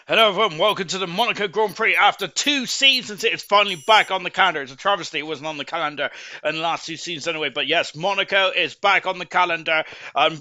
Hello everyone, welcome to the Monaco Grand Prix. After 2 seasons, it is finally back on the calendar. It's a travesty it wasn't on the calendar in the last 2 seasons anyway, but yes, Monaco is back on the calendar.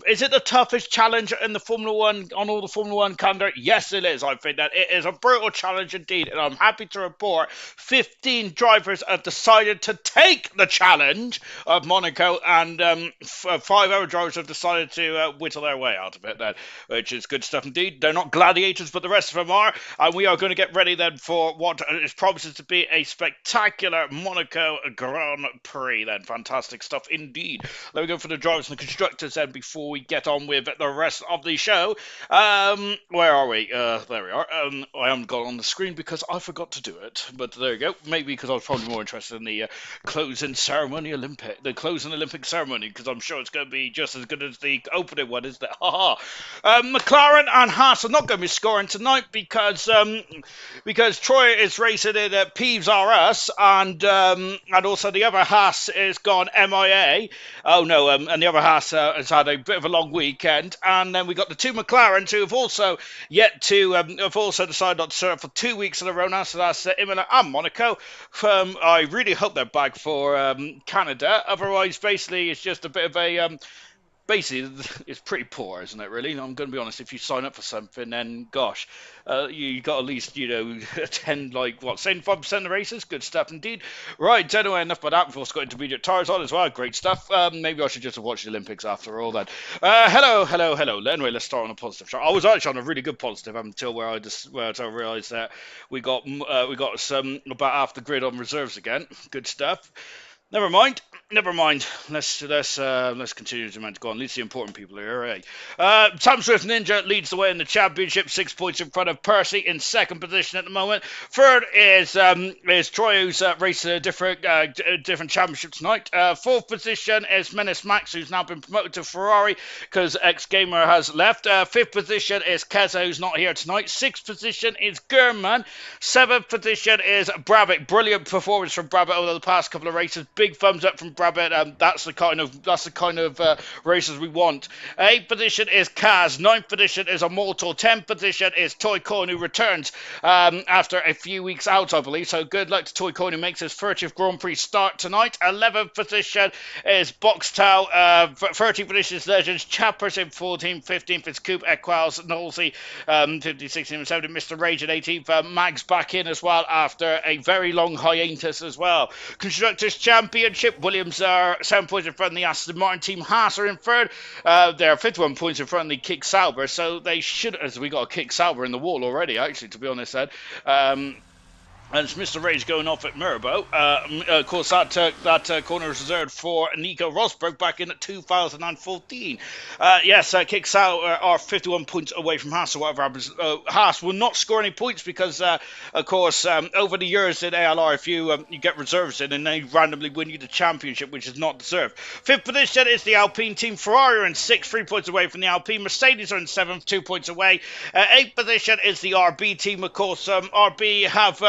Is it the toughest challenge in the Formula 1, on all the Formula 1 calendar? Yes, it is. I think that it is a brutal challenge indeed, and I'm happy to report 15 drivers have decided to take the challenge of Monaco, and 5 other drivers have decided to whittle their way out of it then, which is good stuff indeed. They're not gladiators, but the rest of them are. And we are going to get ready then for what is promises to be a spectacular Monaco Grand Prix then. Fantastic stuff indeed. Let me go for the drivers and the constructors then before we get on with the rest of the show. Where are we? There we are. I haven't got on the screen because I forgot to do it. But there you go. Maybe because I was probably more interested in the closing Olympic ceremony, because I'm sure it's going to be just as good as the opening one, isn't it? McLaren and Haas are not going to be scoring tonight because Troy is racing in Peeves R Us, and also the other Haas is gone MIA. Oh no, and the other Haas has had a bit of a long weekend, and then we got the 2 McLarens who have also decided not to serve for 2 weeks in a row now. So that's Imola and Monaco. I really hope they're back for Canada. Otherwise, basically, it's just a bit of a basically, it's pretty poor, isn't it, really? I'm going to be honest, if you sign up for something, then, gosh, you got at least, attend, like, what, 75% of the races? Good stuff indeed. Right, anyway, enough about that. We've also got intermediate tires on as well. Great stuff. Maybe I should just watch the Olympics after all then. Hello. Anyway, let's start on a positive. I was actually on a really good positive until where I realised that we got some about half the grid on reserves again. Good stuff. Never mind. Let's continue to go on. At least the important people here. Right? Sam Swift Ninja leads the way in the championship, 6 points in front of Percy in second position at the moment. Third is Troy, who's racing a different championship tonight. Fourth position is Menace Max, who's now been promoted to Ferrari because X Gamer has left. Fifth position is Keza, who's not here tonight. Sixth position is Gurman. Seventh position is Brabbit. Brilliant performance from Brabbit over the past couple of races. Big thumbs up from Brabbit. That's the kind of races we want. Eighth position is Kaz. Ninth position is Immortal. 10th position is Toy Coin, who returns after a few weeks out, I believe. So good luck to Toy Coin, who makes his 30th Grand Prix start tonight. 11th position is Boxtel. 13th position is Legends. Chappers in 14th. 15th is Coop, Equals, Nolsey. 15th, 16th, and 17th. Mr. Rage at 18th. Mags back in as well after a very long hiatus as well. Constructors Championship. Williams are 7 points in front of the Aston Martin team. Haas are in third. They're 51 points in front of the Kick Sauber, so they should, as we got a Kick Sauber in the wall already, actually, to be honest, Ed. And it's Mr. Rage going off at Mirabo. Of course, that corner is reserved for Nico Rosberg back in 2014. Kick Sauber are 51 points away from Haas, so whatever happens. Haas will not score any points because, of course, over the years in ALR, if you get reserves in and they randomly win you the championship, which is not deserved. Fifth position is the Alpine team. Ferrari are in sixth, 3 points away from the Alpine. Mercedes are in seventh, 2 points away. Eighth position is the RB team. Of course, RB have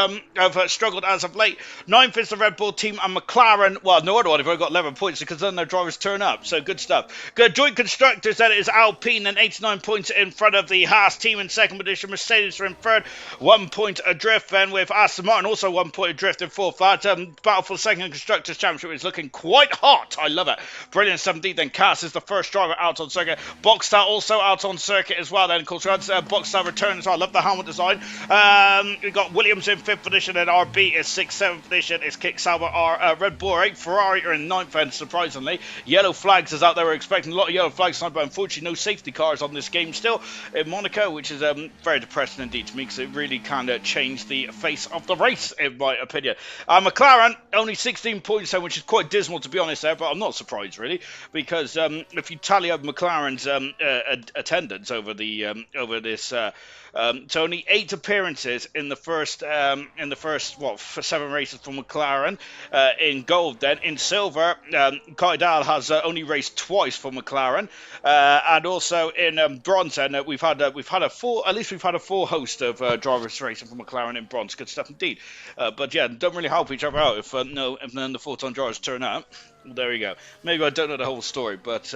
struggled as of late. Ninth is the Red Bull team, and McLaren, well, no other one, they've only got 11 points because then their drivers turn up, so good stuff. Good joint constructors, then it is Alpine and 89 points in front of the Haas team in second position. Mercedes are in third, 1 point adrift, then with Aston Martin also 1 point adrift in fourth. That battle for the second constructors championship is looking quite hot. I love it. Brilliant 17th, then Cass is the first driver out on circuit. Boxstar also out on circuit as well, then of course Boxstar returns. I love the helmet design. We've got Williams in fifth position, and RB is 6th, 7th position is Kick Sauber, Red Bull 8th, Ferrari are in 9th, and surprisingly, yellow flags is out there. We're expecting a lot of yellow flags tonight, but unfortunately no safety cars on this game still in Monaco, which is very depressing indeed to me because it really kind of changed the face of the race, in my opinion. McLaren, only 16 points, which is quite dismal to be honest there, but I'm not surprised really, because if you tally up McLaren's attendance over this so only 8 appearances in the first 7 races for McLaren. In gold, then in silver, Kaidal has only raced twice for McLaren, and also in bronze. And we've had a full host of drivers racing for McLaren in bronze. Good stuff indeed. But yeah, don't really help each other out if none of the full-time drivers turn up. Well, there we go. Maybe I don't know the whole story, but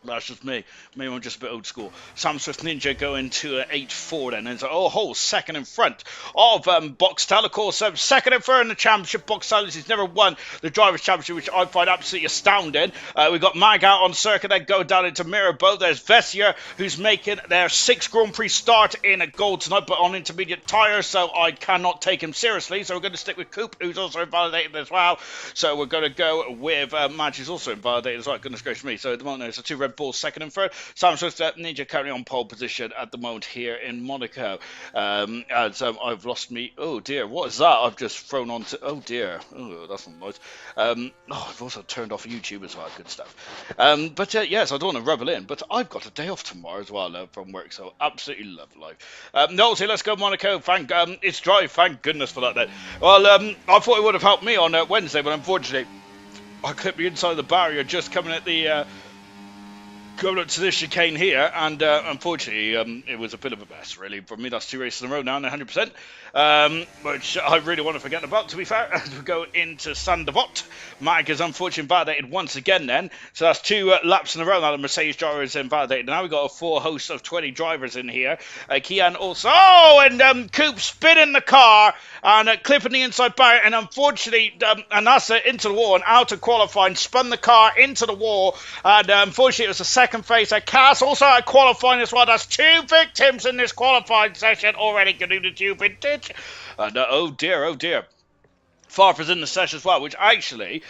that's just me. Maybe I'm just a bit old school. Sam Swift Ninja going to 8-4 then. And so, second in front of Boxtel. Of course, second and third in the championship. Boxtel has never won the Drivers' Championship, which I find absolutely astounding. We've got Mag out on circuit, then go down into Mirabo. There's Vessier, who's making their 6th Grand Prix start in a gold tonight, but on intermediate tyres, so I cannot take him seriously. So we're going to stick with Coop, who's also invalidated as well. So we're going to go with Madge, who's also invalidated as well. Goodness gracious me. So at the moment, there's 2 Red Bulls, second and third. Sam Swift Ninja currently on pole position at the moment here in Monaco. I've lost me. Oh dear, what is that? I've just thrown on to. Oh dear. Oh, that's not nice. I've also turned off YouTube as well. Good stuff. Yes, I don't want to rub it in, but I've got a day off tomorrow as well from work, so absolutely love life. So let's go Monaco. It's dry. Thank goodness for that then. Well, I thought it would have helped me on Wednesday, but unfortunately, I clipped me inside the barrier just coming at the. going up to this chicane here, and unfortunately, it was a bit of a mess, really. For me, that's 2 races in a row now, and 100%, which I really want to forget about, to be fair. As we go into Sandavot, Mag is unfortunately invalidated once again then, so that's 2 laps in a row now. The Mercedes driver is invalidated. Now we've got a full host of 20 drivers in here. Kian also, and Coop spinning the car, and clipping the inside barrier, and unfortunately, Anassa into the wall, and out of qualifying, spun the car into the wall, and unfortunately, it was a second face at Cass, also at qualifying as well. That's 2 victims in this qualifying session already getting the 2 vintage. And oh dear. Farf is in the session as well, which actually,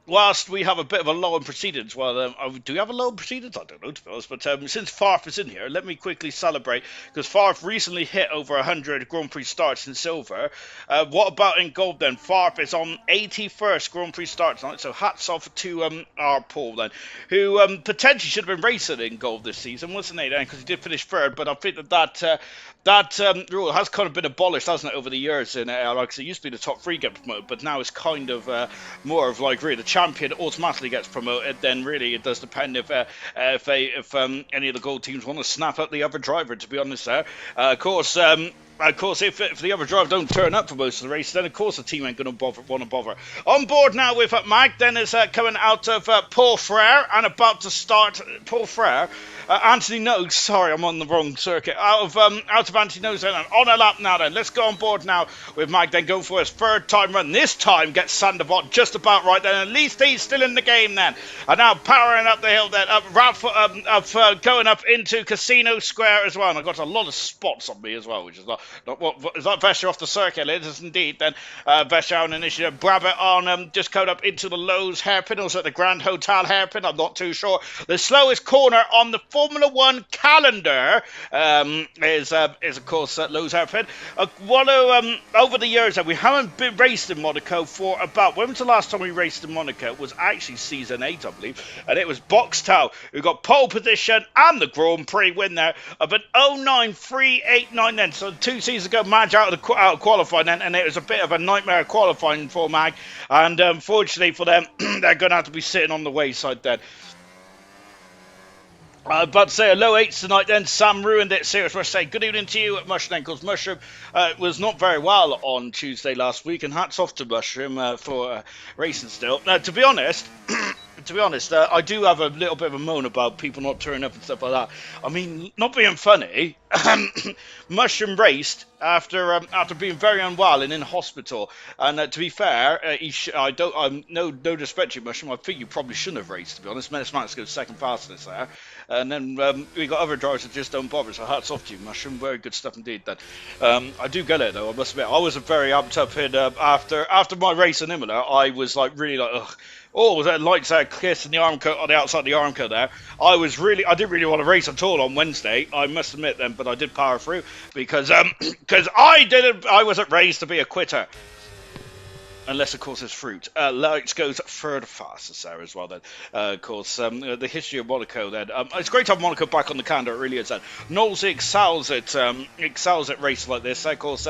whilst we have a bit of a low in proceedings, do we have a low in proceedings? I don't know, to be honest, but since Farf is in here, let me quickly celebrate, because Farf recently hit over 100 Grand Prix starts in silver. What about in gold then? Farf is on 81st Grand Prix starts tonight, so hats off to our Paul then, who potentially should have been racing in gold this season, wasn't he then, because he did finish third, but I think that rule has kind of been abolished, hasn't it, over the years in ALR, because it used to be the top 3 get promoted, but now it's kind of more of like really the champion automatically gets promoted. Then really it does depend if any of the gold teams want to snap up the other driver, to be honest there. Of course, if the other driver don't turn up for most of the race, then of course the team ain't going to want to bother. On board now with Mag, then is coming out of Paul Frere, and about to start Paul Frere. Anthony Noakes, sorry, I'm on the wrong circuit. Out of Anthony Noakes, and on a lap now then. Let's go on board now with Mag, then go for his 3rd time run. This time gets Sandavot just about right then. At least he's still in the game then. And now powering up the hill then. Going up into Casino Square as well. And I've got a lot of spots on me as well, which is not what is that Vesher off the circuit? It is indeed then. Vesher on initiative. Brabbit on just coming up into the Lowe's hairpin. Also at the Grand Hotel hairpin. I'm not too sure. The slowest corner on the Formula 1 calendar is of course Lowe's hairpin. Over the years we haven't been raced in Monaco for about, when was the last time we raced in Monaco? It was actually season 8, I believe, and it was Boxtel who got pole position and the Grand Prix win there of an 09.389 then. So 2 seasons ago, Mag out of qualifying then, and it was a bit of a nightmare qualifying for Mag, and unfortunately for them, they're going to have to be sitting on the wayside then. But say a low 8s tonight then. Sam ruined it. Serious Rush say good evening to you at Mushroom Ankles. Mushroom was not very well on Tuesday last week, and hats off to Mushroom for racing still. Now, to be honest, I do have a little bit of a moan about people not turning up and stuff like that. I mean, not being funny, Mushroom raced after being very unwell and in hospital. And to be fair, I'm no disrespect to you, Mushroom. I think you probably shouldn't have raced, to be honest. Menace Max goes second fastest there. And then we got other drivers that just don't bother, so hats off to you, Mushroom. Very good stuff indeed then. I do get it though, I must admit. I was very amped up in after my race in Imola. I was like really like, ugh. Oh, was that lights out kiss in the arm coat on the outside of the arm coat there? I didn't really want to race at all on Wednesday, I must admit then, but I did power through because I wasn't raised to be a quitter. Unless, of course, it's fruit. Lights goes third fastest there as well, then. Of course, the history of Monaco, then. It's great to have Monaco back on the calendar, it really is, then. Knowles excels at races like this. Of course,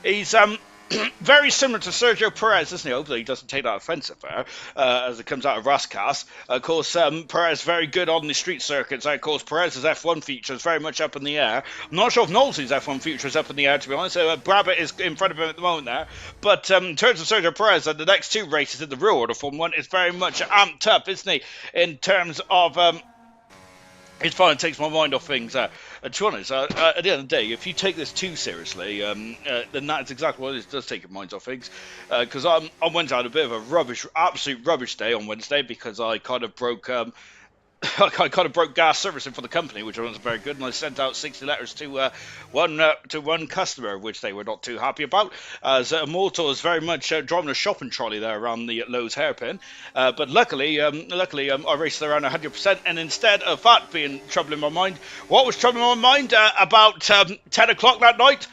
he's very similar to Sergio Perez, isn't he? Hopefully he doesn't take that offensive there, as it comes out of Rascas. Of course, Perez very good on the street circuits. Of course, Perez's F1 future is very much up in the air. I'm not sure if Knowles' F1 future is up in the air, to be honest. Brabbit is in front of him at the moment there. But in terms of Sergio Perez, the next 2 races in the real order Formula 1 is very much amped up, isn't he? In terms of... It finally takes my mind off things. To be honest, at the end of the day, if you take this too seriously, then that's exactly what it is. It does take your minds off things. Because I went out a bit of a absolute rubbish day on Wednesday because I kind of broke... I kind of broke gas servicing for the company, which wasn't very good, and I sent out 60 letters to one customer, which they were not too happy about, as Immortal is very much driving a shopping trolley there around the Lowe's hairpin. But luckily, I raced around 100%, and instead of that being trouble in my mind, what was trouble in my mind about 10 o'clock that night?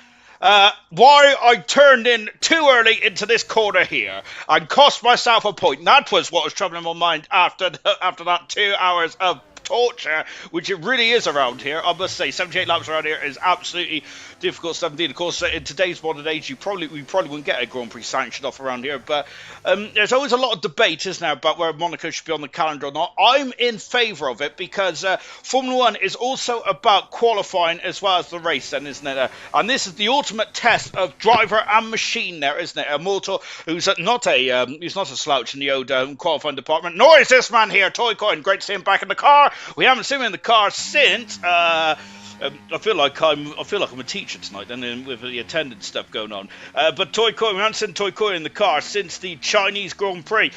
Why I turned in too early into this corner here and cost myself a point. That was what was troubling my mind after that 2 hours of torture, which it really is around here. I must say, 78 laps around here is absolutely difficult stuff indeed. Of course, in today's modern age, we probably wouldn't get a Grand Prix sanctioned off around here, but there's always a lot of debate, isn't there, about where Monaco should be on the calendar or not. I'm in favour of it because Formula 1 is also about qualifying as well as the race, then, isn't it? And this is the ultimate test of driver and machine there, isn't it? Mortal, who's not a slouch in the old qualifying department, nor is this man here, Toy Coin. Great to see him back in the car. We haven't seen him in the car since. I feel like I'm a teacher tonight, and with the attendance stuff going on. But Toy Coin, we haven't seen Toy Coin in the car since the Chinese Grand Prix.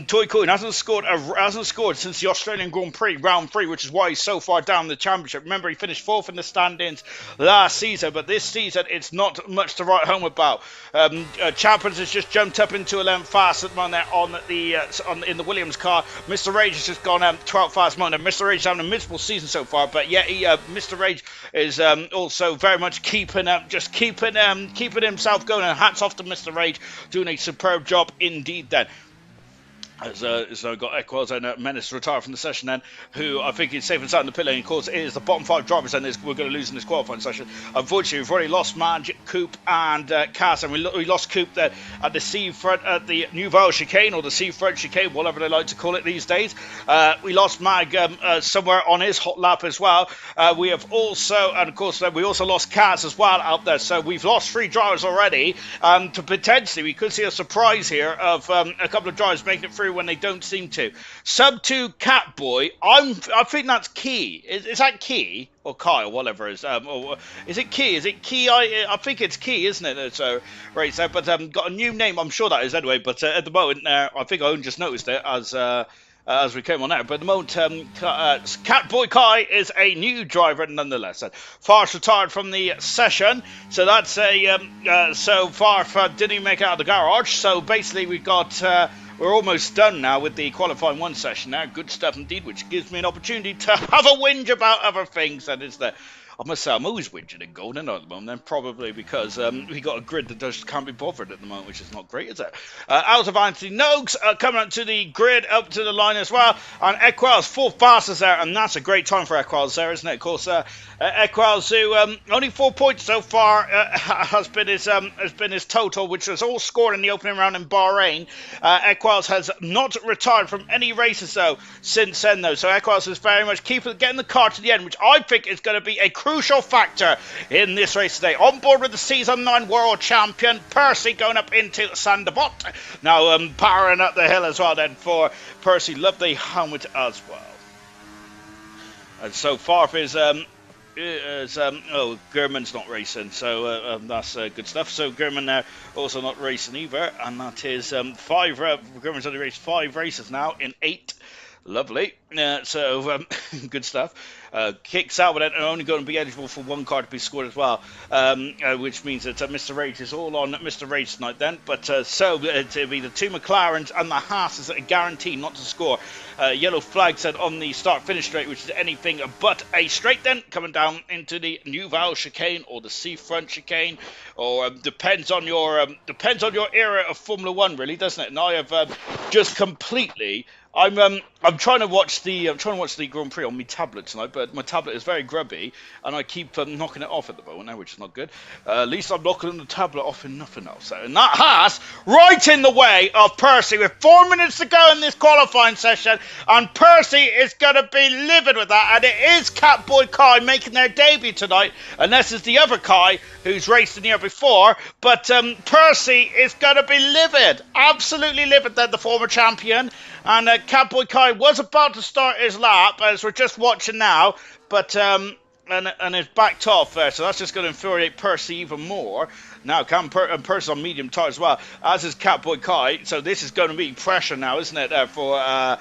Toy Coin hasn't scored since the Australian Grand Prix round 3, which is why he's so far down the championship. Remember, he finished 4th in the standings last season, but this season it's not much to write home about. Champions has just jumped up into 11th fastest man there in the Williams car. Mr. Rage has just gone 12th fastest man. Mr. Rage is having a miserable season so far, but yet Mr. Rage is also very much keeping himself going, and hats off to Mr. Rage, doing a superb job indeed then. As I've got Equals and Menace to retire from the session then, who I think is safe and sound in the pit lane. Of course, it is the bottom 5 drivers then we're going to lose in this qualifying session. Unfortunately, we've already lost Madge, Coop and Cass, and we lost Coop there at the seafront, at the Nouvelle Chicane, or the seafront chicane, whatever they like to call it these days. We lost Mag somewhere on his hot lap as well. We have also, and of course, we also lost Cass as well out there. So we've lost 3 drivers already. To potentially, we could see a surprise here of a couple of drivers making it through when they don't seem to. Sub 2 Catboy, I think that's Key. Is that Key or Kyle, whatever it is? Or is it Key? Is it Key? I think it's Key, isn't it? So right, so but got a new name. I'm sure that is anyway. But at the moment, I think I only just noticed it as we came on there. But at the moment, Catboy Kai is a new driver nonetheless. Farf retired from the session, so that's so Farf didn't even make it out of the garage. So basically, we got. We're almost done now with the qualifying 1 session now. Good stuff indeed, which gives me an opportunity to have a whinge about other things. That is the... I must say, I'm always whinging in Golden at the moment, then probably because we got a grid that just can't be bothered at the moment, which is not great, is it? Out of Anthony Noakes coming up to the grid, up to the line as well, and Equals 4th fastest there, and that's a great time for Equals there, isn't it? Of course, Equals, who only 4 points so far has been his total, which was all scored in the opening round in Bahrain. Equals has not retired from any races though since then though, so Equals is very much getting the car to the end, which I think is going to be a crucial factor in this race today. On board with the Season 9 World Champion, Percy, going up into Sandebot. Now, powering up the hill as well then for Percy. Love the helmet as well. And so far is German's not racing, so that's good stuff. So German now also not racing either, and that is 5. German's only raced 5 races now in 8. Lovely. So good stuff. Kicks out, but then only going to be eligible for 1 card to be scored as well, which means that Mr. Rage is all on Mr. Rage tonight then. But so it'll be the 2 McLarens and the Haas is a guarantee not to score. Yellow flag said on the start-finish straight, which is anything but a straight then, coming down into the Nouvelle Chicane or the Seafront Chicane, or depends on your era of Formula 1, really, doesn't it? And I have just completely... I'm trying to watch the Grand Prix on my tablet tonight, but my tablet is very grubby, and I keep knocking it off at the moment now, which is not good. At least I'm knocking the tablet off in nothing else. And that has right in the way of Percy with 4 minutes to go in this qualifying session, and Percy is going to be livid with that. And it is Catboy Kai making their debut tonight, and this is the other Kai who's raced in the year before. But Percy is going to be livid, absolutely livid. Then the former champion. And Catboy Kai was about to start his lap, as we're just watching now, but and it's backed off there, so that's just going to infuriate Percy even more. Now, Percy's on medium tire as well, as is Catboy Kai, so this is going to be pressure now, isn't it, for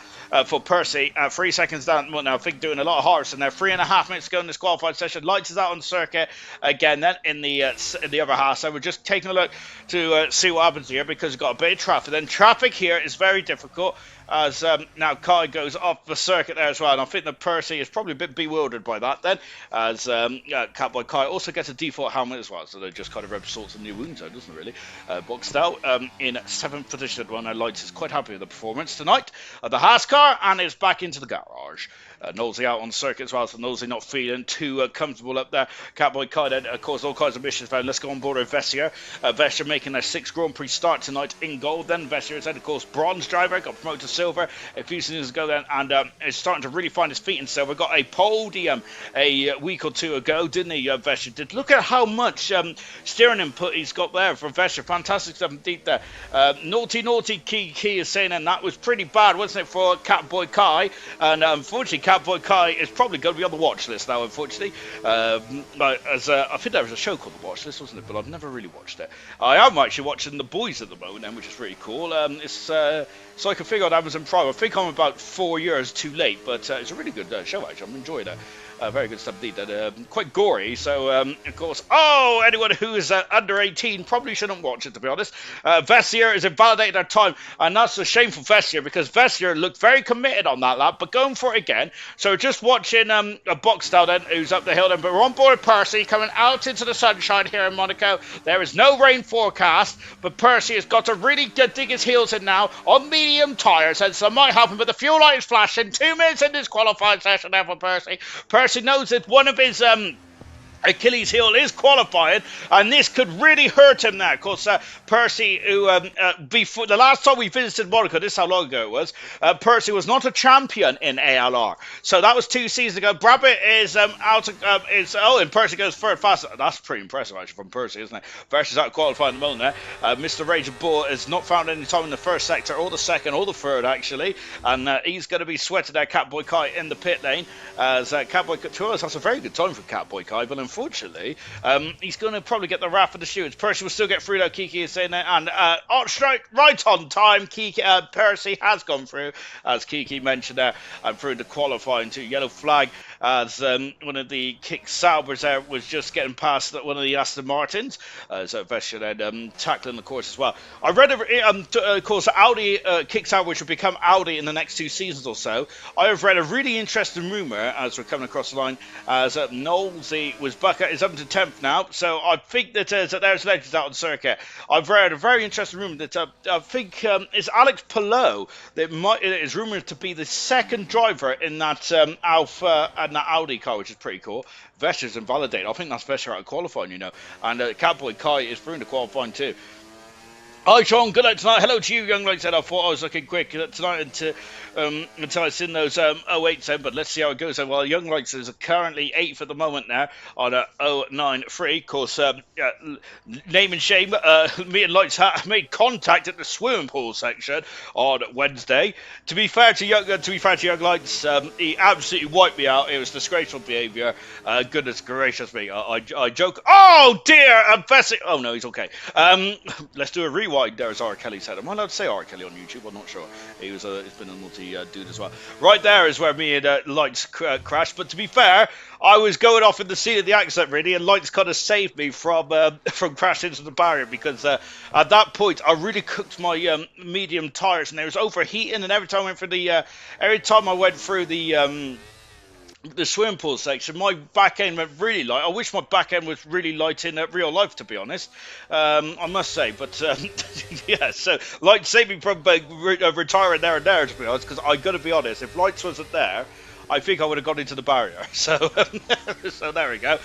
Percy. 3 seconds down, well, now I think doing a lot of harvest in there. 3.5 minutes to go in this qualifying session. Lights is out on the circuit again then in the other half. So we're just taking a look to see what happens here, because we've got a bit of traffic. Then traffic here is very difficult. as now Kai goes off the circuit there as well. And I think that Percy is probably a bit bewildered by that then, as Catboy Kai also gets a default helmet as well. So they just kind of rub sorts of new wounds out, doesn't it, really? Boxed out in 7th position. One of Lights is quite happy with the performance tonight of the Haas car and is back into the garage. Nosey out on circuit as well, so Nosey not feeling too comfortable up there. Catboy Kai then, of course, all kinds of missions found. Let's go on board with Vessier. Vessier making their 6th Grand Prix start tonight in gold. Then Vessier is then, of course, bronze driver, got promoted to silver a few seasons ago then, and is starting to really find his feet in silver. Got a podium a week or two ago, didn't he, Vessier did. Look at how much steering input he's got there for Vessier. Fantastic stuff indeed there. Naughty Key is saying, and that was pretty bad, wasn't it, for Catboy Kai? And unfortunately, Catboy Kai is probably going to be on the watch list now, unfortunately. I think there was a show called The Watch List, wasn't it? But I've never really watched it. I am actually watching The Boys at the moment, then, which is really cool. It's so I can figure on Amazon Prime. I think I'm about 4 years too late, but it's a really good show, actually. I'm enjoying it. Very good stuff indeed. Quite gory, so of course, anyone who is under 18 probably shouldn't watch it, to be honest. Vessier is invalidated at time, and that's a shame for Vessier, because Vessier looked very committed on that lap, but going for it again. So just watching a box down then, who's up the hill then, but we're on board with Percy, coming out into the sunshine here in Monaco. There is no rain forecast, but Percy has got to really dig his heels in now on medium tyres, and so it might happen, but the fuel light is flashing. 2 minutes in this qualifying session there for Percy. Percy knows that one of his Achilles heel is qualifying, and this could really hurt him now. Of course, Percy, who before the last time we visited Monaco, this is how long ago it was, Percy was not a champion in ALR, so that was 2 seasons ago. Brabbit is and Percy goes third fast. That's pretty impressive actually from Percy, isn't it? Versus out qualifying at the moment there. Mr. Rage Bull has not found any time in the first sector, or the second, or the third actually, and he's going to be sweating there. Catboy Kai in the pit lane, as Catboy Kai, that's a very good time for Catboy Kai, but unfortunately, he's going to probably get the wrath of the stewards. Percy will still get through, though. Kiki is saying that, and right on time, Percy has gone through, as Kiki mentioned there, and through the qualifying to yellow flag, as one of the kick Saubers there was just getting past one of the Aston Martins, so Vessier then tackling the course as well. I read, of course, Audi, kick Sauber should become Audi in the next 2 seasons or so. I have read a really interesting rumour, as we're coming across the line, as Knowlesy was is up to 10th now, so I think that there's legends out on circuit. I've read a very interesting rumour that I think it's Alex Palou that is rumoured to be the second driver in that Alpha and that Audi car, which is pretty cool. Vessier's invalidated. I think that's Vessier out of qualifying, you know, and Catboy Kai is through into qualifying too. Hi Sean, good night tonight. Hello to you, young lady. Said I thought I was looking quick tonight until I seen those 08s in, but let's see how it goes. Well, young lights is currently 8th at the moment now on 093. Of course, name and shame. Me and Lights made contact at the swimming pool section on Wednesday. To be fair to young Lights, he absolutely wiped me out. It was disgraceful behaviour. Goodness gracious me. I joke. Oh dear, Vessier. Oh no, he's okay. Let's do a rewind. There's R. Kelly said. Am I allowed to say R. Kelly on YouTube? I'm not sure. He's been a naughty dude as well. Right there is where me and Lights crashed. But to be fair, I was going off in the scene of the accident really, and Lights kind of saved me from crashing into the barrier, because at that point I really cooked my medium tires, and there was overheating, and every time I went through the swimming pool section, my back end went really light. I wish my back end was really light in real life, to be honest. I must say, but yeah. So Lights saved me from retiring there and there, to be honest. Because I got to be honest, if Lights wasn't there, I think I would have gone into the barrier. So so there we go.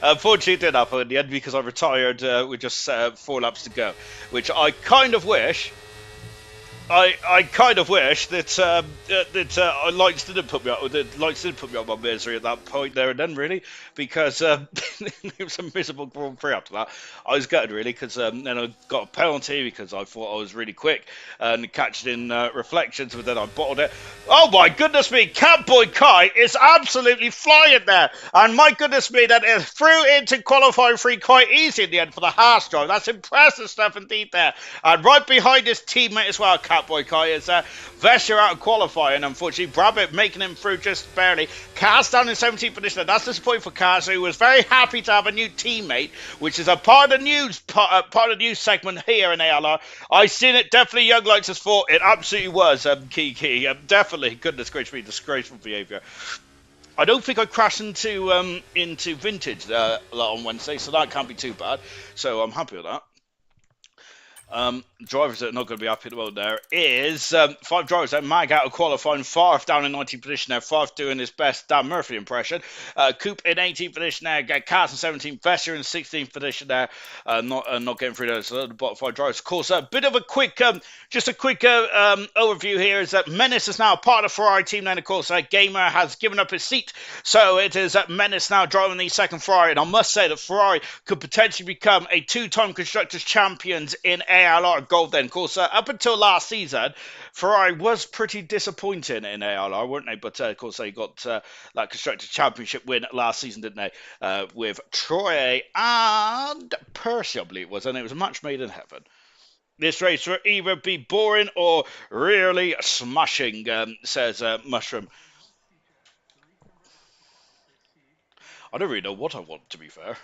Unfortunately, it did happen in the end, because I retired with just 4 laps to go, which I kind of wish. I kind of wish that Lights didn't put me out. That Lights didn't put me on my misery at that point there and then, really, because it was a miserable Grand Prix after that. I was gutted really, because then I got a penalty because I thought I was really quick and catched in reflections, but then I bottled it. Oh my goodness me, Catboy Kai is absolutely flying there, and my goodness me, that is through into qualifying 3 quite easy in the end for the Haas drive. That's impressive stuff indeed there, and right behind his teammate as well, Catboy Kai is there. Vesher out of qualifying, unfortunately. Brabbit making him through just barely. Kaz down in 17th position. That's disappointing for Kaz, who was very happy to have a new teammate, which is a part of the news segment here in ALR. I seen it. Definitely Young Lights' fault. It absolutely was, Kiki. Definitely. Goodness gracious me, disgraceful behaviour. I don't think I crashed into Vintage on Wednesday, so that can't be too bad. So I'm happy with that. Drivers that are not going to be happy at the moment there is 5 drivers there. Mag out of qualifying, Farf down in 19th position there. Farf doing his best Dan Murphy impression. Coop in 18th position there. Cass in 17th. Vesser in 16th position there. Not getting through those. The bottom 5 drivers. Of course, a bit of a quick, overview here is that Menace is now a part of the Ferrari team. Then, of course, Gamer has given up his seat. So it is Menace now driving the second Ferrari. And I must say that Ferrari could potentially become a 2-time Constructors Champions in ALR Gold then. Of course, up until last season, Ferrari was pretty disappointing in ALR, weren't they? But, of course, they got that Constructors Championship win last season, didn't they? With Troy and Percy, I believe it was. And it was a match made in heaven. This race will either be boring or really smashing, says Mushroom. I don't really know what I want, to be fair.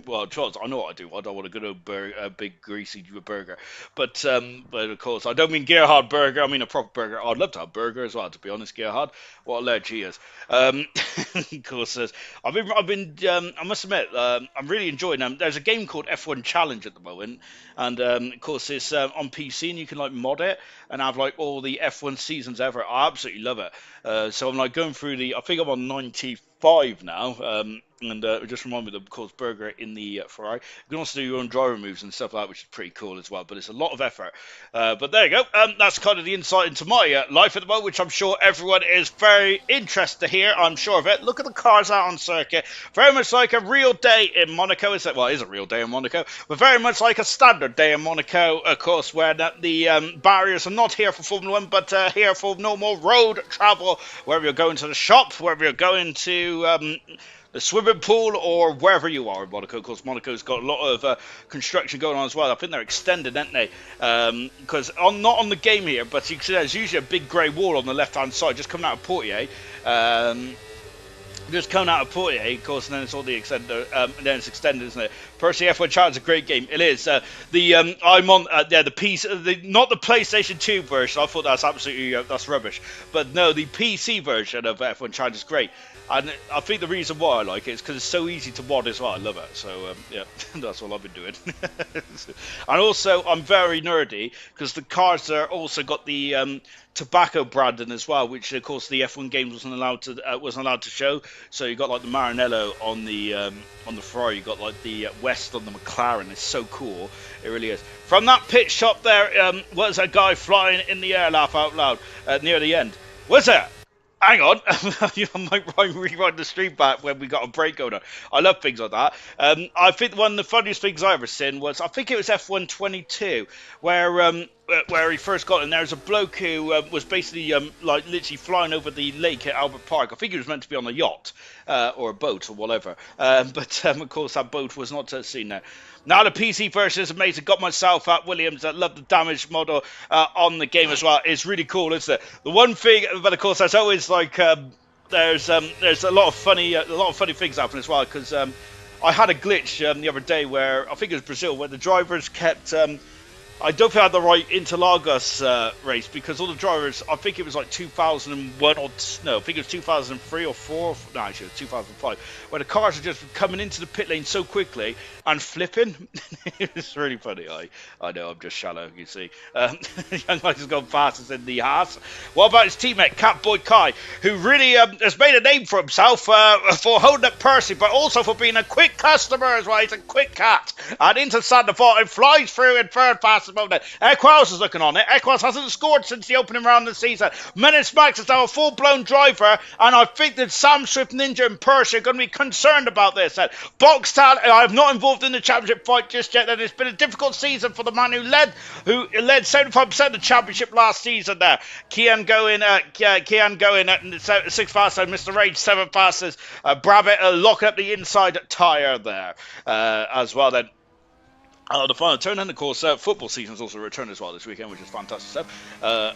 Well, Charles, I know what I do. I don't want a good old big greasy burger, but of course, I don't mean Gerhard burger. I mean a proper burger. I'd love to have burger as well, to be honest. Gerhard, what a ledge he is. Of course, I must admit, I'm really enjoying them. There's a game called F1 Challenge at the moment, and of course, it's on PC, and you can like mod it and have like all the F1 seasons ever. I absolutely love it. So I'm like going through I think I'm on 95 now. And it just reminded me of course burger in the Ferrari. You can also do your own driver moves and stuff like that, which is pretty cool as well, but it's a lot of effort. But there you go. That's kind of the insight into my life at the moment, which I'm sure everyone is very interested to hear. I'm sure of it. Look at the cars out on circuit. Very much like a real day in Monaco. Well, it is a real day in Monaco, but very much like a standard day in Monaco, of course, where the barriers are not here for Formula 1, but here for normal road travel, wherever you're going to the shop, wherever you're going to the swimming pool, or wherever you are in Monaco. Of course, Monaco's got a lot of construction going on as well. I think they're extended, aren't they? Because not on the game here, but you can see there's usually a big grey wall on the left-hand side, just coming out of Portier. Just coming out of Portier, of course, and then it's all the extender, and then it's extended, isn't it? Percy F1 Challenge is a great game. It is. I'm on the PC, not the PlayStation 2 version. I thought that's absolutely that's rubbish. But no, the PC version of F1 Challenge is great. And I think the reason why I like it is because it's so easy to mod as well. I love it. So, yeah, that's all I've been doing. And also, I'm very nerdy because the cars there also got the tobacco branding as well, which, of course, the F1 games wasn't allowed to show. So you got like the Maranello on the Ferrari. You got like the West on the McLaren. It's so cool. It really is. From that pit stop there, was a guy flying in the air, laugh out loud, near the end. Was it? Hang on, I might rewind the stream back when we got a break going on. I love things like that. I think one of the funniest things I ever seen was, I think it was F1 22, where he first got in. There was a bloke who was basically like literally flying over the lake at Albert Park. I think he was meant to be on a yacht or a boat or whatever. But of course that boat was not seen there. Now the PC version is amazing. Got myself at Williams. I love the damage model on the game as well. It's really cool, isn't it? The one thing, but of course, there's always like there's a lot of funny things happen as well. Because I had a glitch the other day where I think it was Brazil, where the drivers kept. I don't think I had the right Interlagos race because all the drivers, I think it was like 2001 or no, I think it was 2003 or 4. No, actually, it was 2005, where the cars are just coming into the pit lane so quickly and flipping. It's really funny. I know, I'm just shallow, you see. Young Mike has gone fastest in the Haas. What about his teammate, Catboy Kai, who really has made a name for himself for holding up Percy, but also for being a quick customer as well. He's a quick cat. And into Santa and flies through in third fast. Equals is looking on it. Equals hasn't scored since the opening round of the season. Menace Max is now a full-blown driver, and I think that Sam Swift, Ninja, and Percy are going to be concerned about this. Boxtal, I'm not involved in the championship fight just yet. And it's been a difficult season for the man who led 75% of the championship last season. There, Kian going at 6 fastest, and Mr. Rage 7 fastest. Brabbit locking up the inside tyre there as well. Then. The final turn, and of course, football season's also returned as well this weekend, which is fantastic stuff.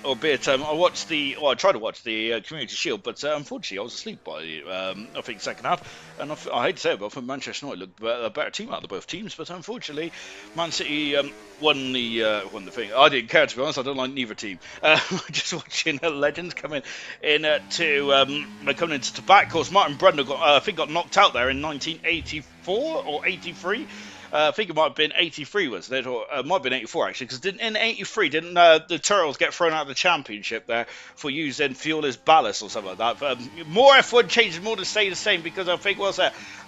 Albeit, I tried to watch the Community Shield, but unfortunately, I was asleep by I think second half. And I hate to say it, but for Manchester United looked a better team out of both teams. But unfortunately, Man City won the thing. I didn't care, to be honest. I don't like neither team. Just watching Legends coming coming into back. Of course, Martin Brundle got knocked out there in 1984 or 83. I think it might have been 83, wasn't it? Or it might have been 84, actually, because in 83, didn't the Turtles get thrown out of the championship there for using fuel as ballast or something like that? More F1 changes, more to stay the same, because I think,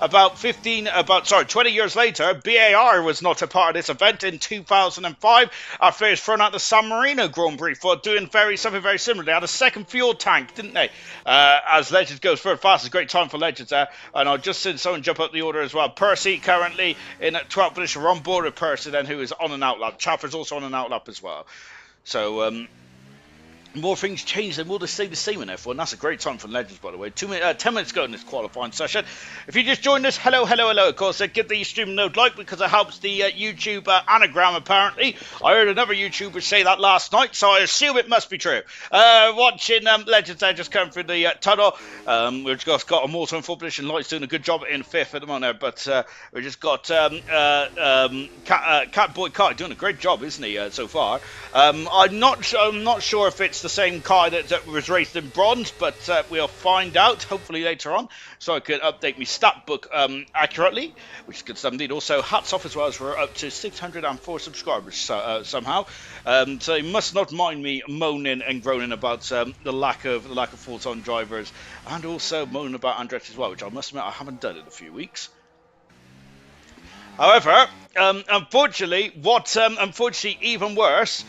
about 20 years later, BAR was not a part of this event in 2005 after it was thrown out the San Marino Grand Prix for doing something very similar. They had a second fuel tank, didn't they? As Legends goes third fastest, great time for Legends there. And I've just seen someone jump up the order as well. Percy currently in 12th position. We're on board with Percy then, who is on an outlap. Chaffer's also on an outlap as well. So, more things change than will they stay the same in F1. That's a great time for Legends, by the way. 10 minutes ago in this qualifying session. If you just joined us, hello. Of course, give the stream a note like, because it helps the YouTube anagram, apparently. I heard another YouTuber say that last night, so I assume it must be true. Watching Legends there just coming through the tunnel. We've just got a Mortal in full position. Light's doing a good job in 5th at the moment there, but we've just got Catboy Kai doing a great job, isn't he, so far? I'm not sure if it's the same car that was raced in bronze, but we'll find out hopefully later on, so I can update my stat book accurately, which is good stuff indeed. Also, hats off as well, as we're up to 604 subscribers somehow. So you must not mind me moaning and groaning about the lack of full-time drivers, and also moaning about Andretti as well, which I must admit I haven't done in a few weeks. However, unfortunately even worse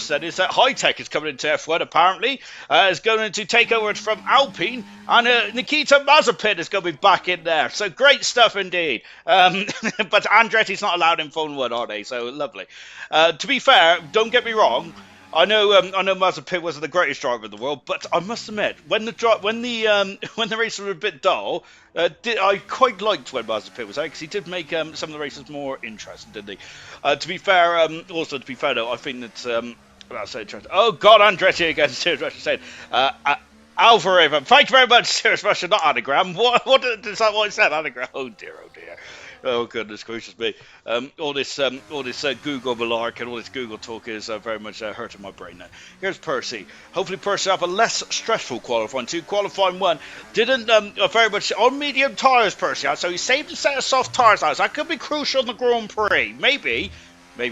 then is that High Tech is coming into F1 apparently, is going to take over from Alpine, and Nikita Mazepin is going to be back in there, so great stuff indeed. But Andretti's not allowed in Formula 1, are they? So lovely. To be fair, don't get me wrong, I know Mazepin wasn't the greatest driver in the world, but I must admit, when the races were a bit dull, I quite liked when Mazepin was there, because he did make some of the races more interesting, didn't he? To be fair, though, I think that that's interesting. Oh God, Andretti again. Serious Russia saying, Alvarez. Thank you very much, Serious Russia, not anagram. What is that? What I said? Anagram. Oh dear. Oh goodness gracious me! All this Google malark and all this Google talk is very much hurting my brain now. Here's Percy. Hopefully Percy will have a less stressful qualifying 2. Qualifying 1 didn't very much on medium tyres, Percy. So he saved a set of soft tyres now. So that could be crucial in the Grand Prix. Maybe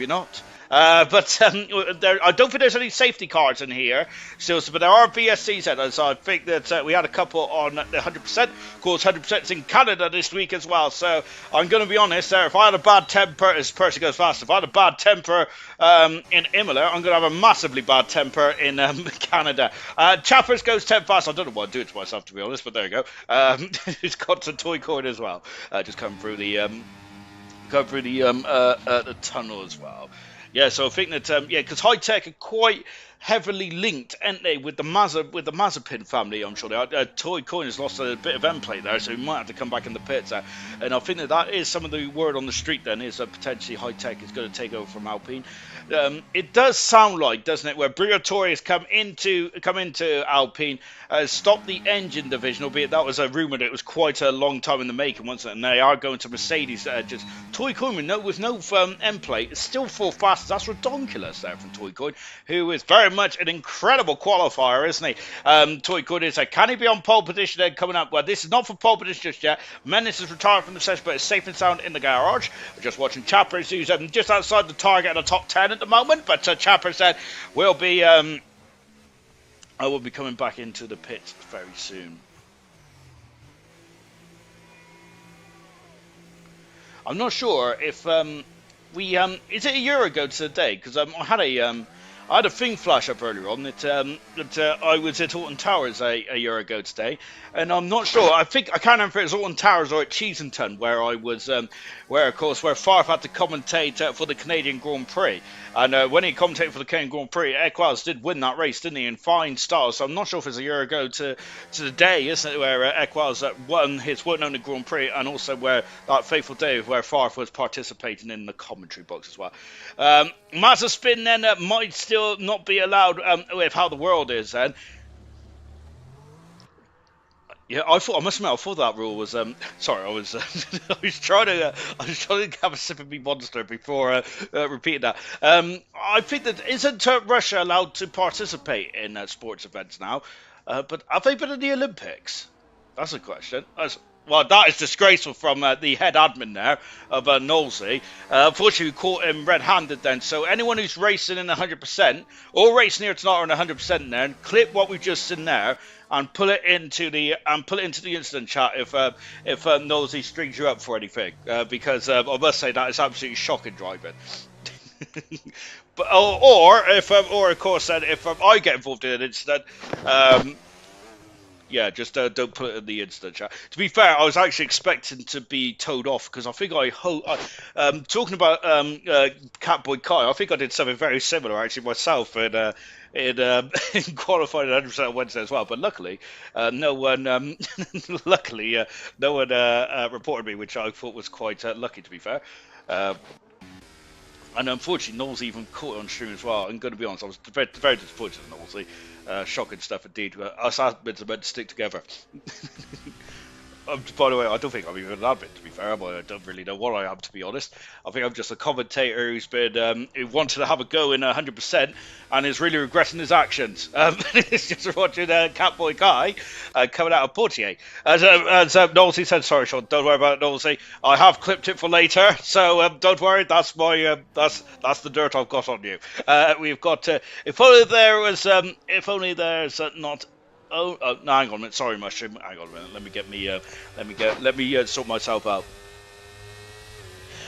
not. But I don't think there's any safety cars in here still, but there are VSCs in it, so I think that we had a couple on the 100%. Of course, 100% is in Canada this week as well, so I'm going to be honest there, if I had a bad temper, as Percy goes fast, if I had a bad temper in Imola, I'm going to have a massively bad temper in Canada. Chappers goes 10 fast. I don't know why I do it to myself, to be honest, but there you go. He's got some toy coin as well, just coming through the tunnel as well. Yeah, so I think that because High Tech are quite heavily linked, aren't they, with the Mazepin family? I'm sure they are. Toy Coin has lost a bit of end plate there, so he might have to come back in the pits there. And I think that is some of the word on the street. Then is that potentially High Tech is going to take over from Alpine. It does sound like, doesn't it, where Briatore has come into Alpine, stopped the engine division, albeit that was a rumour that it was quite a long time in the making, wasn't it? And they are going to Mercedes. Just Toy Coin with no end plate, it's still full fast. That's redonkulous there from Toy Coin, who is very much an incredible qualifier, isn't he? Toy Coin is can he be on pole position then coming up? Well, this is not for pole position just yet. Menace is retired from the session, but it's safe and sound in the garage. We're just watching Chappers, who's just outside the target of the top 10 at the moment, but Chapper said I will be coming back into the pits very soon. I'm not sure if is it a year ago to the day, because I I had a thing flash up earlier on that I was at Alton Towers a year ago today, and I'm not sure. I can't remember if it was Alton Towers or at Cheesington where I was, where Farf had to commentate for the Canadian Grand Prix. And when he commentated for the Canadian Grand Prix, Equals did win that race, didn't he, in fine style. So I'm not sure if it's a year ago to the day, isn't it, where Equals won his one-only Grand Prix, and also where that fateful day where Farf was participating in the commentary box as well. Mazda spin then might still not be allowed with how the world is then. Yeah, I must admit, I thought that rule was. Sorry, I was trying to have a sip of me monster before repeating that. I think that isn't Russia allowed to participate in sports events now? But have they been in the Olympics? That's a question. Well, that is disgraceful from the head admin there of Knowlesy. Unfortunately, we caught him red-handed then. So anyone who's racing in 100% or racing here tonight on 100% then, clip what we've just seen there and pull it into the incident chat if Knowlesy strings you up for anything, because I must say that is absolutely shocking driving. But or of course then if I get involved in an incident. Yeah, just don't put it in the instant chat. To be fair, I was actually expecting to be towed off because I think talking about Catboy Kai, I think I did something very similar actually myself in qualifying 100% on Wednesday as well. But luckily, no one reported me, which I thought was quite lucky, to be fair. And unfortunately, Knowles even caught it on stream as well. I'm going to be honest, I was very, very disappointed in Knowlesy. Shocking stuff indeed. Us admins are meant to stick together. By the way, I don't think I'm even an admin, to be fair. I don't really know what I am, to be honest. I think I'm just a commentator who's been who wanted to have a go in 100% and is really regretting his actions. It's just watching Catboy Kai coming out of Portier. As Knowlesy said, sorry, Sean, don't worry about it, Knowlesy. I have clipped it for later, so don't worry. That's my that's the dirt I've got on you. We've got if only there's not. Oh, no, hang on a minute. Sorry, Mushroom. Hang on a minute. Let me sort myself out.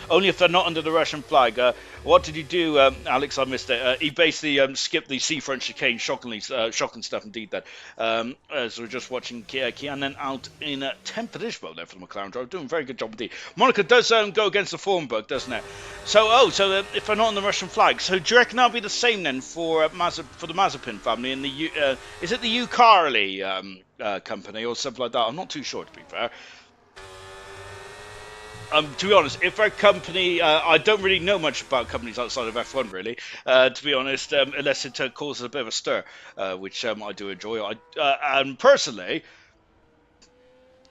Only if they're not under the Russian flag. What did he do, Alex? I missed it. He basically skipped the seafront chicane. Shocking stuff indeed. That so we're just watching Kian then out in 10th position there for the McLaren driver, doing a very good job indeed. Monaco does go against the form book, doesn't it? So if they're not on the Russian flag, so do you reckon that'll be the same then for the Mazepin family in the is it the Ucarly company or something like that? I'm not too sure, to be fair. To be honest, if our company, I don't really know much about companies outside of F1, really, to be honest, unless it causes a bit of a stir, which I do enjoy. And personally,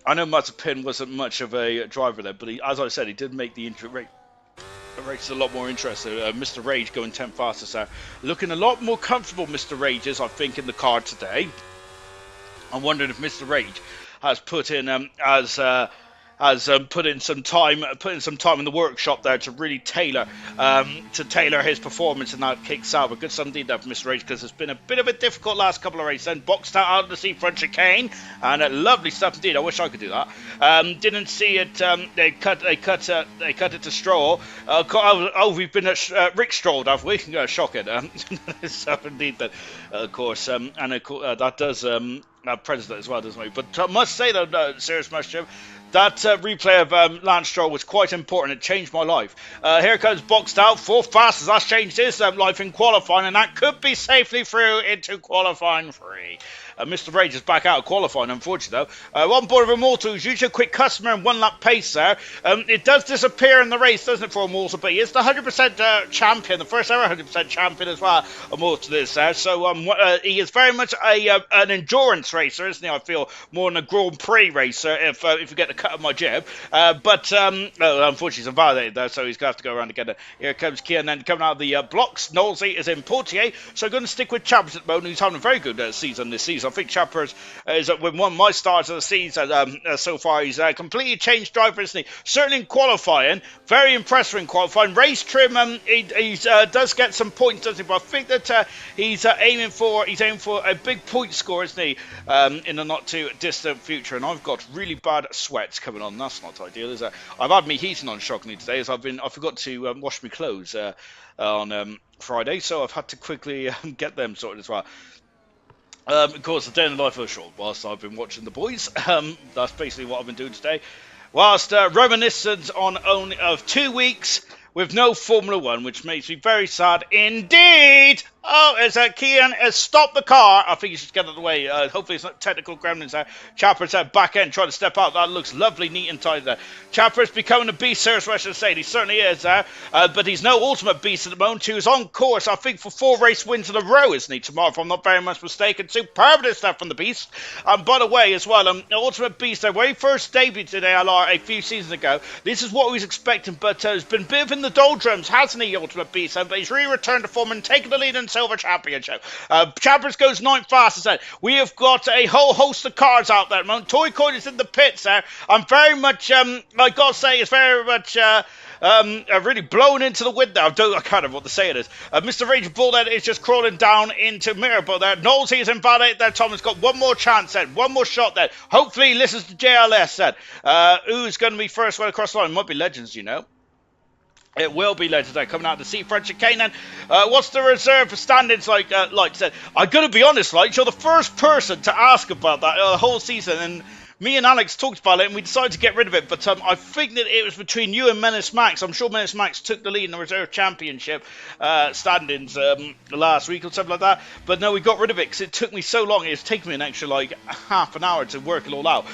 I know Mazepin wasn't much of a driver there, but as I said, he did make the race a lot more interesting. Mr. Rage going 10 fastest there. Looking a lot more comfortable, Mr. Rage is, I think, in the car today. I'm wondering if Mr. Rage has put in put in some time in the workshop there to really tailor his performance in that kick salver. Good stuff indeed there for Mr. Rage, because it's been a bit of a difficult last couple of races. Then boxed out of the seafront chicane, and lovely stuff indeed. I wish I could do that. Didn't see it. They cut it to Stroll. We've been at Rick Stroll, have we? Shocking. Stuff indeed. That of course, that does have president as well, doesn't it? But I must say though, serious Mushroom, that replay of Lance Stroll was quite important. It changed my life. Here comes boxed out. 4th fastest. That's changed his life in qualifying, and that could be safely through into qualifying 3. Mr. Rage is back out of qualifying, unfortunately, though. On board of Immortal, who's usually a quick customer and 1-lap pace there. It does disappear in the race, doesn't it, for Immortal? But he is the 100% champion, the first ever 100% champion as well, Immortal is there. So he is very much an endurance racer, isn't he? I feel more than a Grand Prix racer, if you get the cut of my jib. But unfortunately, he's invalidated there, so he's going to have to go around again. Here comes Kian, then coming out of the blocks. Knowlesy is in Portier, so going to stick with Chappers at the moment, who's having a very good season this season. I think Chappers is with one of my stars of the season so far. He's completely changed driver, isn't he? Certainly in qualifying, very impressive in qualifying. Race trim, he does get some points, doesn't he? But I think that he's aiming for a big point score, isn't he? In the not too distant future. And I've got really bad sweat wet's coming on. That's not ideal, is it? I've had me heating on shockingly today, as I forgot to wash my clothes on Friday, so I've had to quickly get them sorted as well. Of course, the day in the life of a short whilst I've been watching the boys. That's basically what I've been doing today. Whilst reminiscent on only of 2 weeks with no Formula One, which makes me very sad indeed. Oh, is that Kian has stopped the car? I think he should get out of the way. Hopefully it's not technical gremlins there. Chapper's at back end trying to step out. That looks lovely, neat and tidy there. Chapper's becoming a beast, sir, I should say. He certainly is there. But he's no ultimate beast at the moment. He was on course, I think, for 4 race wins in a row, isn't he, tomorrow, if I'm not very much mistaken. Superb stuff from the beast. By the way, as well, ultimate beast there, when he first debuted in ALR a few seasons ago, this is what we was expecting, but he's been a bit in the doldrums, hasn't he, ultimate beast? But he's returned to form and taken the lead in Silver Championship. Chappers goes 9th fastest. We have got a whole host of cars out there at the moment. Toy Coin is in the pits there. I'm very much, I gotta say, it's very much really blown into the wind now. I can't remember what to say it is. Mr. Rage Bull then is just crawling down into Mirabel there. Knowlesy is invalidated there. Tom has got one more chance then. One more shot then. Hopefully he listens to JLS then. Who's going to be first way across the line? Might be Legends, you know. It will be later today, coming out to see French chicane. And what's the reserve standings like? Like I said, I'm going to be honest, like, you're the first person to ask about that the whole season, and me and Alex talked about it, and we decided to get rid of it. But I think that it was between you and Menace Max. I'm sure Menace Max took the lead in the reserve championship standings last week or something like that. But no, we got rid of it because it took me so long. It's taken me an extra like half an hour to work it all out.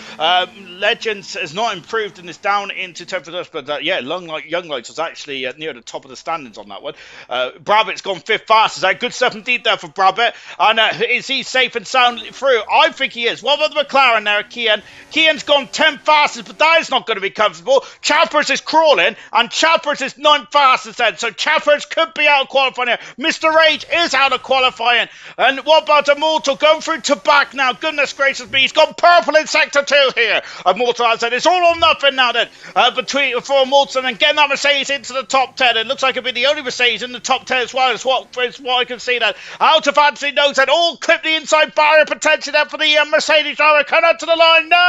Legends has not improved and is down into 10th for us. But yeah, Young Lights was actually near the top of the standings on that one. Brabbit's gone 5th fastest. Good stuff indeed there for Brabbit. And is he safe and sound through? I think he is. What about the McLaren there, Kian? Kian's gone 10th fastest, but that is not going to be comfortable. Chappers is crawling, and Chappers is 9th fastest then. So Chappers could be out of qualifying here. Mr. Rage is out of qualifying. And what about Immortal going through to back now? Goodness gracious me, he's gone purple in sector 2 here. Immortal has said it's all or nothing now then. For Immortal and getting that Mercedes into the top 10. It looks like it'll be the only Mercedes in the top 10 as well. It's what I can see that. Out of fancy knows that all clip the inside barrier potentially there for the Mercedes driver. Come out to the line. No!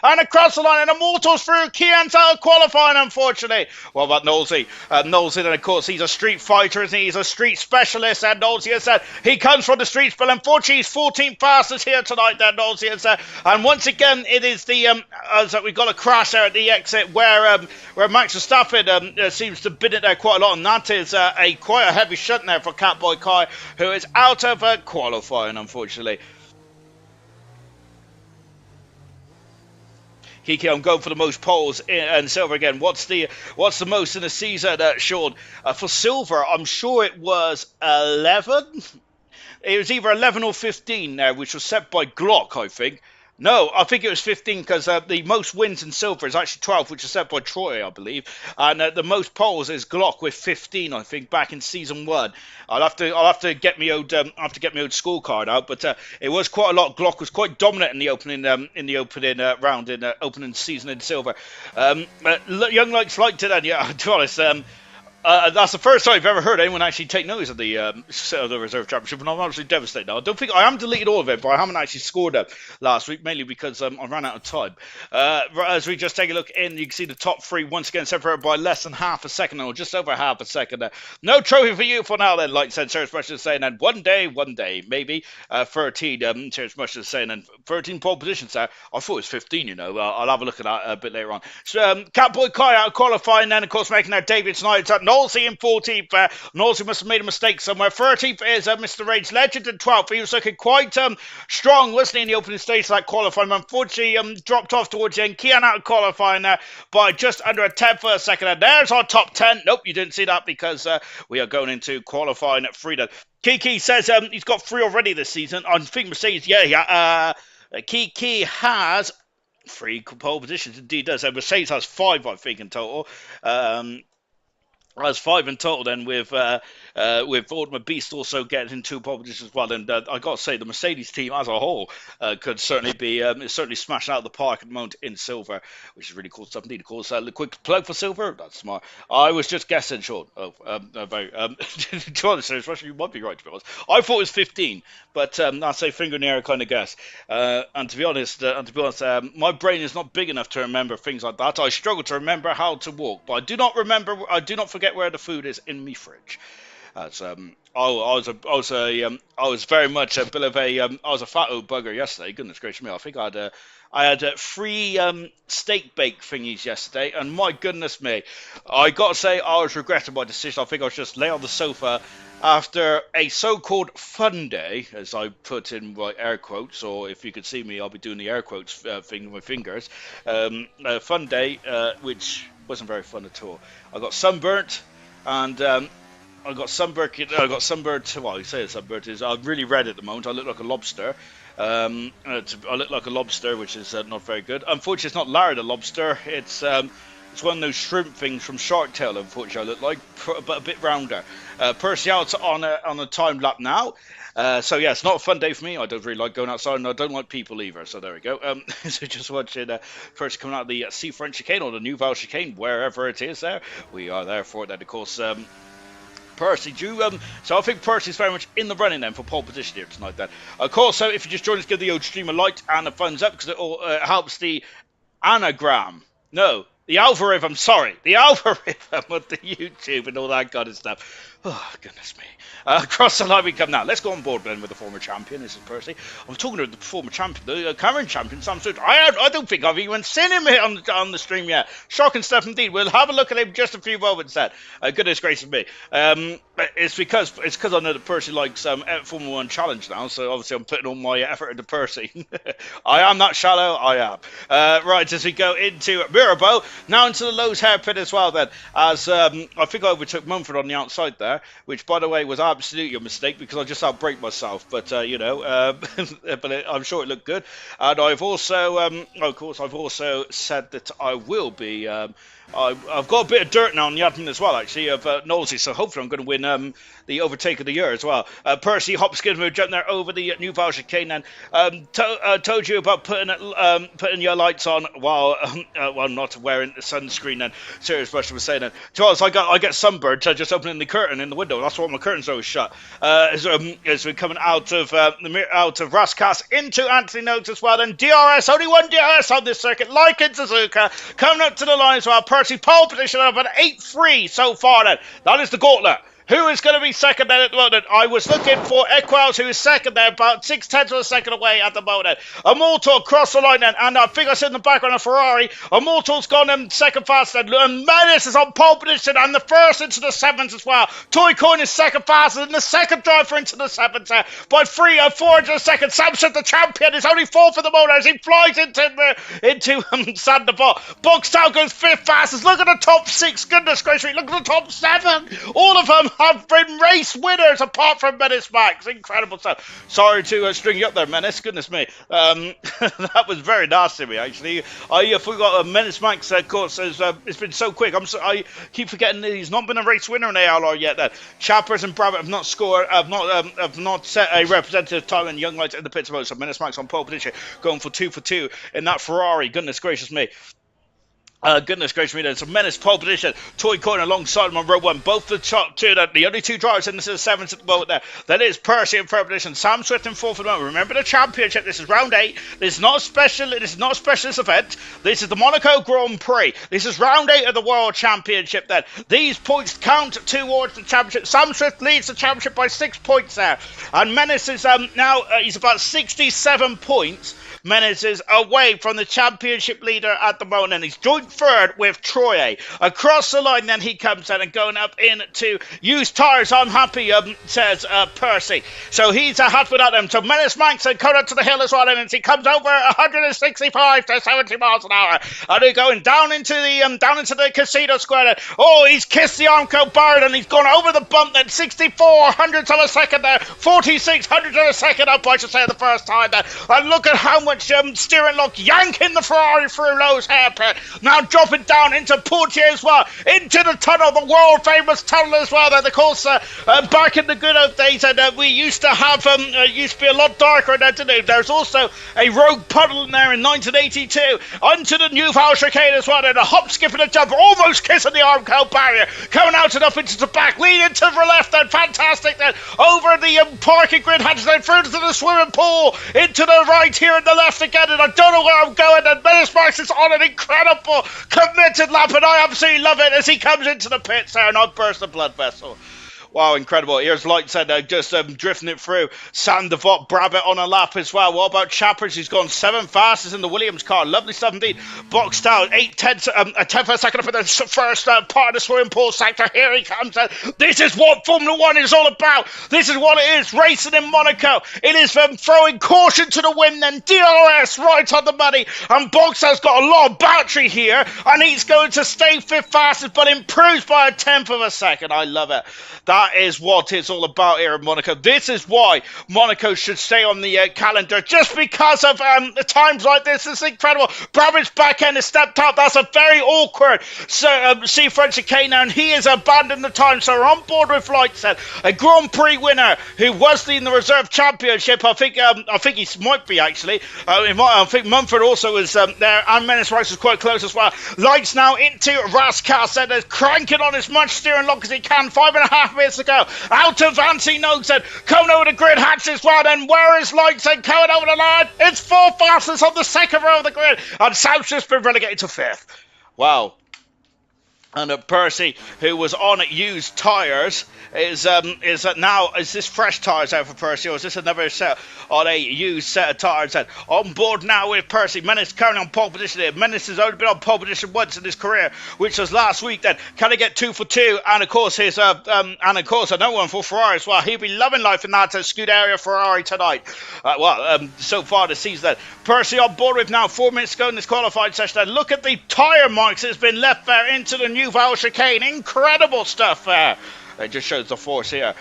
And across the line, and Immortal's through. Kian's out of qualifying, unfortunately. What about Knowlesy? Knowlesy, then, of course, he's a street fighter, isn't he? He's a street specialist, and Knowlesy has said he comes from the streets, but unfortunately, he's 14th fastest here tonight, then, Knowlesy has said. And once again, it is the, we've got a crash there at the exit where Max Verstappen seems to bid it there quite a lot, and that is quite a heavy shunt there for Catboy Kai, who is out of qualifying, unfortunately. Kiki, I'm going for the most poles and silver again. What's the most in a season, Sean? For silver, I'm sure it was 11. It was either 11 or 15 there, which was set by Glock, I think. No, I think it was 15 because the most wins in silver is actually 12, which is set by Troy, I believe, and the most poles is Glock with 15, I think, back in season 1. I'll have to get my old scorecard out, but it was quite a lot. Glock was quite dominant in the opening round in opening season in silver. Young Likes liked it, and yeah, to be honest. That's the first time I've ever heard anyone actually take notice of the Reserve Championship, and I'm absolutely devastated now. I don't think I am deleted all of it, but I haven't actually scored it last week, mainly because I ran out of time. As we just take a look in, you can see the top 3 once again separated by less than half a second, or just over half a second. No trophy for you for now, then, like said Sarah Smash is saying, and one day, maybe 13. Sarah Smash is saying, and 13 pole positions there. I thought it was 15, you know. I'll have a look at that a bit later on. So, Catboy Kai out qualifying, then, of course, making that debut tonight. Knowlesy in 14th. Knowlesy must have made a mistake somewhere. 13th is Mr. Rage Legend, and 12th. He was looking quite strong, wasn't he, in the opening stage of that qualifying. Unfortunately, dropped off towards the end. Kian out of qualifying by just under a 10th for a second. And there's our top 10. Nope, you didn't see that because we are going into qualifying at 3. Kiki says he's got 3 already this season. I think Mercedes, Kiki has 3 pole positions. Indeed does. Mercedes has 5, I think, in total. That's five in total then, with Ultimate Beast also getting into pole position as well. And I got to say, the Mercedes team as a whole could certainly be certainly smashing out of the park at the moment in silver, which is really cool stuff. Indeed, of course, a quick plug for silver. That's smart. I was just guessing, Sean. About to be honest, especially you might be right. To be honest, I thought it was 15, but that's a finger in the air kind of guess. And to be honest, my brain is not big enough to remember things like that. I struggle to remember how to walk, but I do not remember. I do not forget where the food is in me fridge. As I was very much a bit of a I was a fat old bugger yesterday. Goodness gracious me! I had three steak bake thingies yesterday, and my goodness me, I got to say I was regretting my decision. I think I was just lay on the sofa after a so-called fun day, as I put in my air quotes, or if you could see me, I'll be doing the air quotes thing with my fingers. A fun day, which wasn't very fun at all. I got sunburnt, and I got sunburnt. Well, you say sunburnt is. I'm really red at the moment. I look like a lobster. I look like a lobster, which is not very good. Unfortunately, it's not Larry the lobster. It's one of those shrimp things from Shark Tale. Unfortunately, I look like, but a bit rounder. Percy out on a time lap now. So yeah, it's not a fun day for me. I don't really like going outside, and I don't like people either. So there we go. So just watching Percy coming out of the Seafront chicane or the New Val chicane, wherever it is. There we are there for it. Then of course. Percy, so I think Percy's very much in the running then for pole position here tonight then. Of course, so if you just join us, give the old stream a like and a thumbs up because it all helps the anagram. No, the algorithm, sorry. The algorithm of the YouTube and all that kind of stuff. Oh, goodness me. Across the line we come now. Let's go on board then with the former champion. This is Percy. I'm talking to the former champion, the current champion, Sam Stewart. I don't think I've even seen him here on the stream yet. Shocking stuff indeed. We'll have a look at him just a few moments then. Goodness gracious me. It's because I know that Percy likes Formula 1 Challenge now, so obviously I'm putting all my effort into Percy. I am that shallow, I am. Right, as we go into Mirabeau, now into the Lowe's hairpin as well then, as I think I overtook Mumford on the outside there, which by the way was absolutely a mistake because I just outbraked myself, but but I'm sure it looked good. And I've also, of course, I've also said that I will be. I've got a bit of dirt now on the admin as well, actually, of Knowlesy, so hopefully I'm going to win the overtake of the year as well. Percy Hopkins jumping there over the New Val chicane and told you about putting your lights on while not wearing sunscreen. And Serious Buster was saying that. To us, I get sunburned just opening the curtain in the window. That's why my curtain's always shut. As we're coming out of Rascas into Anthony Notes as well. And DRS, only one DRS on this circuit, like in Suzuka, coming up to the line as well. Percy pole position of an 8-3 so far then. That is the gauntlet. Who is going to be second then at the moment? I was looking for Equels, who is second there, about 0.6 of a second away at the moment. Immortal across the line then, and I think I see in the background a Ferrari. Immortal's gone second fast then, and Menace is on pole position, and the first into the seventh as well. Toy Coin is second fast, and the second driver into the seventh there by 400 seconds. Samson, the champion, is only fourth for the moment as he flies into Sandoval. Boxtown goes fifth fastest. Look at the top six. Goodness gracious, look at the top seven. All of them have been race winners apart from Menace Max. Incredible stuff. Sorry to string you up there, Menace. Goodness me. That was very nasty of me, actually. I forgot Menace Max, of course, it's been so quick. I keep forgetting that he's not been a race winner in ALR yet. Chappers and Brabant have not scored, have not set a representative time in Young Lights in the pits mode. So Menace Max on pole position, going for 2 for 2 in that Ferrari. Goodness gracious me. Goodness gracious me, there's a Menace pole position. Toy Coin alongside him on row one. Both the top two, the only two drivers in this is the seventh at the moment there. Then it's Percy in third position. Sam Swift in fourth at the moment. Remember the championship. This is round 8. This is not a specialist event. This is the Monaco Grand Prix. This is round 8 of the World Championship then. These points count towards the championship. Sam Swift leads the championship by 6 points there. And Menace is now, he's about 67 points. Menace is away from the championship leader at the moment, and he's joint third with Troye. Across the line, then he comes in and going up into used tyres. I'm happy, says Percy. So he's happy without them. So Menace Max and coming up to the hill as well, and he comes over 165 to 70 miles an hour, and they're going down into the casino square. Oh, he's kissed the Armco bar, and he's gone over the bump. Then 64 hundredths of a second there, 46 hundredths of a second up, I should say, the first time there. And look at how much much steering lock, yanking the Ferrari through Lowe's hairpin. Now dropping down into Portier as well, into the tunnel, the world famous tunnel as well. Then of course, back in the good old days, and we used to have used to be a lot darker than today. There's also a rogue puddle in there in 1982. Onto the new Val chicane as well. And a hop, skip, and a jump, almost kissing the Armco barrier. Coming out and up into the back, leading to the left. Then fantastic. Then over the parking grid, hatch, then through to the swimming pool, into the right here and the left again. And I don't know where I'm going. And Menace Max is on an incredible committed lap, and I absolutely love it as he comes into the pits there and I burst the blood vessel. Wow, incredible. Here's Lightsaid just drifting it through. Sam DeVot, Brabbit on a lap as well. What about Chappers? He's gone 7 fastest in the Williams car. Lovely stuff indeed. Boxed out, 8/10, a 10th of a second up in the first part of the swimming pool sector. Here he comes. This is what Formula 1 is all about. This is what it is, racing in Monaco. It is throwing caution to the wind, then DRS right on the money. And Boxout's got a lot of battery here, and he's going to stay 5th fastest, but improves by a 10th of a second. I love it. That is what it's all about here in Monaco. This is why Monaco should stay on the calendar, just because of times like this. It's incredible. Brabham's back end is stepped up. That's a very awkward C French chicane now, and he has abandoned the time. So we're on board with Lightset, a Grand Prix winner who was in the reserve championship. I think he might be actually. I think Mumford also was there, and Menace Rice was quite close as well. Lights now into Rascal, and cranking on as much steering lock as he can. 5.5 minutes ago, out of Anthony Noakes, coming over the grid, hatch as well. And where is Lights and coming over the line? It's 4 fastest on the second row of the grid, and Sam's just been relegated to 5th. Wow. And Percy, who was on used tyres, is this fresh tyres out for Percy, or is this another set on a used set of tyres? On board now with Percy. Menace currently on pole position here. Menace has only been on pole position once in his career, which was last week. Then can he get 2 for 2? And of course another one for Ferrari as well. He'll be loving life in that Scuderia Ferrari tonight. So far this season. Then Percy on board with now 4 minutes to go in this qualifying session. And look at the tyre marks that's been left there into the new Val chicane. Incredible stuff there. It just shows the force here.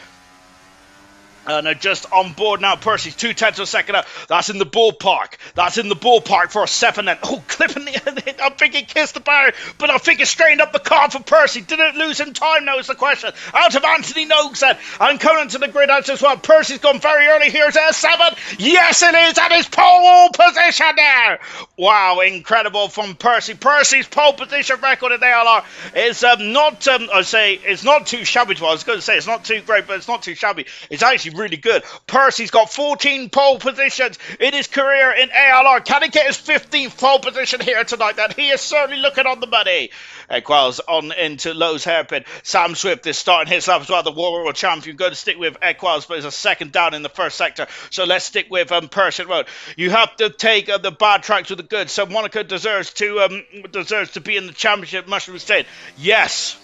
And just on board now, Percy's 2/10 of a second up. That's in the ballpark. That's in the ballpark for a 7 then. Oh, clipping the... I think he kissed the barrier, but I think he straightened up the car for Percy. Did it lose him time, now is the question. Out of Anthony Noakes then. And coming to the grid out as well. Percy's gone very early. Here's S7. Yes, it is. And his pole position there. Wow, incredible from Percy. Percy's pole position record in ALR is it's not too shabby. I was going to say it's not too great, but it's not too shabby. It's actually really good. Percy's got 14 pole positions in his career in ALR. Can he get his 15th pole position here tonight? Then he is certainly looking on the money. Equals on into Lowe's hairpin. Sam Swift is starting his lap as well. The World Champion going to stick with Equals, but it's a second down in the first sector. So let's stick with Percy Road. You have to take the bad tracks with the good. So Monaco deserves to be in the championship. Mushroom State. Yes,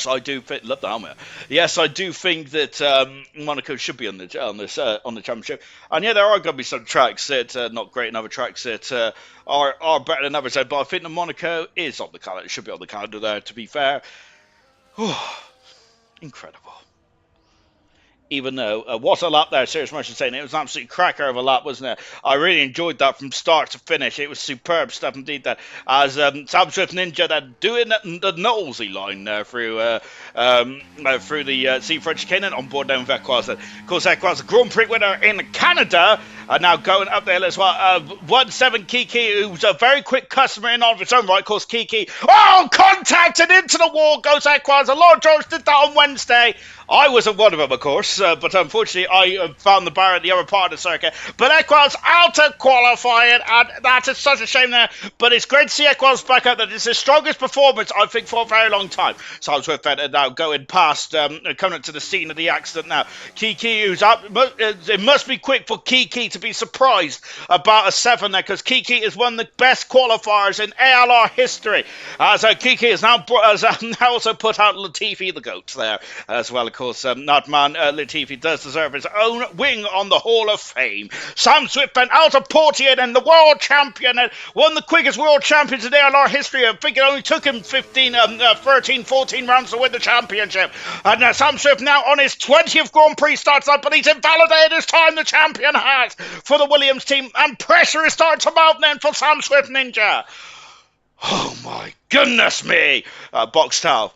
I do. Love the helmet. Yes, I do think that Monaco should be on the championship. And yeah, there are going to be some tracks that are not great, and other tracks that are better than others. But I think that Monaco is on the calendar. It should be on the calendar there. To be fair, incredible. Even though, what a lap there, Serious Motion saying. It was an absolute cracker of a lap, wasn't it? I really enjoyed that from start to finish. It was superb stuff indeed. That as Sam Swift Ninja then doing the nosy line there through the C French chicane on board down with Equaz. Of course, Equaz, the Grand Prix winner in Canada, and now going up there as well. 1-7 Kiki, who's a very quick customer in on its own right. Of course, Kiki, contacted into the wall goes Equaz. A lot of drivers did that on Wednesday. I wasn't one of them, of course, but unfortunately I found the barrier at the other part of the circuit. But Equaz out of qualifying, and that is such a shame there. But it's great to see Equaz back up. That is his strongest performance, I think, for a very long time. So Swift now going past, coming up to the scene of the accident now. Kiki, who's up, it must be quick for Kiki to be surprised about a 7 there, because Kiki is one of the best qualifiers in ALR history. As Kiki has now also put out Latifi the GOAT there as well. Of course, that man Latifi does deserve his own wing on the Hall of Fame. Sam Swift went out of Portier and the world champion, and one of the quickest world champions in ALR history. I think it only took him 13, 14 rounds to win the championship. And Sam Swift now on his 20th Grand Prix starts up, but he's invalidated his time, the champion has. for the Williams team, and pressure is starting to mount then for Sam Swift Ninja. Oh my goodness me! Boxtel.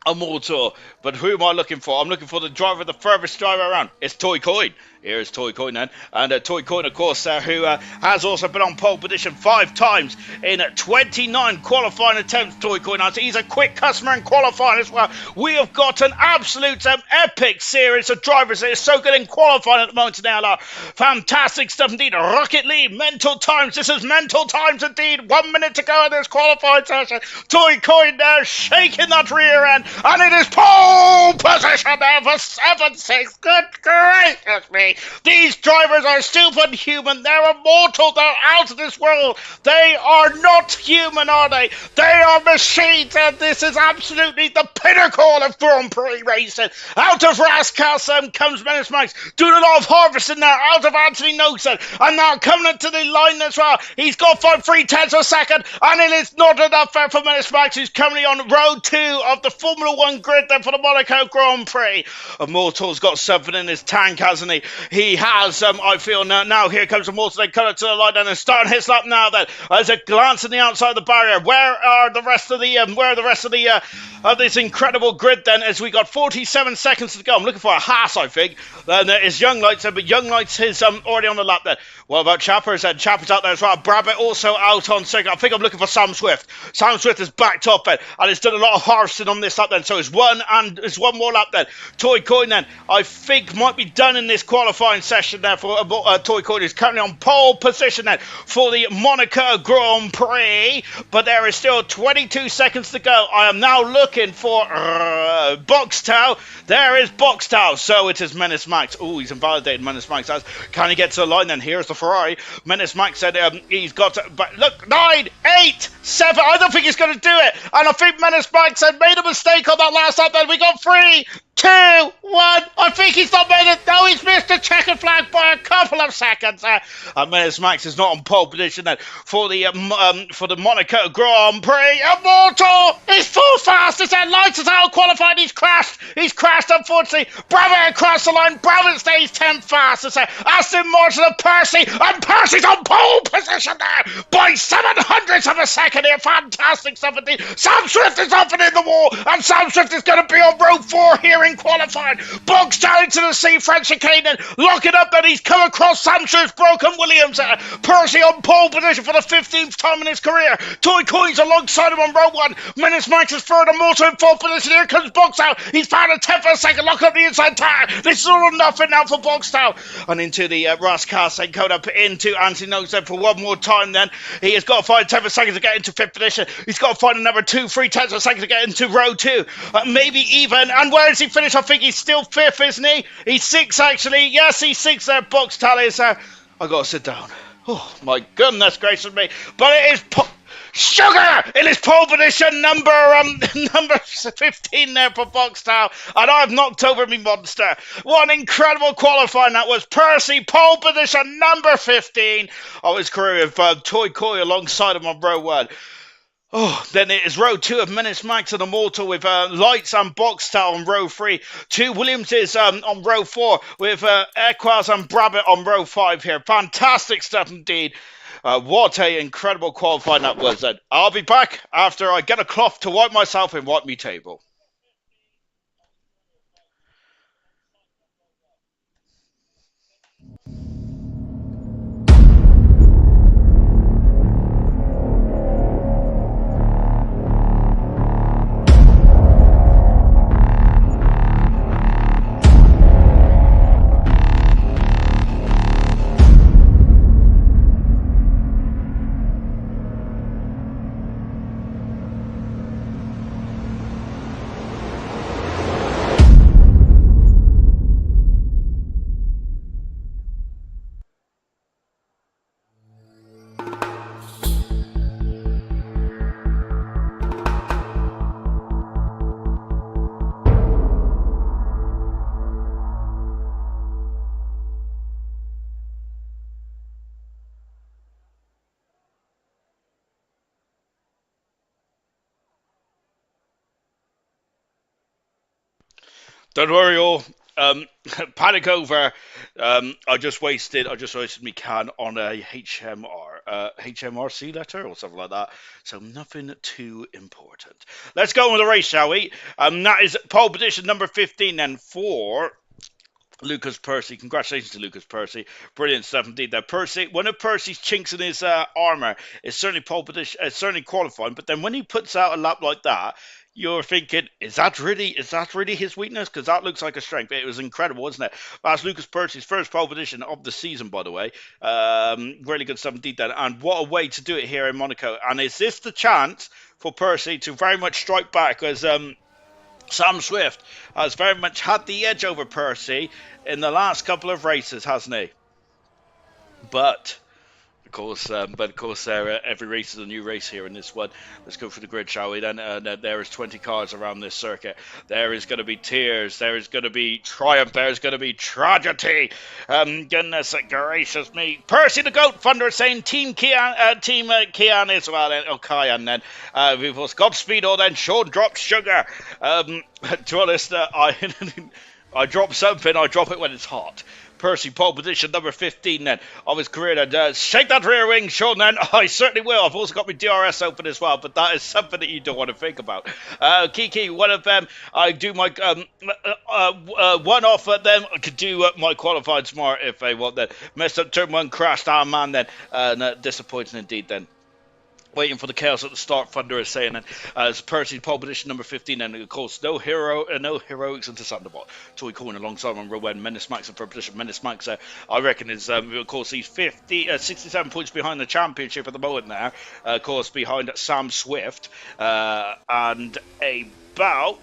Immortal. But who am I looking for? I'm looking for the driver, the furthest driver around. It's Toy Coin. Here's Toy Coin then. And Toy Coin, of course, who has also been on pole position 5 times in 29 qualifying attempts. Toy Coin. He's a quick customer in qualifying as well. We have got an absolute epic series of drivers that is so good in qualifying at the moment in ALR. Fantastic stuff indeed. Rocket League, mental times. This is mental times indeed. 1 minute to go in this qualifying session. Toy Coin there shaking that rear end. And it is pole position there for 7-6. Good gracious me. These drivers are superhuman. They're immortal. They're out of this world. They are not human, are they? They are machines. And this is absolutely the pinnacle of Grand Prix racing. Out of Rascassem comes Menace Max. Doing a lot of harvesting there. Out of Anthony Noxon. And now coming into the line as well. He's got 5.3 a second. And it is not enough there for Menace Max, who's currently on row 2 of the Formula 1 grid there for the Monaco Grand Prix. Immortal's got something in his tank, hasn't he? He has, I feel now here comes Immortal, they cut it to the line and starting his lap now then. There's a glance in the outside of the barrier. Where are the rest of the, of this incredible grid then, as we got 47 seconds to go. I'm looking for a Haas, I think. Then there is Young Lights, but Young Lights is already on the lap then. What about Chappers? And Chappers out there as well. Brabbit also out on second. I think I'm looking for Sam Swift. Sam Swift is backed up then, and it's done a lot of harvesting on this lap then. So it's one more lap then. Toy Coin then, I think, might be done in this qualifying session there for Toy Coin. Is currently on pole position then for the Monaco Grand Prix. But there is still 22 seconds to go. I am now looking for Boxtel. There is Boxtel. So it is Menace Max. Oh, he's invalidated Menace Max. Can he get to the line then? Here's the Ferrari. Menace Max said he's got to, but look, 9, 8, 7. I don't think he's going to do it. And I think Menace Max had made a mistake on that last lap. Then we got 3, 2, 1. I think he's not made it. No, he's missed the checkered flag by a couple of seconds. And Menace Max is not on pole position then for the Monaco Grand Prix. Immortal is full fastest and lights is out qualified. He's crashed unfortunately. Bravo across the line. Bravo stays 10th fastest. Aston Martin and Percy's on pole position there by 700ths of a second here. Fantastic stuff indeed. Sam Swift is off and in the wall, and Sam Swift is going to be on row 4 here in qualifying. Bogs down into the sea, French chicane, lock it up, and he's come across Sam Swift's broken Williams. Percy on pole position for the 15th time in his career. Toy Coins alongside him on row 1. Menace Max is third, and Morton in 4th position. Here comes Boxtown. He's found a 10th for a second, lock up the inside tire. This is all or nothing now for Boxtown. And into the Rascasse, code up into Anthony Noxon for one more time then. He has got to find 10 seconds to get into 5th position. He's got to find another 2-3 tenths of a second to get into row 2. Maybe even. And where does he finish? I think he's still 5th, isn't he? He's 6th actually. Yes, he's 6th there. Box tallies. I got to sit down. Oh my goodness gracious me. But it is Sugar in his pole position, number 15 there for Boxtown, and I've knocked over me monster. What an incredible qualifying that was. Percy, pole position, number 15 of his career with Toy Coy alongside him on row 1. Oh, then it is row 2 of Menace Max and Immortal with Lights and Boxtel on row 3. 2 Williams is on row 4 with Equaz and Brabbit on row 5 here. Fantastic stuff indeed. What a incredible qualifying that was then. I'll be back after I get a cloth to wipe myself and wipe me table. Don't worry all. Panic over. I just wasted my can on a HMRC letter or something like that. So nothing too important. Let's go on with the race, shall we? That is pole position number 15 and 4. Lucas Percy, congratulations to Lucas Percy. Brilliant stuff indeed there. Percy, one of Percy's chinks in his armour is certainly pole position, certainly qualifying, but then when he puts out a lap like that, you're thinking, is that really his weakness? Because that looks like a strength. It was incredible, wasn't it? That's Lucas Percy's first pole position of the season, by the way. Really good stuff indeed then. And what a way to do it here in Monaco. And is this the chance for Percy to very much strike back as Sam Swift has very much had the edge over Percy in the last couple of races, hasn't he? But of course, every race is a new race here in this one. Let's go for the grid, shall we? Then there is 20 cars around this circuit. There is going to be tears. There is going to be triumph. There is going to be tragedy. Goodness gracious me! Percy the Goat Thunder saying Team Kian as well. Kian then. We've also Godspeed. Or then Sean drops sugar. To be honest, I drop something. I drop it when it's hot. Percy, pole position number 15 then of his career. Then shake that rear wing, Sean. Then I certainly will. I've also got my DRS open as well, but that is something that you don't want to think about. Kiki, one of them. I do my one off them. I could do my qualified smart if I want. Then messed up turn one, crashed. Ah man, then disappointing indeed. Then. Waiting for the chaos at the start, Thunder is saying, and as Percy's pole position number 15, and of course, no heroics into Thunderbot. Toy Coin alongside on Rowan, Menace Max in third position. Menace Max, I reckon, is, of course, he's 67 points behind the championship at the moment now, of course, behind Sam Swift, and about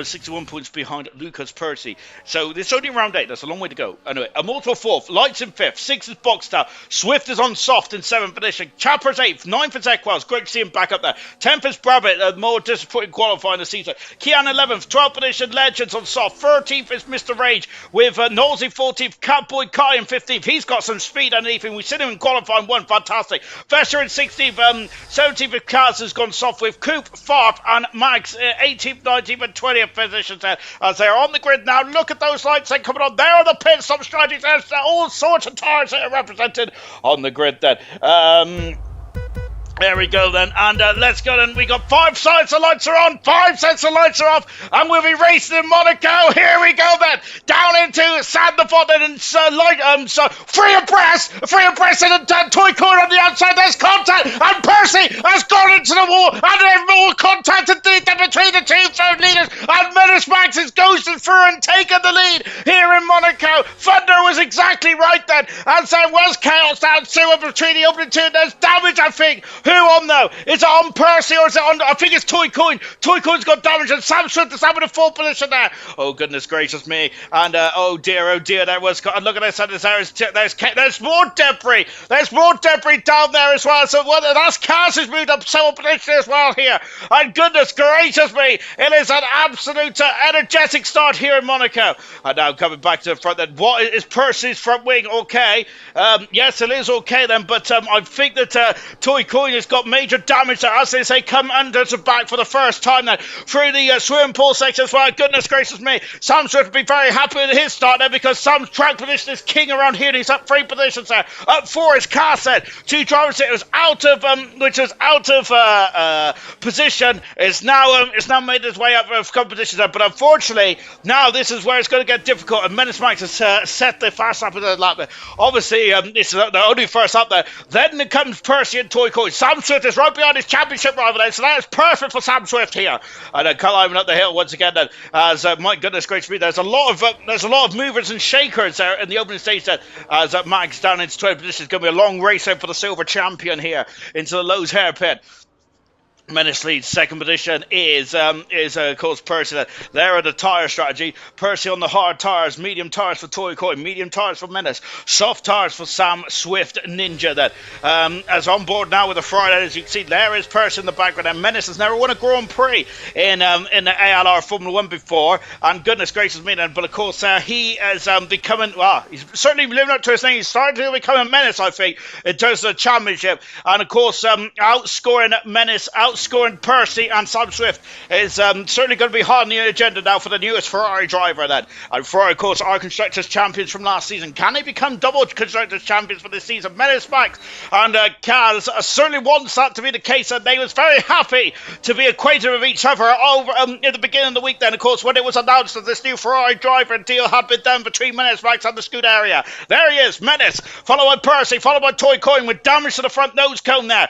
61 points behind Lucas Percy. So it's only round 8. That's a long way to go. Anyway, Immortal 4th, Lights in 5th, 6th is Boxstar, Swift is on soft in 7th position, Chapper's 8th, 9th is Equals, great to see him back up there, 10th is Brabbit, a more disappointing qualifying this season, Kian 11th, 12th position, Legends on soft, 13th is Mr. Rage, with Nosey 14th, Catboy Kai in 15th, he's got some speed underneath him, we've seen him in qualifying 1, fantastic, Vesher in 16th, 17th is Kaz has gone soft with Coop, Farp and Max, 18th, 19th and 20th positions there as they're on the grid now. Look at those lights then coming on. There are the pit stop strategies. There's all sorts of tires that are represented on the grid then. There we go then, and let's go then. We got 5 sets of lights are on, 5 sets of lights are off, and we'll be racing in Monaco. Here we go then, down into Sandefjord and so free abreast and Toy Coin on the outside. There's contact, and Percy has gone into the wall, and there's more contact indeed between the two third leaders, and Menace Max is ghosted through and taken the lead here in Monaco. Thunder was exactly right then, as there was chaos down sewer between the opening two. There's damage, I think. Who on though? Is it on Percy or is it on? I think it's Toy Coin. Toy Coin's got damage and Sam Swift is having a full position there. Oh goodness gracious me! And oh dear, there was. And look at this. There's more debris. There's more debris down there as well. So that's Kaz has moved up several positions as well here. And goodness gracious me! It is an absolute energetic start here in Monaco. And now coming back to the front. Then what is Percy's front wing? Okay. Yes, it is okay then. But I think that Toy Coin has got major damage there, as they say, come under to back for the first time then through the swimming pool section as well. Goodness gracious me, Sam Swift will be very happy with his start there because Sam's track position is king around here and he's up 3 positions there. Up 4 is Carsett. 2 drivers it was out of position is now made his way up of competition there, but unfortunately now this is where it's going to get difficult, and Menace Max has set the fast lap of the lap there. Obviously this is the only first up there. Then comes Percy and Toy Coin. Sam Swift is right behind his championship rival there, so that is perfect for Sam Swift here. And climbing up the hill once again then, as my goodness gracious me, there's a lot of movers and shakers there in the opening stage there, as Max down into 12th position. It's going to be a long race out for the silver champion here into the Lowe's hairpin. Menace leads. Second position is of course Percy. There are the tyre strategy. Percy on the hard tyres, medium tyres for Toy Coin, medium tyres for Menace, soft tyres for Sam Swift Ninja. Then as on board now with the Friday, as you can see, there is Percy in the background. And Menace has never won a Grand Prix in the ALR Formula 1 before, and goodness gracious me then. But of course he is becoming, he's certainly living up to his name. He's starting to become a menace, I think, in terms of the championship. And of course outscoring Menace, outscoring Percy and Sam Swift is certainly going to be high on the agenda now for the newest Ferrari driver then. And Ferrari, of course, are Constructors champions from last season. Can they become double Constructors champions for this season? Menace, Max and Kaz certainly wants that to be the case, and they was very happy to be acquainted with each other over in the beginning of the week then, of course, when it was announced that this new Ferrari driver deal had been done between Menace, Max and the Scuderia. There he is, Menace, followed by Percy, followed by Toy Coin with damage to the front nose cone there.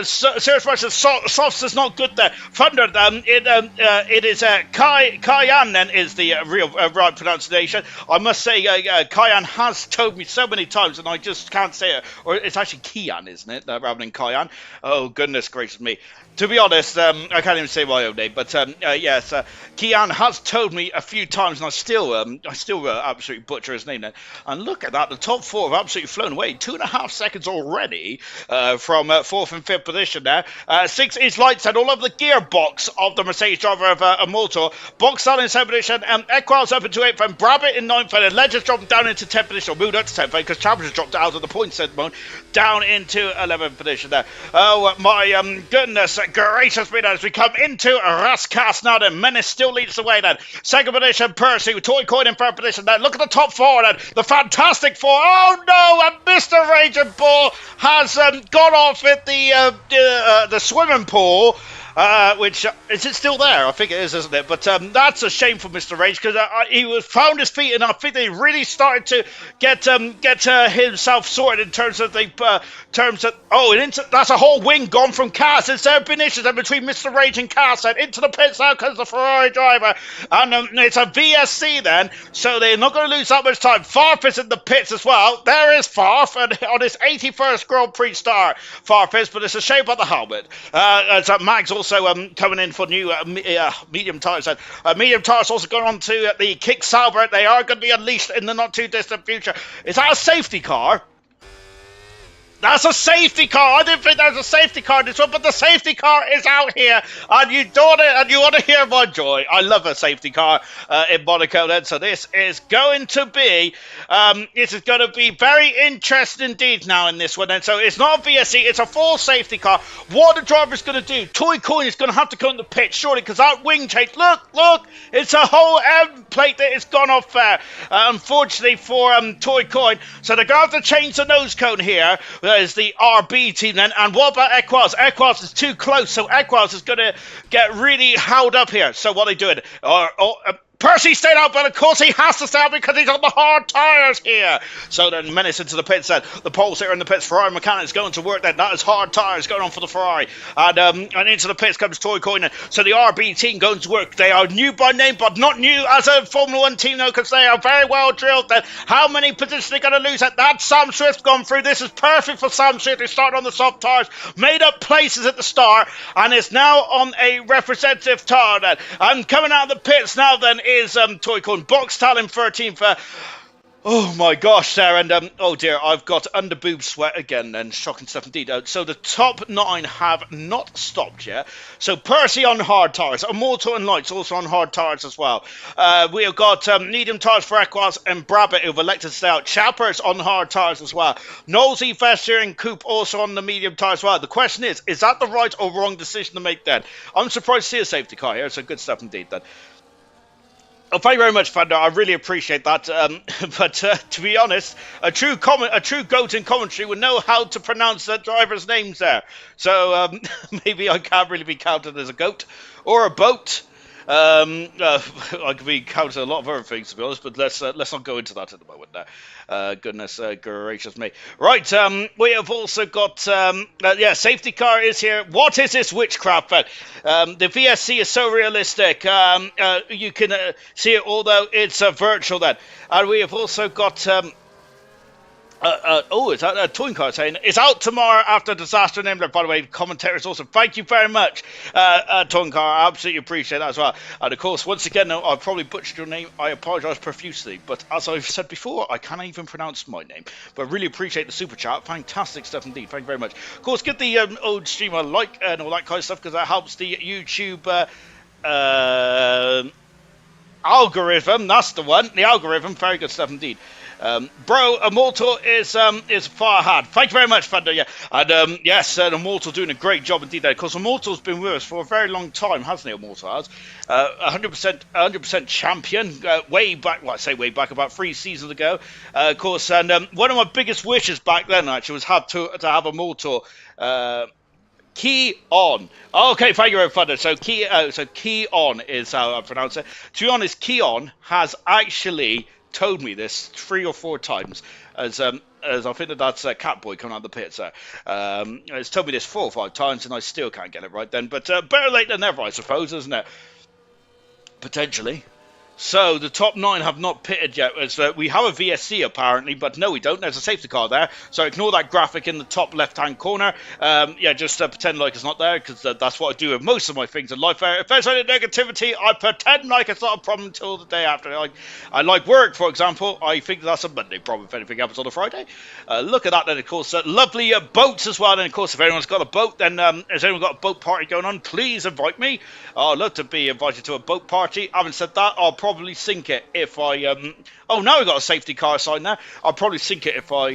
Serious Russian Softs is not good there. Thunder, it is Cayenne then is the real right pronunciation. I must say, Cayenne has told me so many times and I just can't say it. Or it's actually Kian, isn't it, rather than Cayenne? Oh, goodness gracious me. To be honest, I can't even say my own name, but yes, Kian has told me a few times, and I still absolutely butcher his name then. And look at that, the top four have absolutely flown away. 2.5 seconds already from 4th and 5th position there. 6 is lights and all over the gearbox of the Mercedes driver of Motor. Box down in 7th position, Equals up into 8th, and Brabant in 9th, and Legends dropping down into 10th position, or moved up to 10th, because Champions dropped out of the points at the moment, down into 11th position there. Oh my goodness gracious me, as we come into Rascas now then. Menace still leads the way then. 2nd position, Percy with Toy Coin in 3rd position then. Look at the top 4 then. The Fantastic Four. Oh no, and Mr. Raging Bull has gone off at the swimming pool. Which is it still there? I think it is, isn't it? But that's a shame for Mr. Rage, because he was found his feet, and I think they really started to get himself sorted in terms of that's a whole wing gone from Cass. It's there been issues between Mr. Rage and Cass, and into the pits now comes the Ferrari driver, and it's a VSC then, so they're not going to lose that much time. Farf is in the pits as well. There is Farf, and on his 81st Grand Prix start, Farf is, but it's a shame about the helmet. As Mags also coming in for new medium tyres. Medium tyres also going on to the Kick Sauber. They are going to be unleashed in the not too distant future. Is that a safety car? That's a safety car. I didn't think there was a safety car in this one, but the safety car is out here, and you want to hear my joy. I love a safety car in Monaco then. So this is going to be very interesting indeed now in this one then. So it's not a VSC, it's a full safety car. What are the driver's going to do? Toy Coin is going to have to come in the pit surely, because that wing change. Look, it's a whole end plate that has gone off there. Unfortunately for Toy Coin, so they're going to have to change the nose cone here. There's the RB team then. And what about Equals? Equals is too close, so Equals is going to get really held up here. So what are they doing? Percy stayed out, but of course he has to stay out because he's on the hard tyres here. So then Menace into the pits then. The poles here in the pits. Ferrari mechanics going to work then. That is hard tyres going on for the Ferrari. And into the pits comes Toy Coin. So the RB team going to work. They are new by name, but not new as a Formula 1 team though, because they are very well drilled then. How many positions are they going to lose at that? Sam Swift gone through. This is perfect for Sam Swift. He started on the soft tyres, made up places at the start, and is now on a representative tyre then. And coming out of the pits now then is Toy Coin. Box Talon 13th. Oh my gosh, there, and oh dear, I've got under boob sweat again then. Shocking stuff indeed. So the top 9 have not stopped yet. So Percy on hard tyres, Immortal and Lights also on hard tyres as well. We have got medium tyres for Equals and Brabant who've elected to stay out. Chappers on hard tyres as well. Knowlesy, Vestier and Coupe also on the medium tyres as well. The question is that the right or wrong decision to make then? I'm surprised to see a safety car here, so good stuff indeed then. Oh, thank you very much, Thunder. I really appreciate that. But to be honest, a true goat in commentary would know how to pronounce the driver's names there. So maybe I can't really be counted as a goat or a boat. I could be counted a lot of other things, to be honest, but let's not go into that at the moment now. Goodness gracious me. Right, we have also got, safety car is here. What is this witchcraft then? The VSC is so realistic. You can see it, although it's virtual then. And we have also got... is that a Twin Car saying it's out tomorrow after disaster in Imler? By the way, commentators also. Thank you very much, Twin Car. I absolutely appreciate that as well. And of course, once again, I've probably butchered your name. I apologise profusely. But as I've said before, I can't even pronounce my name. But really appreciate the super chat. Fantastic stuff indeed. Thank you very much. Of course, give the old streamer a like and all that kind of stuff, because that helps the YouTube algorithm. That's the one. The algorithm. Very good stuff indeed. Bro, Immortal is far ahead. Thank you very much, Thunder. Yeah, and yes, Immortal doing a great job indeed there. Because Immortal's been with us for a very long time, hasn't he? Immortal has 100% champion. Way back, well, I say way back, about 3 seasons ago. Of course, and one of my biggest wishes back then actually was to have Immortal. Key on. Okay, thank you very much. So key on is how I pronounce it. To be honest, Key on has actually told me this 3 or 4 times, as I think that's Catboy coming out of the pits there. It's told me this 4 or 5 times, and I still can't get it right then. But better late than never, I suppose, isn't it? Potentially. So, the top 9 have not pitted yet. We have a VSC apparently, but no, we don't. There's a safety car there. So, ignore that graphic in the top left-hand corner. Yeah, just pretend like it's not there, because that's what I do with most of my things in life. If there's any negativity, I pretend like it's not a problem until the day after. I like work, for example. I think that's a Monday problem if anything happens on a Friday. Look at that, then, of course. Lovely boats as well. And, of course, if anyone's got a boat, then has anyone got a boat party going on? Please invite me. I'd love to be invited to a boat party. Having said that, I'll probably sink it if I oh, now we've got a safety car sign there. I'll probably sink it if I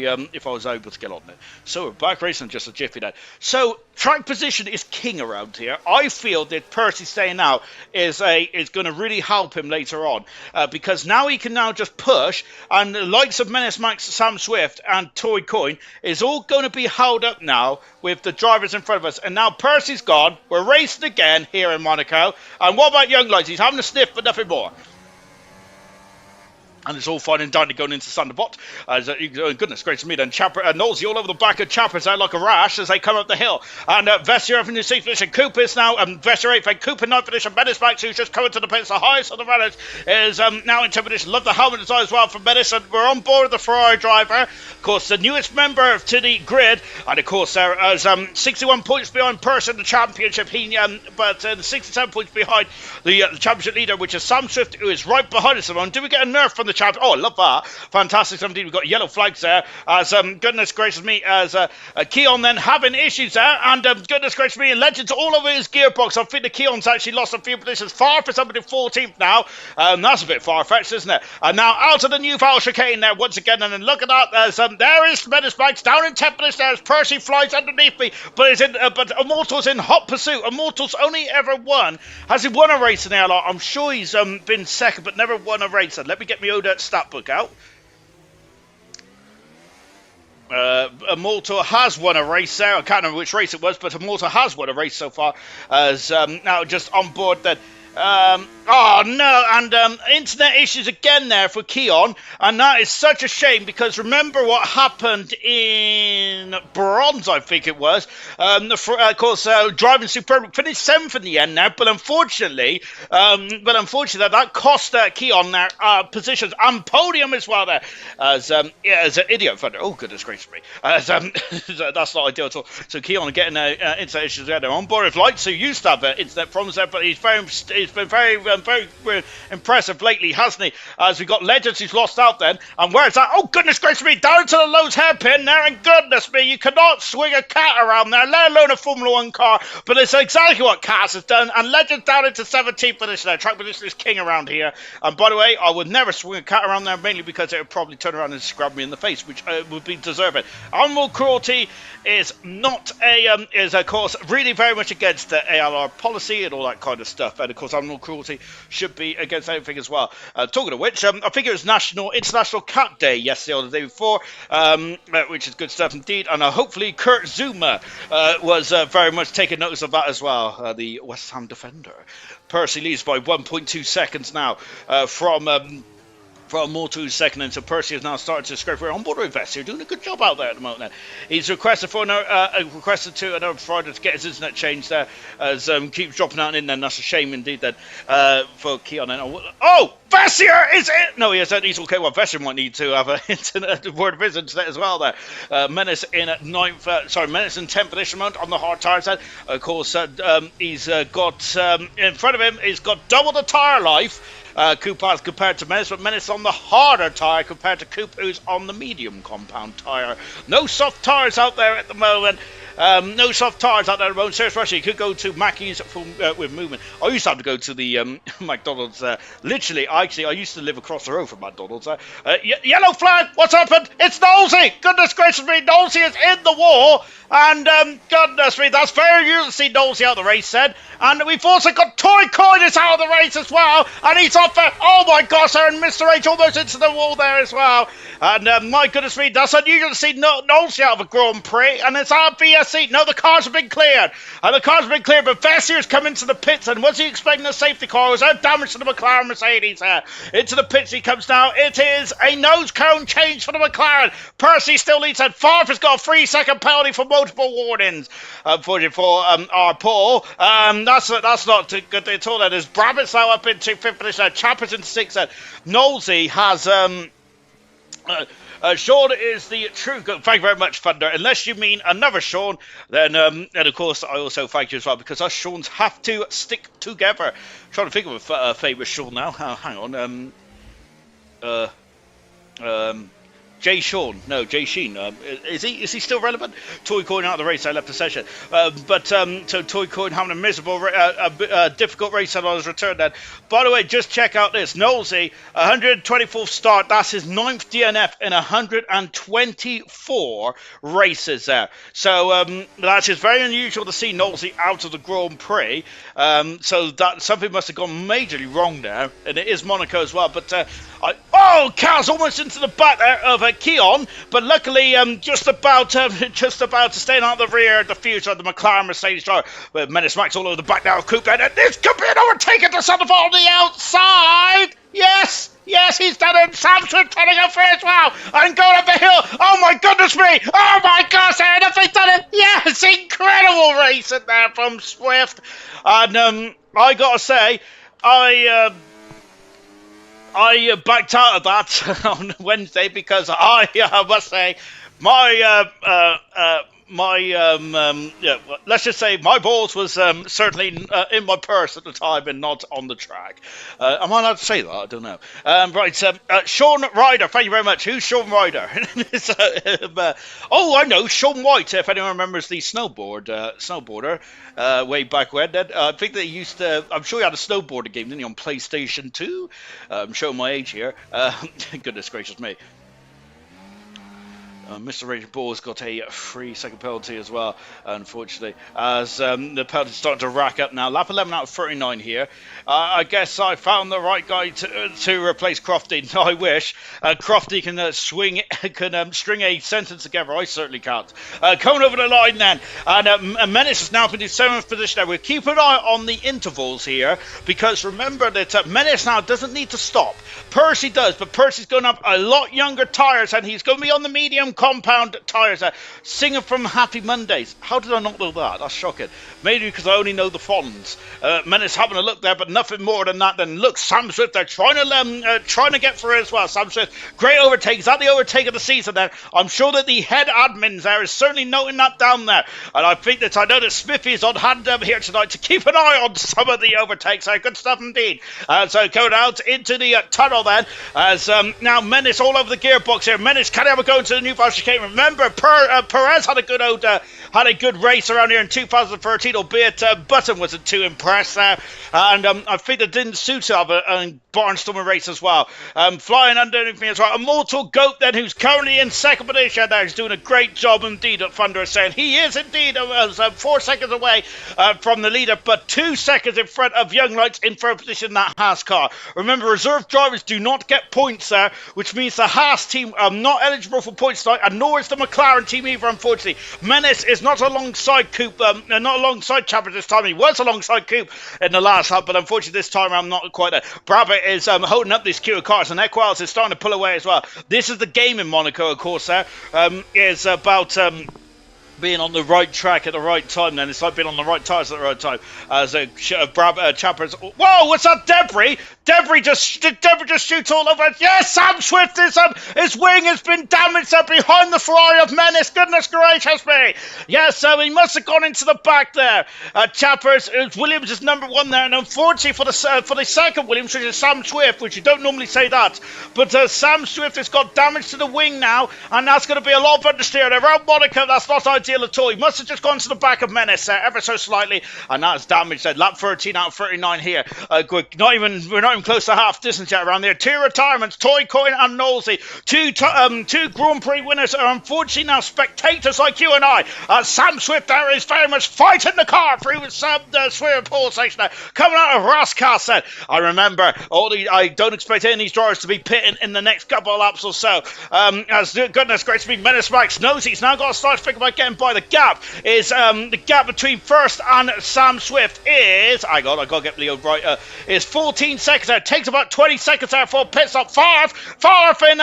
was able to get on it. So we're back racing just a jiffy then. So track position is king around here. I feel that Percy staying out is going to really help him later on, because now he can now just push, and the likes of Menace Max, Sam Swift and Toy Coin is all going to be held up now with the drivers in front of us. And now Percy's gone. We're racing again here in Monaco. And what about Young Lights? He's having a sniff but nothing more. And it's all fine and dandy going into Thunderbot. Goodness gracious me, then Nosey all over the back of Chappers out like a rash as they come up the hill. And Vessier up in the 6th position. Cooper is now, Vessier 8th, and Cooper 9th position. Menace Max, who's just coming to the pits, the highest of the runners, is now in 10th position. Love the helmet design as well from Menace, and we're on board with the Ferrari driver. Of course, the newest member to the grid. And of course, there is 61 points behind Person, the championship. But 67 points behind the championship leader, which is Sam Swift, who is right behind us. Do we get a nerf from the champ? Oh, I love that. Fantastic. 17. We've got yellow flags there. As goodness gracious me, as Keon then having issues there, and goodness gracious me, and Legends all over his gearbox. I think the Keon's actually lost a few positions. Far for somebody 14th now. That's a bit far-fetched, isn't it? And now out of the new foul chicane there once again, and then look at that. There is Menace Max down in 10th position. There's Percy flies underneath me, but Immortal's in hot pursuit. Immortal's only ever won. Has he won a race in ALR? I'm sure he's been second, but never won a race. And let me get my Oda stat book out. Immortal has won a race there. I can't remember which race it was, but Immortal has won a race so far. As now just on board then. Oh no, and internet issues again there for Keon, and that is such a shame, because remember what happened in Bronze, I think it was. Of course, driving superb, finished 7th in the end now, but unfortunately, that cost Keon their positions and podium as well there. As an idiot thunder. Oh goodness gracious me, that's not ideal at all. So Keon getting internet issues there. They're on board with Lights, who used to have internet problems there, but he's been very impressive lately, hasn't he? As we got Legends who's lost out then. And where's that? Oh, goodness gracious me, down to the Lowe's hairpin there, and goodness me, you cannot swing a cat around there, let alone a Formula 1 car. But it's exactly what Cass has done, and Legends down into 17th position there. Track position is king around here. And by the way, I would never swing a cat around there, mainly because it would probably turn around and scrub me in the face, which would be deserving. Animal cruelty is not is of course really very much against the ALR policy and all that kind of stuff, and of course animal cruelty should be against anything as well. Talking of which, I think it was International Cat Day yesterday or the day before, which is good stuff indeed, and hopefully Kurt Zuma was very much taking notice of that as well, the West Ham defender. Percy leads by 1.2 seconds now from Immortal who's second, and so Percy has now started to scrape. We're on board with Vest. You're doing a good job out there at the moment. He's requested to another provider to get his internet changed there, as keeps dropping out in there, and that's a shame indeed then for Keon. Oh, Vessier is it? No, he's okay. Well, Vessier might need to have a word of his internet as well there. Menace in 9th, Menace in 10th position on the hard tyre side. Of course, he's got in front of him, he's got double the tyre life. Coop has compared to Menace, but Menace on the harder tyre compared to Coop, who's on the medium compound tyre. No soft tyres out there at the moment. No soft tires out there at the moment. Seriously, Russia, you could go to Mackey's with movement. I used to have to go to the McDonald's. Literally, I used to live across the road from McDonald's. Yellow flag, what's happened? It's Nosey! Goodness gracious me, Nosey is in the war! And goodness me, that's very unusual to see Nosey out of the race, said. And we've also got Toy Coin is out of the race as well. And he's off there. Oh my gosh, and Mr. H almost into the wall there as well. And my goodness me, that's unusual to see Nosey out of a Grand Prix. And it's RBSC. No, the cars have been cleared. And the cars have been cleared, but Vessier's come into the pits. And was he expecting a safety car? Was that damage to the McLaren Mercedes? Into the pits he comes now. It is a nose cone change for the McLaren. Percy still leads, and Favre has got a 3-second penalty for multiple warnings. Unfortunately for our Paul. That's not too good at all. There's Brabant's now up into 5th position. Chappers in 6th. Nosey has Sean is the true good. Thank you very much, Thunder. Unless you mean another Sean, then and of course I also thank you as well, because us Seans have to stick together. I'm trying to think of a favourite Sean now. Hang on. Jay Sheen. Is he still relevant? Toy Coin out of the race. I left the session. So Toy Coin having a miserable, difficult race on his return then. By the way, just check out this. Nosey, 124th start. That's his 9th DNF in 124 races there. So that's just very unusual to see Nosey out of the Grand Prix. So that something must have gone majorly wrong there. And it is Monaco as well. But Cal's almost into the back there of Keon, but luckily just about to stay out the rear, the future of the McLaren Mercedes driver. But Menace Max all over the back now of Coupe, and this could be an overtaken to Son of on the outside. Yes, he's done it. Samson turning up for as well and going up the hill. Oh my goodness me! Oh my gosh, Aaron, have they done it? Yes, incredible racing there from Swift. And I gotta say, I backed out of that on Wednesday because I must say let's just say my balls was certainly in my purse at the time and not on the track. Am I allowed to say that? I don't know. Sean Ryder, thank you very much. Who's Sean Ryder? I know, Sean White, if anyone remembers the snowboarder way back when. I think they used to, I'm sure he had a snowboarding game, didn't he, on PlayStation 2? I'm showing my age here. Goodness gracious me. Mr. Raging Bull has got a 3-second penalty as well, unfortunately, as the penalty's starting to rack up now. Lap 11 out of 39 here. I guess I found the right guy to replace Crofty. I wish. Crofty can string a sentence together. I certainly can't. Coming over the line then, and Menace is now up in his 7th position. We'll keep an eye on the intervals here, because remember that Menace now doesn't need to stop. Percy does, but Percy's going up a lot younger tyres, and he's going to be on the medium compound tyres. Singer from Happy Mondays. How did I not know that? That's shocking. Maybe because I only know the Fonz. Menace having a look there, but nothing more than that. Then look, Sam Swift, they're trying to get through as well. Sam Swift, great overtake. Is that the overtake of the season there? I'm sure that the head admins there is certainly noting that down there. And I know that Smithy is on hand here tonight to keep an eye on some of the overtakes. Good stuff indeed. So going out into the tunnel then, as now Menace all over the gearbox here. Menace, can he ever go into the New Balance chicane? Remember, Perez had a good race around here in 2013, albeit Button wasn't too impressed there. And I think it didn't suit to have a barnstorming race as well. Flying underneath me as well. Immortal Goat then, who's currently in 2nd position there. He's doing a great job indeed at Thunder, saying he is indeed 4 seconds away from the leader, but 2 seconds in front of Young Lights in 3rd position in that Haas car. Remember, reserve drivers do not get points there, which means the Haas team are not eligible for points tonight, and nor is the McLaren team either, unfortunately. Menace is not alongside Coupe, not alongside Chapper this time. He was alongside Coupe in the last lap, but unfortunately this time I'm not quite there. Brabant is holding up this queue of cars, and Equals is starting to pull away as well. This is the game in Monaco, of course, there. Is about being on the right track at the right time. Then it's like being on the right tyres at the right time. As Chappers. Whoa, what's that? Debris just shoots all over. Yes, Sam Swift is his wing has been damaged up behind the Ferrari of Menace. Goodness gracious me. Yes, he must have gone into the back there. Chappers, Williams is number 1 there, and unfortunately for the second Williams, which is Sam Swift, which you don't normally say that, but Sam Swift has got damage to the wing now, and that's going to be a lot of understeer around Monaco. That's not ideal. deal at all. He must have just gone to the back of Menace ever so slightly, and that's damage there. Lap 13 out of 39 here. We're not even close to half distance yet around there. Two retirements, Toy Coin and Nosey. Two Grand Prix winners are unfortunately now spectators like you and I. Sam Swift there is very much fighting the car through some swimming pool station there, coming out of Rascasse. I remember I don't expect any of these drivers to be pitting in the next couple of laps or so. As goodness gracious me, Menace Max knows he's now got to start thinking about getting by. The gap is the gap between first and Sam Swift is I gotta get Leo right. Is 14 seconds there. It takes about 20 seconds there for a pit stop. Far in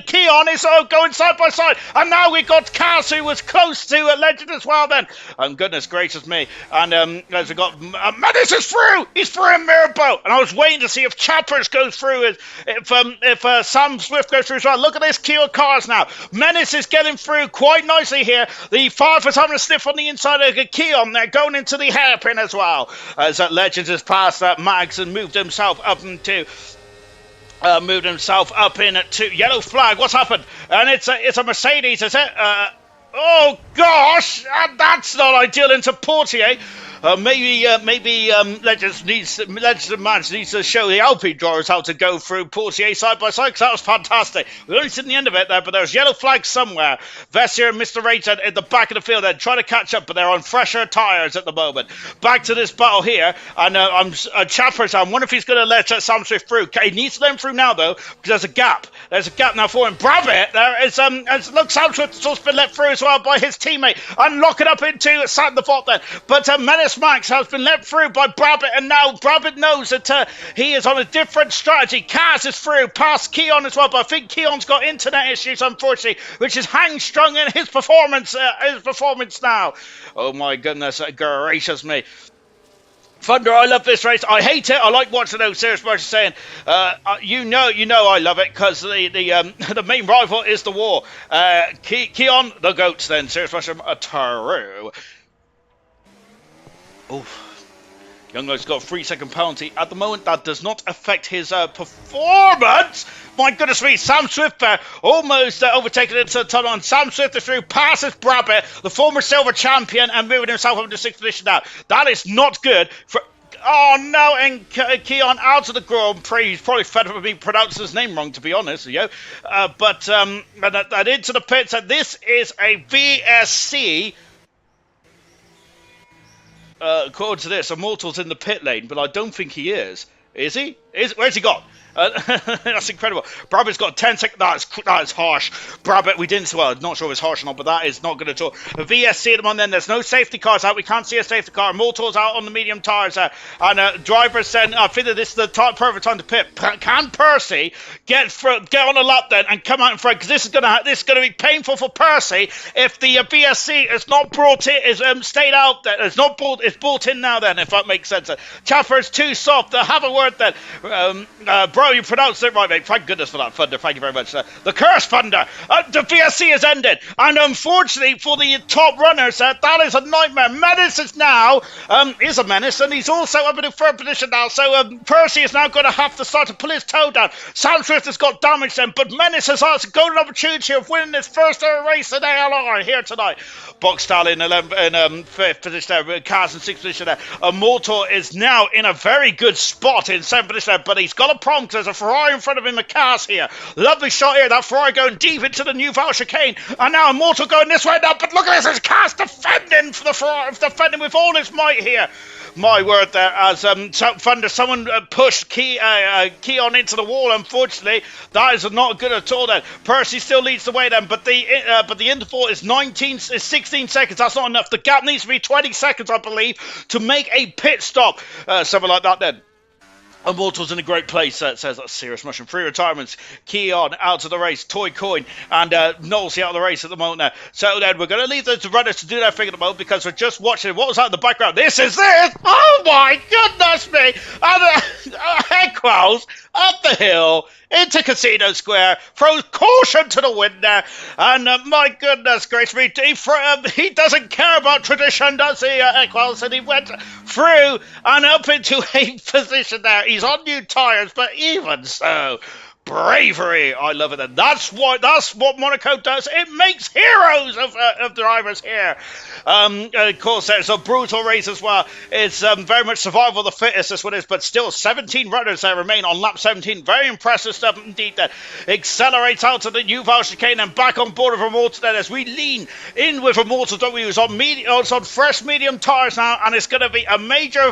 Keon is going side by side, and now we've got Cass, who was close to a legend as well then. Goodness gracious me. And as we got Menace is through. He's through in Mirabo, and I was waiting to see if Chappers goes through, if Sam Swift goes through as well. Look at this queue of cars now. Menace is getting through quite nicely here. The Five is having a sniff on the inside of Keon there, going into the hairpin as well, as Legends has passed Mags and moved himself up into yellow flag. What's happened? And it's a Mercedes, is it? Oh gosh, that's not ideal into Portier. Maybe Legends needs to show the Alpine drivers how to go through Portier side by side, because that was fantastic. We only seen the end of it there, but there's yellow flags somewhere. Vessier and Mr. Rage at the back of the field there, trying to catch up, but they're on fresher tyres at the moment. Back to this battle here, and I'm Chappers. I wonder if he's going to let Sam Swift through. He needs to let him through now, though, because there's a gap. There's a gap now for him. Brabbit there is look, Sam Swift has also been let through as well by his teammate, and lock it up into Sat the Fault then. But Menace Max has been let through by Brabbit, and now Brabbit knows that he is on a different strategy. Kaz is through, past Keon as well, but I think Keon's got internet issues, unfortunately, which is hang-strung in his performance now. Oh my goodness gracious me. Thunder, I love this race. I hate it. I like watching those Serious Merchants saying, you know I love it, because the main rival is the war. Keon, the goats then. Serious Merchants, Taru. Oof. Young guy's got a 3-second penalty at the moment. That does not affect his performance. My goodness me, Sam Swift there almost overtaken into the tunnel, and Sam Swift is through, passes Brabbit, the former silver champion, and moving himself up to 6th position now. That is not good for... Oh no, and Keon out of the Grand Prix. He's probably fed up with me pronouncing his name wrong, to be honest, but into the pits, and this is a VSC. According to this, Immortal's in the pit lane, but I don't think he is. Is he? Where's he got? That's incredible. Brabbit's got 10 seconds. That is harsh. Brabbit, we didn't. Well, not sure if it's harsh or not, but that is not good at all. The VSC at the moment, then there's no safety cars out. We can't see a safety car. Immortal's out on the medium tires, and drivers then. I think that this is the perfect time to pit. Can Percy get on a lap then and come out in front? Because this is gonna be painful for Percy if the VSC is not brought in, is stayed out. Then it's not brought. It's brought in now. Then, if that makes sense. Chaffer's too soft. Have a word then. Bro, you pronounced it right, mate. Thank goodness for that, Thunder. Thank you very much. The curse, Thunder. The VSC has ended. And unfortunately for the top runners, that is a nightmare. Menace is now, is a menace, and he's also up in the third position now. So Percy is now going to have to start to pull his toe down. Sam Swift has got damage then, but Menace has also got an opportunity of winning his first race in ALR here tonight. Boxstyle in 5th position there. Kaz in 6th position there. Immortal is now in a very good spot in 7th position there, but he's got a problem. There's a Ferrari in front of him, a Cars here. Lovely shot here. That Ferrari going deep into the new Val chicane. And now Immortal going this way now. But look at this. It's Cars defending for the Ferrari, defending with all his might here. My word there, as Thunder, someone pushed Keon into the wall, unfortunately. That is not good at all then. Percy still leads the way then, but the interval is 16 seconds. That's not enough. The gap needs to be 20 seconds, I believe, to make a pit stop. Something like that then. Immortal's in a great place, says that's Serious Mushroom. 3 retirements, Keon out of the race, Toy Coin, and Knowles out of the race at the moment there. So then we're going to leave the runners to do their thing at the moment, because we're just watching what was that in the background. This is this! Oh my goodness me! And Equals up the hill into Casino Square, throws caution to the wind there, and my goodness gracious me, he doesn't care about tradition, does he, Equals? And he went through and up into 8th position there. He's on new tyres, but even so, bravery. I love it. And that's what Monaco does. It makes heroes of drivers here. Of course, there's a brutal race as well. It's very much survival of the fittest, this one is, but still 17 runners there remain on lap 17. Very impressive stuff indeed. That accelerates out to the new Val chicane and back on board with Immortal then as we lean in with Immortal. Don't we? It's on fresh medium tyres now, and it's going to be a major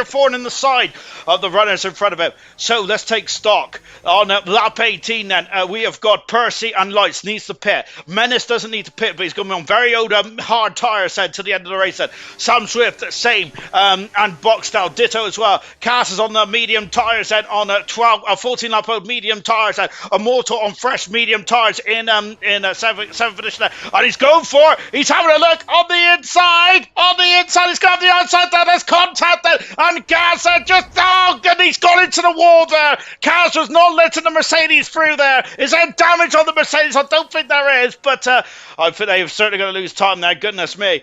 thorn in the side of the runners in front of him. So let's take stock on lap 18 then. We have got Percy and Lights needs to pit. Menace doesn't need to pit, but he's going to be on very old hard tyres then to the end of the race then. Sam Swift, same, and Boxtel, ditto as well. Cass is on the medium tyres then on 14 lap old medium tyres then. Immortal on fresh medium tyres in 7th position there. And he's going for it. He's having a look on the inside. He's got the outside there. There's contact there. And Cass and he's gone into the wall there. Cass was not letting the Mercedes through there. Is there damage on the Mercedes? I don't think there is, but I think they're certainly going to lose time there. Goodness me.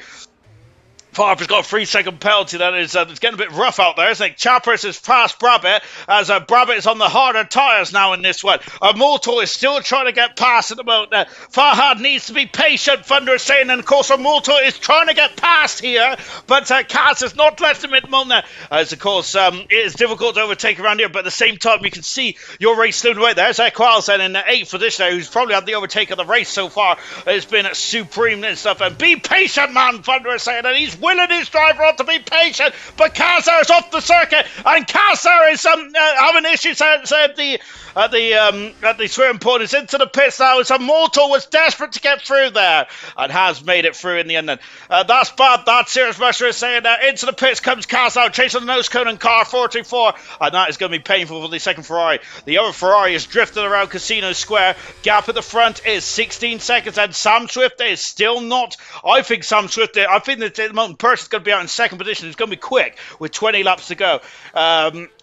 Farber's got a 3-second penalty. That is, it's getting a bit rough out there, isn't it? Chappers is past Brabbit, as Brabbit is on the harder tyres now in this one. Immortal is still trying to get past at the moment. Farhad needs to be patient, Thunder is saying, and of course Immortal is trying to get past here, but Cass is not letting him at the moment. As of course, it is difficult to overtake around here, but at the same time, you can see your race slipping away. There's Equals then in the 8th position, who's probably had the overtake of the race so far. It's been supreme and stuff, and be patient, man, Thunder is saying, and he's willing his driver on to be patient, but Kazar is off the circuit, and Kazar is having issues at the swimming pool. He's into the pits now. It's Immortal was desperate to get through there and has made it through in the end. That's bad. That Serious Rusher is saying into the pits comes Kazar, chasing the nose cone and car 44, and that is going to be painful for the second Ferrari. The other Ferrari is drifting around Casino Square. Gap at the front is 16 seconds, and Sam Swift is still not. I think Sam Swift, I think that at the moment Person's going to be out in second position. It's going to be quick with 20 laps to go.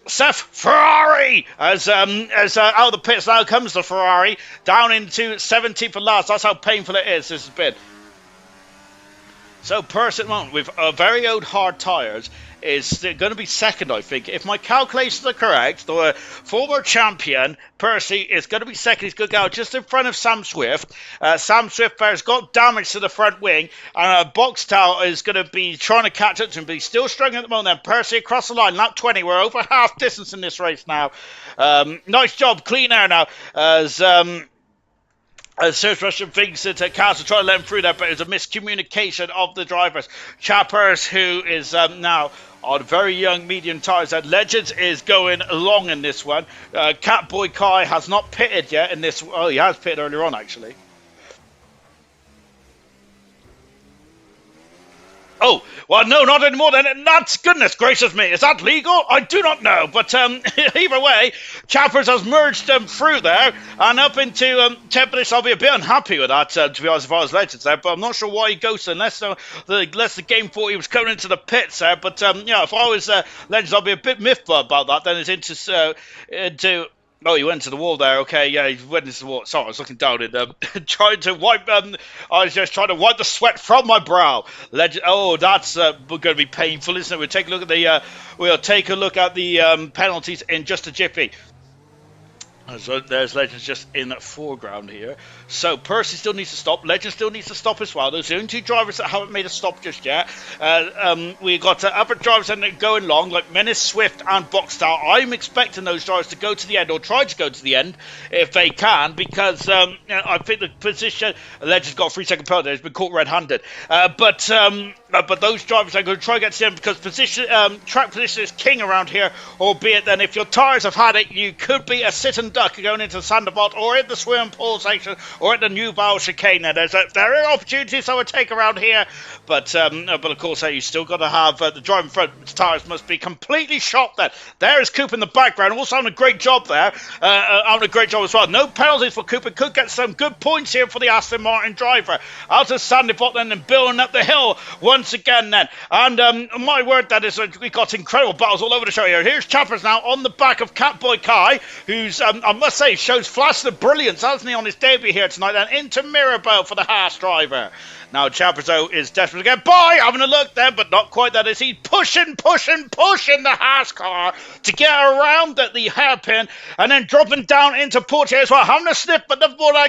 Seth Ferrari as out of the pits now comes the Ferrari down into 17th and last. That's how painful it is. This has been. So Person at the moment with very old hard tyres is going to be second, I think. If my calculations are correct, the former champion, Percy, is going to be second. He's going to go just in front of Sam Swift. Sam Swift has got damage to the front wing, and Boxtel is going to be trying to catch up to him, but he's still struggling at the moment. Then Percy across the line, lap 20. We're over half distance in this race now. Nice job, clean air now, as Serious Russian thinks that Cass will try to let him through there, but it's a miscommunication of the drivers. Chappers, who is now on very young medium tyres, and Legends is going long in this one. Catboy Kai has not pitted yet in this. Oh, he has pitted earlier on, actually. Oh, well, no, not anymore then. That's, goodness gracious me, is that legal? I do not know, but either way, Chappers has merged them through there and up into 10th position. I'll be a bit unhappy with that, to be honest, if I was Legends there, but I'm not sure why he goes unless the game thought he was coming into the pits there, but yeah, if I was Legends, I'll be a bit miffed about that. Then it's into oh, he went to the wall there. Okay, yeah, he went into the wall. Sorry, I was looking down and trying to wipe. I was just trying to wipe the sweat from my brow. Oh, that's going to be painful, isn't it? We'll take a look at the penalties in just a jiffy. So there's Legends just in the foreground here. So Percy still needs to stop. Legend still needs to stop as well. Those are the only two drivers that haven't made a stop just yet. We got other drivers that are going long, like Menace, Swift, and Boxstar. I'm expecting those drivers to go to the end, or try to go to the end if they can, because I think the position. Legend's got a 3-second penalty. He's been caught red-handed. But those drivers are going to try to get to the end, because track position is king around here. Albeit then, if your tyres have had it, you could be a sit and duck going into the Sanderbot or in the swimming pool section or at the New Val chicane. There are opportunities I would take around here, but of course you still got to have the driving front tyres must be completely shot. There is Coop in the background, also having a great job there, having a great job as well. No penalties for Cooper. Could get some good points here for the Aston Martin driver. Out of Sanderbot then and building up the hill once again then, and my word, that is we got incredible battles all over the show here. Here's Chappers now on the back of Catboy Kai, who's I must say shows flashes of brilliance, hasn't he, on his debut here tonight, and into Mirabel for the Haas driver. Now Chaprazo is desperate to get by, having a look there, but not quite that. As he's pushing the Haas car to get around the hairpin, and then dropping down into Portier as well, having a sniff, but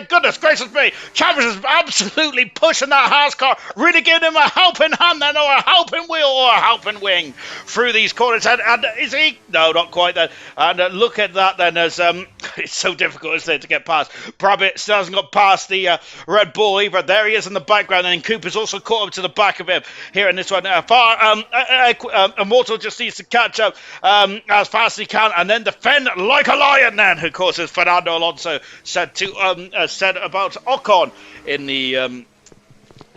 goodness gracious me, Chaprazo is absolutely pushing that Haas car, really giving him a helping hand then, or a helping wheel, or a helping wing through these corners. And is he? No, not quite that. And look at that then, as it's so difficult, isn't it, to get past. Brabbitt still hasn't got past the Red Bull either. There he is in the background, and Cooper's also caught up to the back of him here in this one. Immortal just needs to catch up as fast as he can, and then defend like a lion then, of course, as Fernando Alonso said about Ocon in the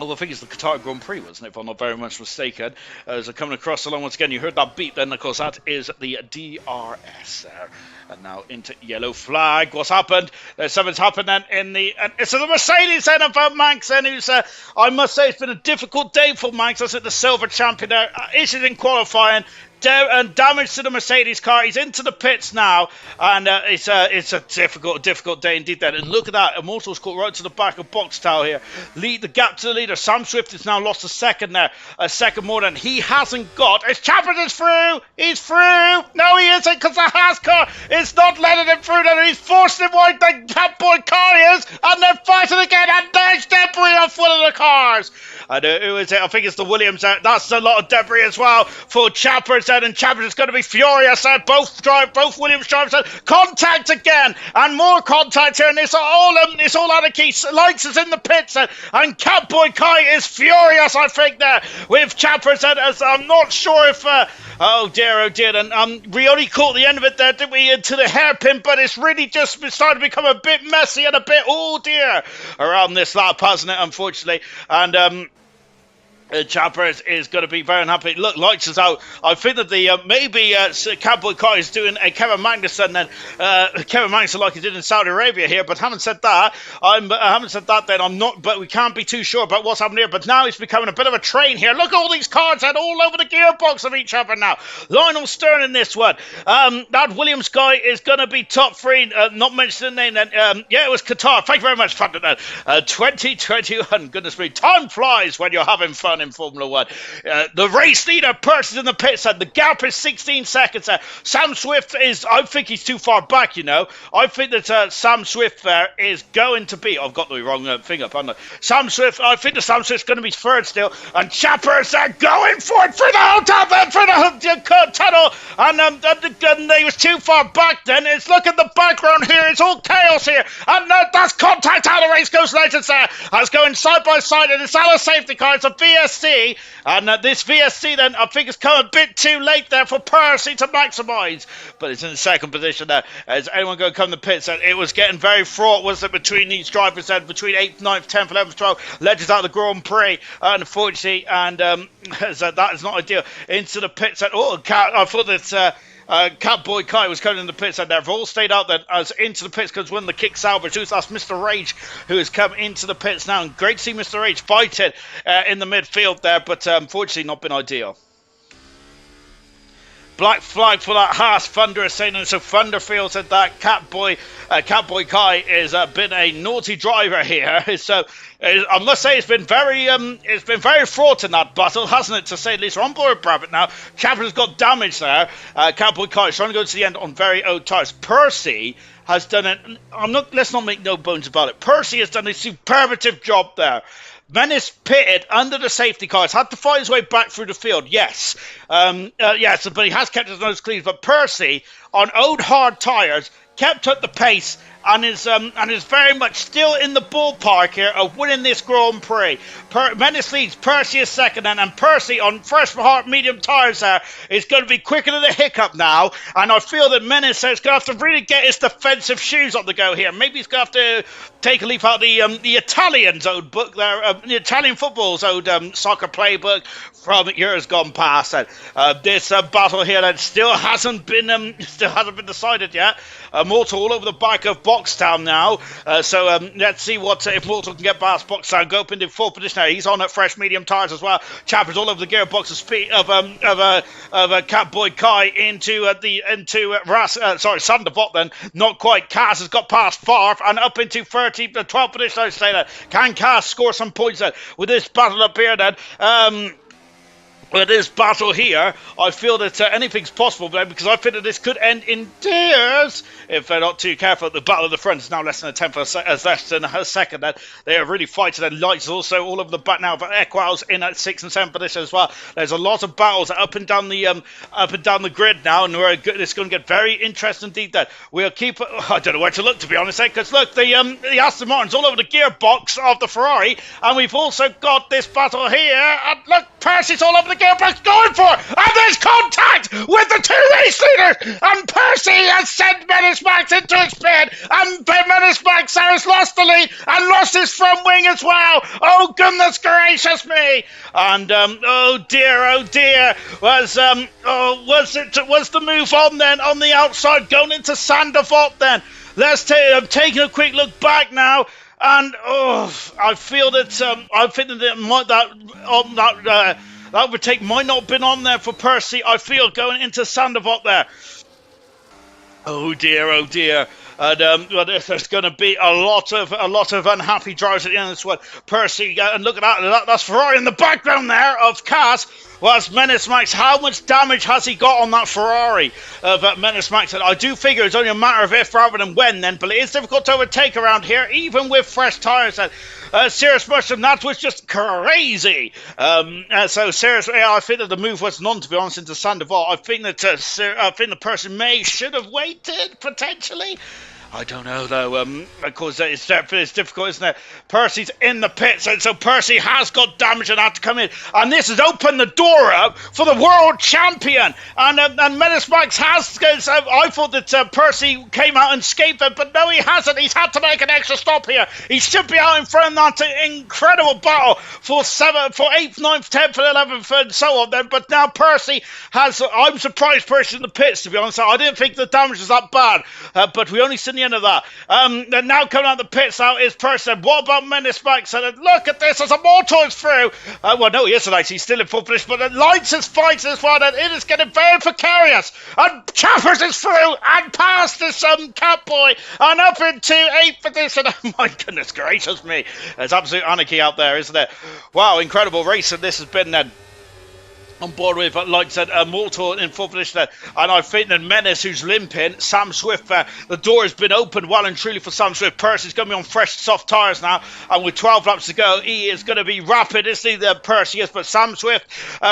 I think it's the Qatar Grand Prix, wasn't it, if I'm not very much mistaken. As they're coming across along once again, you heard that beep then, of course, that is the DRS there. And now into yellow flag. What's happened? There's something's happened then in the... it's the Mercedes then of Max then, who's... I must say, it's been a difficult day for Max. That's the silver champion there. Issues in qualifying. And damage to the Mercedes car. He's into the pits now, and it's a difficult day indeed then. And look at that, Immortal's caught right to the back of Boxtel here. Lead the gap to the leader. Sam Swift has now lost a second there, a second more than he hasn't got. It's Chapman is through. He's through. No, he isn't, because the Haas car is not letting him through. Then he's forcing him wide. The Catboy car is, and they're fighting again. And there's debris off one of the cars. And who is it? I think it's the Williams out. That's a lot of debris as well for Chappers. And Chappers is going to be furious. Both Williams drivers contact again, and more contact here. And it's all out of key. Lights is in the pits, and Catboy Kai is furious. I think there with Chappers. As I'm not sure if. Oh dear. And we only caught the end of it there, didn't we? Into the hairpin, but it's really just starting to become a bit messy and a bit around this lap, hasn't it? Unfortunately, and Chappers is going to be very unhappy. Look, lights is out. I think that maybe Cowboy Car is doing a Kevin Magnussen then. Kevin Magnussen like he did in Saudi Arabia here, but having said that, then I'm not, but we can't be too sure about what's happening here. But now it's becoming a bit of a train here. Look at all these cars and all over the gearbox of each other now. Lionel Stern in this one. That Williams guy is going to be top three. Not mentioning the name then. It was Qatar. Thank you very much, fun 2021. Goodness me, time flies when you're having fun in Formula 1. The race leader Percy in the pits, and the gap is 16 seconds. Sam Swift is, I think he's too far back, you know. I think that Sam Swift there is going to be, I've got the wrong thing up, haven't I? Sam Swift, I think that Sam Swift's going to be third still, and Chappers are going for it for the whole top end, for the tunnel, and they was too far back then. It's look at the background here, it's all chaos here, and that's contact, how the race goes legends there. That's going side by side, and it's out of safety car, it's a VSC, and this VSC then, I think it's come a bit too late there for Percy to maximise, but it's in the second position there. Is anyone going to come to the pits? And it was getting very fraught, was it, between these drivers then, between 8th, 9th, 10th, 11th, 12th, legends out of the Grand Prix, unfortunately, and so that is not ideal. Into the pits, and I thought that Catboy Kai was coming in the pits, and they've all stayed out there as into the pits because one of the kick salvage. Who's that's Mr. Rage, who has come into the pits now, and great to see Mr. Rage fighting in the midfield there, but unfortunately not been ideal. Black flag for that Haas. Thunder is saying, and so Thunder feels that Catboy Kai has been a naughty driver here. So I must say it's been very fraught in that battle, hasn't it? To say the least. We're on board with Brabbitt now. Chapman's got damage there. Catboy Kai is trying to go to the end on very old tires. Percy has done it. Let's not make no bones about it. Percy has done a superlative job there. Menace pitted under the safety cars, had to fight his way back through the field, yes. But he has kept his nose clean. But Percy, on old hard tyres, kept up the pace and is very much still in the ballpark here of winning this Grand Prix. Menace leads, Percy is second, and Percy on fresh hard medium tyres there is going to be quicker than the hiccup now, and I feel that Menace is going to have to really get his defensive shoes on the go here. Maybe he's going to have to take a leaf out of the Italian's old book there, the Italian football's old soccer playbook from years gone past. And this battle here that still hasn't been decided yet. Mortal all over the back of Boxtown now. Let's see what if Mortal can get past Boxtown. Go up into full position now. He's on at fresh medium tires as well. Chappers all over the gearbox of speed of Catboy Kai into Sandervot. Then not quite. Cass has got past Farf and up into 12th position. I say that. Can Cass score some points then with this battle up here then? With this battle here, I feel that anything's possible then, because I think that this could end in tears if they're not too careful. The battle of the front is now less than less than a second. Then they are really fighting. And Lights also all over the back now. But Equals in at 6th and 7th position as well. There's a lot of battles up and down the grid now, and it's going to get very interesting indeed. Then we'll keep. I don't know where to look, to be honest, because look, the Aston Martin's all over the gearbox of the Ferrari, and we've also got this battle here. And look, Percy's all over the gearbox going for it, and there's contact with the two race leaders, and Percy has sent Menace Max into his pit, and Menace Max has lost the lead and lost his front wing as well. Oh goodness gracious me! And oh dear, was the move on then on the outside going into Sandervot then? I'm taking a quick look back now. And I feel that that overtake might not have been on there for Percy. I feel going into Sandervot there. Oh dear. And there's going to be a lot of unhappy drivers at the end of this one. Percy, and look at that. That's Ferrari in the background there of Cass. Was Menace Max, how much damage has he got on that Ferrari of Menace Max? And I do figure it's only a matter of if rather than when then, but it is difficult to overtake around here, even with fresh tyres. Serious Mushroom, that was just crazy. Seriously, I think that the move was none, to be honest, into Sandervot. I think that the person should have waited, potentially. I don't know though, of course it's difficult, isn't it? Percy's in the pits, and so Percy has got damage and had to come in, and this has opened the door up for the world champion, and Menace Max has, I thought that Percy came out and escaped it, but no he hasn't. He's had to make an extra stop here. He should be out in front of that incredible battle for 8th, 9th, 10th and 11th and so on then, but now Percy has, I'm surprised Percy's in the pits, to be honest. I didn't think the damage was that bad, but we only seen the end of that. And now coming out the pits now is Percy. What about Menace Max? And look at this, as a Mortal is through. Well, no, he isn't actually. He's still in full position, but Lights is fighting as well, and it is getting very precarious. And Chappers is through and past this Catboy and up into 8th position. Oh my goodness gracious me. There's absolute anarchy out there, isn't it? Wow, incredible racing this has been then. On board with, like I said, Mortal in full position there. And I think that Menace, who's limping, Sam Swift, the door has been opened well and truly for Sam Swift. Percy's going to be on fresh, soft tyres now. And with 12 laps to go, he is going to be rapid, isn't he, Percy is. But Sam Swift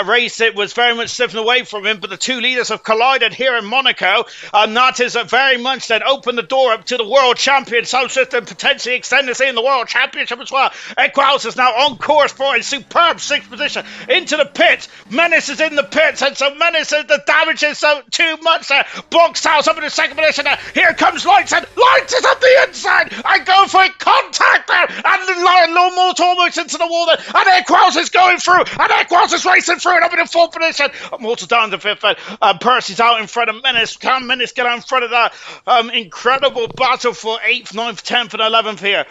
race, it was very much slipping away from him. But the two leaders have collided here in Monaco. And that is very much then opened the door up to the world champion. Sam Swift and potentially extend this in the world championship as well. Equals is now on course for a superb 6th position into the pit. Menace is in the pits, and so Menace, the damage is so too much there. Boxhouse up in the 2nd position there. Here comes Lights, and Lights is on the inside. I go for it, contact there, and Lone Mortal almost into the wall there. And Equals is going through, and Equals is racing through and up in the 4th position. Mortal down to 5th, Percy's out in front of Menace. Can Menace get out in front of that? Incredible battle for 8th, 9th, 10th, and 11th here.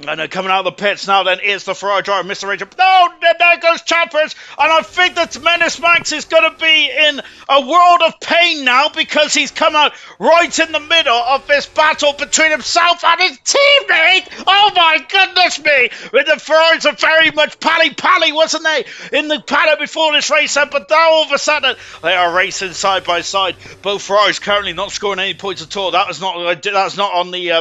And coming out of the pits now then is the Ferrari driver, Mr. Ranger. No, there goes Chappers. And I think that Menace Max is going to be in a world of pain now, because he's come out right in the middle of this battle between himself and his teammate. Oh my goodness me. With the Ferraris are very much pally, wasn't they? In the paddock before this race, but now all of a sudden they are racing side by side. Both Ferraris currently not scoring any points at all. That's not on the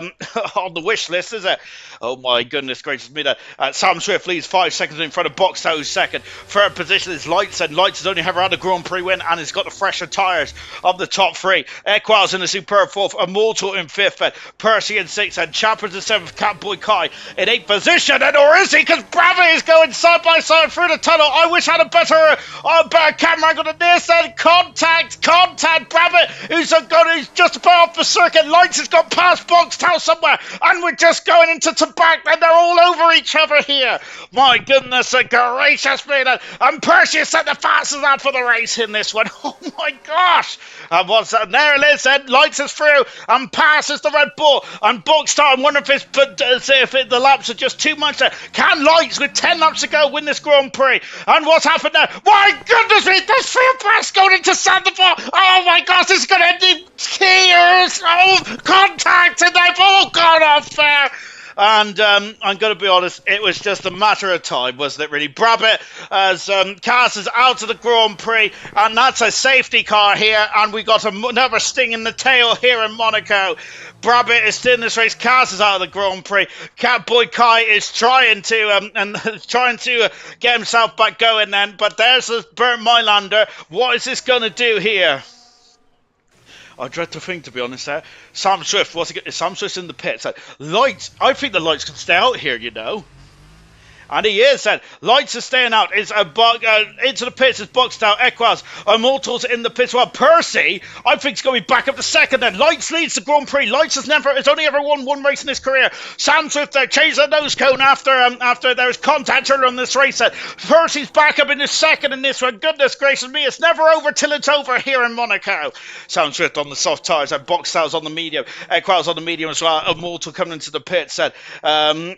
on the wish list, is it? Oh my goodness gracious me. Sam Swift leads 5 seconds in front of Boxtown, who's second. 3rd position is Lights, and Lights has only ever had a Grand Prix win and has got the fresher tyres of the top 3. Equals in the superb 4th, Immortal in 5th, Percy in 6th, and Chappers in 7th, Catboy Kai in 8th position. And or is he? Because Bravy is going side by side through the tunnel. I wish I had a better camera angle than this. Then contact Bravy, who's just about off the circuit. Lights has got past Boxtown somewhere, and we're just going into back, and they're all over each other here. My goodness gracious me. And Percy set the fastest out for the race in this one. Oh my gosh! And what's that? There it is, then. Lights us through and passes the Red Bull. And Boxstar, I wonder if the laps are just too much there. Can Lights, with 10 laps to go, win this Grand Prix? And what's happened there? My goodness me, there's three abreast going into Sandoval. Oh my gosh, this is going to end in tears. Oh, contact, and they've all gone off there. And I'm going to be honest, it was just a matter of time, wasn't it, really? Brabham as passes out of the Grand Prix, and that's a safety car here, and we got another sting in the tail here in Monaco. Brabham is still in this race. Cass is out of the Grand Prix. Catboy Kai is trying to get himself back going then, but there's the Bernd Mailander. What is this going to do here? I dread to think, to be honest, there. Sam Swift, Sam Swift's in the pits. Lights, I think the Lights can stay out here, you know. And he is then. Lights are staying out. It's into the pits. It's Boxtel, Equaz, Immortals in the pits. Well, Percy, I think, is going to be back up to second then. Lights leads the Grand Prix. Lights has only ever won one race in his career. Sam Swift there changed the nose cone after there was contact earlier on this race. Then. Percy's back up in his second in this one. Goodness gracious me, it's never over till it's over here in Monaco. Sam Swift on the soft tyres and Boxtel's on the medium. Equaz on the medium as well. Immortal coming into the pits then.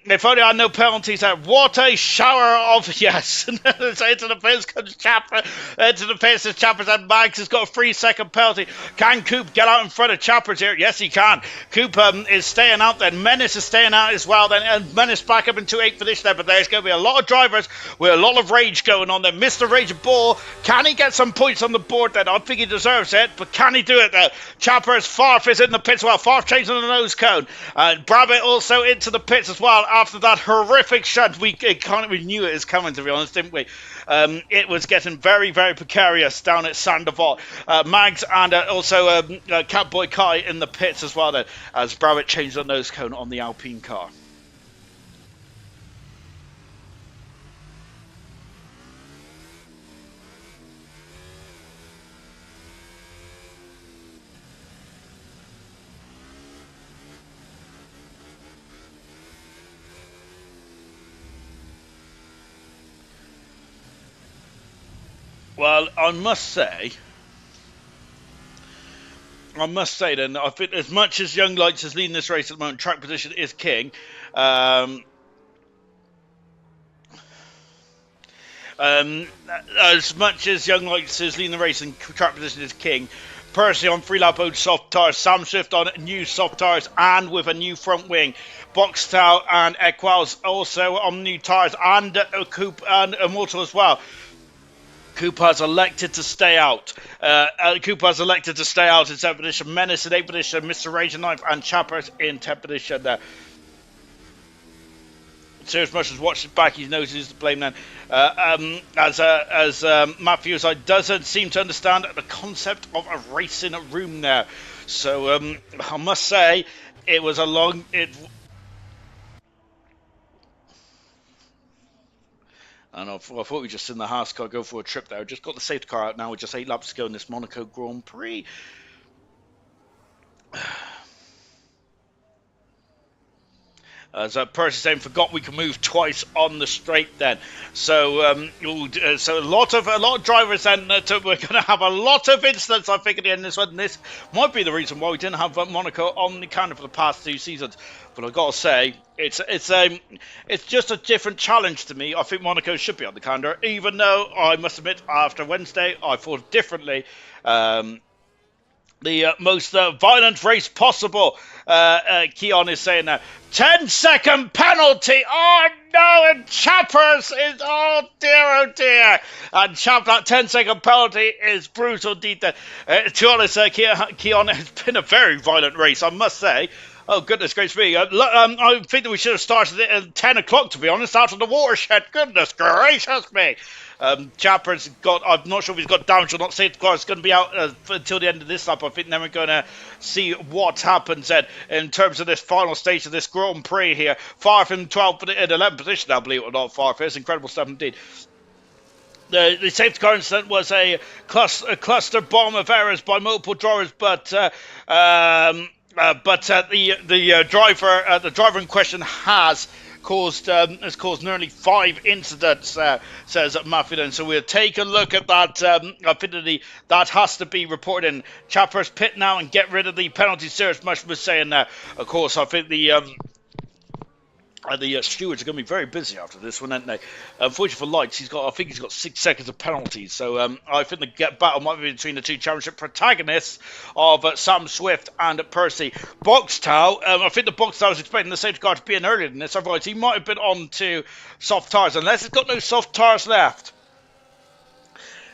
If only I had no penalties there. What a shower of yes. Into the pits comes Chapper. Into the pits is Chappers, and Mags has got a 3-second penalty. Can Coop get out in front of Chappers here? Yes, he can. Coop is staying out then. Menace is staying out as well then. And Menace back up into 8th position there. But there's going to be a lot of drivers with a lot of rage going on there. Mr. Rage Bull, can he get some points on the board then? I think he deserves it, but can he do it there? Chappers, Farf is in the pits. Well, Farf changing the nose cone. And Brabham also into the pits as well after that horrific shunt. We knew it was coming, to be honest, didn't we? It was getting very, very precarious down at Sandoval. Mags and also Catboy Kai in the pits as well, then, as Brabham changed the nose cone on the Alpine car. Well, I must say then, I think as much as Young Lights is leading this race at the moment, track position is king. As much as Young Lights is leading the race and track position is king, Percy on 3-lap old soft tyres, Sam Swift on new soft tyres and with a new front wing. Boxtel and Equals also on new tyres, and Coop and Immortal as well. Cooper has elected to stay out. Cooper has elected to stay out in 7th position. Menace in 8th position. Mr. Rage in 9th. And Chappers in 10th position there. Serious Motions watches back. He knows who's to blame then. As Matthews doesn't seem to understand the concept of a racing room there. So I must say it was a long... And I thought we just in the Haas car go for a trip there. Just got the safety car out now with just 8 laps to go in this Monaco Grand Prix. As Percy saying, forgot we can move twice on the straight then. So so a lot of drivers then. We're going to have a lot of incidents, I think, at the end of this one. And this might be the reason why we didn't have Monaco on the calendar for the past 2 seasons. But I've got to say, it's just a different challenge to me. I think Monaco should be on the calendar, even though I must admit, after Wednesday, I thought differently. The most violent race possible. Keon is saying that 10-second penalty. Oh no! And Chappers is oh dear. And that 10-second penalty is brutal indeed. To be honest, Keon, has been a very violent race, I must say. Oh, goodness gracious me. I think that we should have started it at 10 o'clock, to be honest, out of the watershed. Goodness gracious me. Chapper's got, I'm not sure if he's got damage or not. Safety car is going to be out until the end of this lap. I think then we're going to see what happens then in terms of this final stage of this Grand Prix here. Far from 12th in 11th position, I believe it or not. Far from it's incredible stuff indeed. The safety car incident was a cluster bomb of errors by multiple drivers, but the driver in question has has caused nearly 5 incidents, says Matthew. Then, so we'll take a look at that. I think that has to be reported in Chappers Pit now and get rid of the penalty. Serious much was saying, of course, I think the stewards are going to be very busy after this one, aren't they? Unfortunately for Lights, I think he's got 6 seconds of penalties. So I think the battle might be between the two championship protagonists of Sam Swift and Percy Boxtel. I think the Boxtel was expecting the safety car to be in earlier than this. Otherwise, he might have been on to soft tyres, unless he's got no soft tyres left.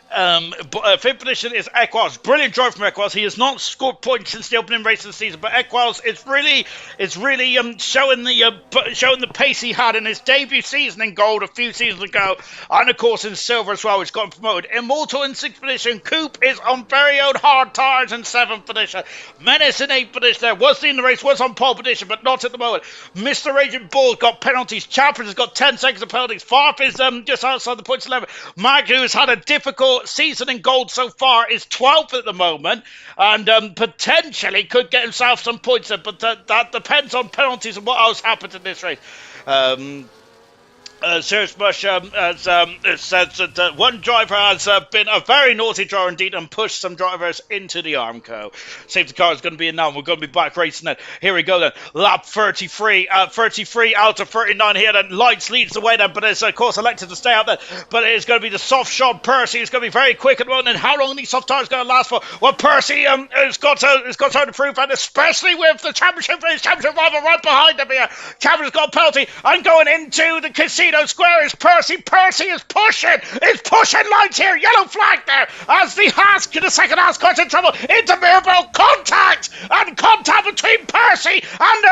Fifth position is Equals. Brilliant drive from Equals. He has not scored points since the opening race of the season, but Equals is really showing the pace he had in his debut season in gold a few seasons ago, and of course in silver as well, which got him promoted. Immortal in 6th position. Coop is on very old hard tyres in 7th position. Menace in 8th position. There was in the race, was on pole position, but not at the moment. Mr. Raging Bull got penalties. Chappers has got 10 seconds of penalties. Farf is just outside the points 11. Mag, who has had a difficult season in gold so far, is 12th at the moment, and potentially could get himself some points there, but that depends on penalties and what else happens in this race. Serious Bush says that one driver has been a very naughty driver indeed and pushed some drivers into the Armco. Safety car is going to be in now, and we're going to be back racing then. Here we go then. Lap 33, 33 out of 39 here then. Lights leads the way then, but is of course elected to stay out there. But it is going to be the soft shot Percy. It's going to be very quick at the moment, and how long these soft tires going to last for? Well, Percy has got to prove, and especially with the championship rival right behind him here. Champion's got a penalty and going into the Casino Square is Percy. Percy is pushing Lights here. Yellow flag there as the second Haas car's in trouble. Into Mirabel. Contact between Percy and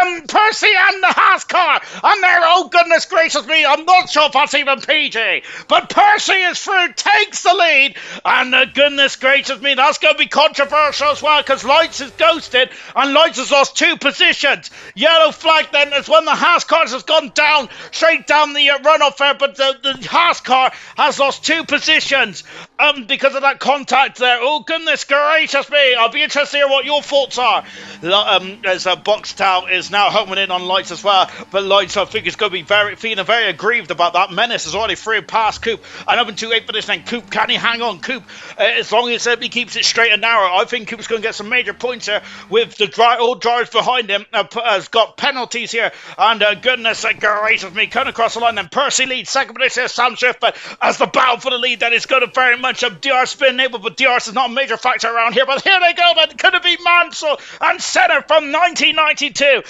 the Haas car. And there, oh goodness gracious me, I'm not sure if that's even PG. But Percy is through, takes the lead, and goodness gracious me, that's going to be controversial as well, because Lights is ghosted and Lights has lost 2 positions. Yellow flag then as when the Haas cars has gone down, straight down the runoff there, but the Haas car has lost 2 positions because of that contact there. Oh goodness gracious me, I'll be interested to hear what your thoughts are. As Boxtel is now homing in on Lights as well, but Lights I think is going to be feeling very aggrieved about that. Menace is already through past Coop and up into 8th position. Coop, can he hang on? Coop, as long as he keeps it straight and narrow, I think Coop's going to get some major points here with the old drivers behind him. Has got penalties here, and goodness gracious me, coming across the line then. Percy leads, second position Sam Swift, but as the battle for the lead then is going to very much DRS spin enabled, but DRS is not a major factor around here, but here they go then. Could it be Mansell and Senna from 1992?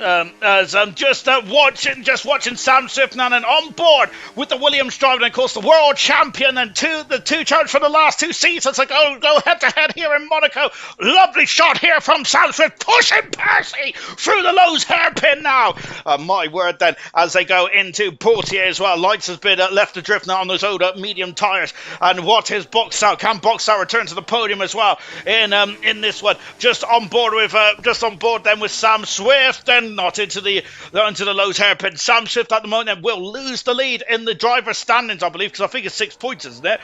As I'm just watching Sam Swift now and on board with the Williams driver, and of course the world champion, and the two champions for the last 2 seasons. Like go head to head here in Monaco. Lovely shot here from Sam Swift, pushing Percy through the Lowe's hairpin now. My word then, as they go into Portier as well. Lights has been left adrift now on those old medium tyres, and what is Boxtel? Can Boxtel return to the podium as well in this one? Just on board then with Sam Swift. Then not into the Lowe's hairpin. Sam Swift at the moment will lose the lead in the driver's standings, I believe, because I think it's 6 points, isn't it?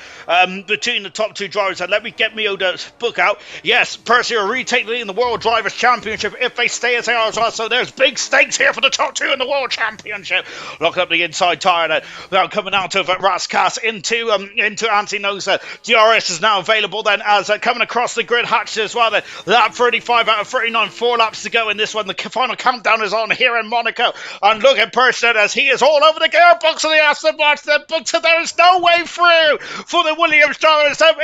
Between the top 2 drivers. And let me get Mioda's book out. Yes, Percy will retake the lead in the World Drivers' Championship if they stay as they are as well. So there's big stakes here for the top 2 in the World Championship. Locking up the inside tyre now coming out of Raskas into Anthony Nosa. DRS is now available then as coming across the grid hatches as well then. Lap 35 out of 39, 4 laps to go in this one. The final countdown is on here in Monaco, and look at Percy as he is all over the gearbox of the Aston Martin, but there is no way through for the Williams drivers. At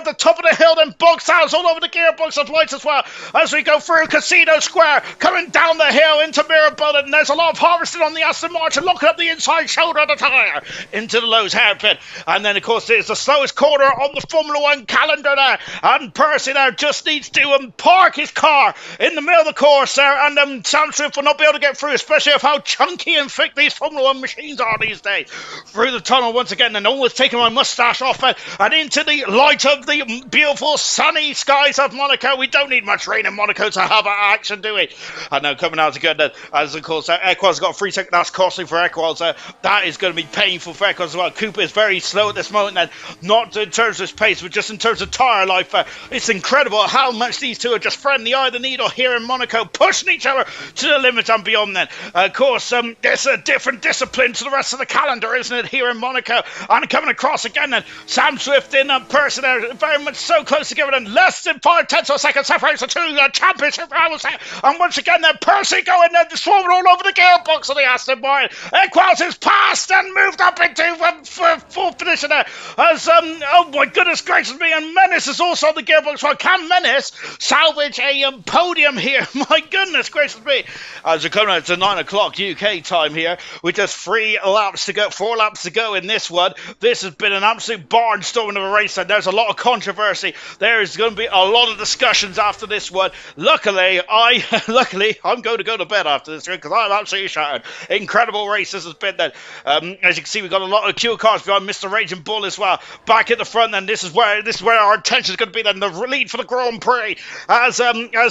the top of the hill, then Boxhouse all over the gearbox of Lights as well as we go through Casino Square, coming down the hill into Mirabel, and there's a lot of harvesting on the Aston Martin, locking up the inside shoulder of the tyre into the Lowe's hairpin, and then of course it's the slowest corner on the Formula 1 calendar there, and Percy there just needs to park his car in the middle of the course there, and Sam Swift will not be able to get through, especially of how chunky and thick these Formula 1 machines are these days. Through the tunnel once again, and almost taking my moustache off and into the light of the beautiful sunny skies of Monaco. We don't need much rain in Monaco to have action, do we? And now coming out again, as of course Equals got a 3 second. That's costly for Equals. That is going to be painful for Equals as well. Cooper is very slow at this moment, and not in terms of his pace, but just in terms of tyre life. It's incredible how much these two are just threading the eye of the needle here in Monaco, pushing each other to the limit and beyond then. Of course, there's a different discipline to the rest of the calendar, isn't it, here in Monaco? And coming across again then, Sam Swift in person there, very much so close together, and less than 5/10 of a second separates the two championship rivals there. And once again then, Percy going and swarming all over the gearbox of the Aston Martin. Equals is passed and moved up into fourth position there. As, oh my goodness gracious me, and Menace is also on the gearbox. Well, can Menace salvage a podium here? My goodness gracious me. As we're coming out to 9 o'clock UK time here, with just 4 laps to go in this one. This has been an absolute barnstorming of a race, and there's a lot of controversy. There is going to be a lot of discussions after this one. Luckily, I'm going to go to bed after this one because I'm absolutely shattered. Incredible race this has been then. As you can see, we've got a lot of Q cars behind Mr. Raging Bull as well. Back at the front, and this is where our attention is going to be then. The lead for the Grand Prix, as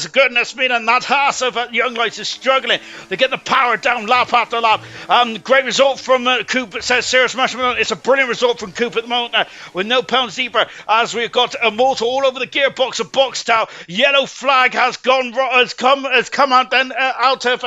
goodness me, and that Haas of Young Lights is struggling to get the power down lap after lap. Great result from Coop, says Sirius Marshmallow. It's a brilliant result from Coop at the moment with no pound zebra, as we've got a motor all over the gearbox of Boxtown. Yellow flag has come out then out of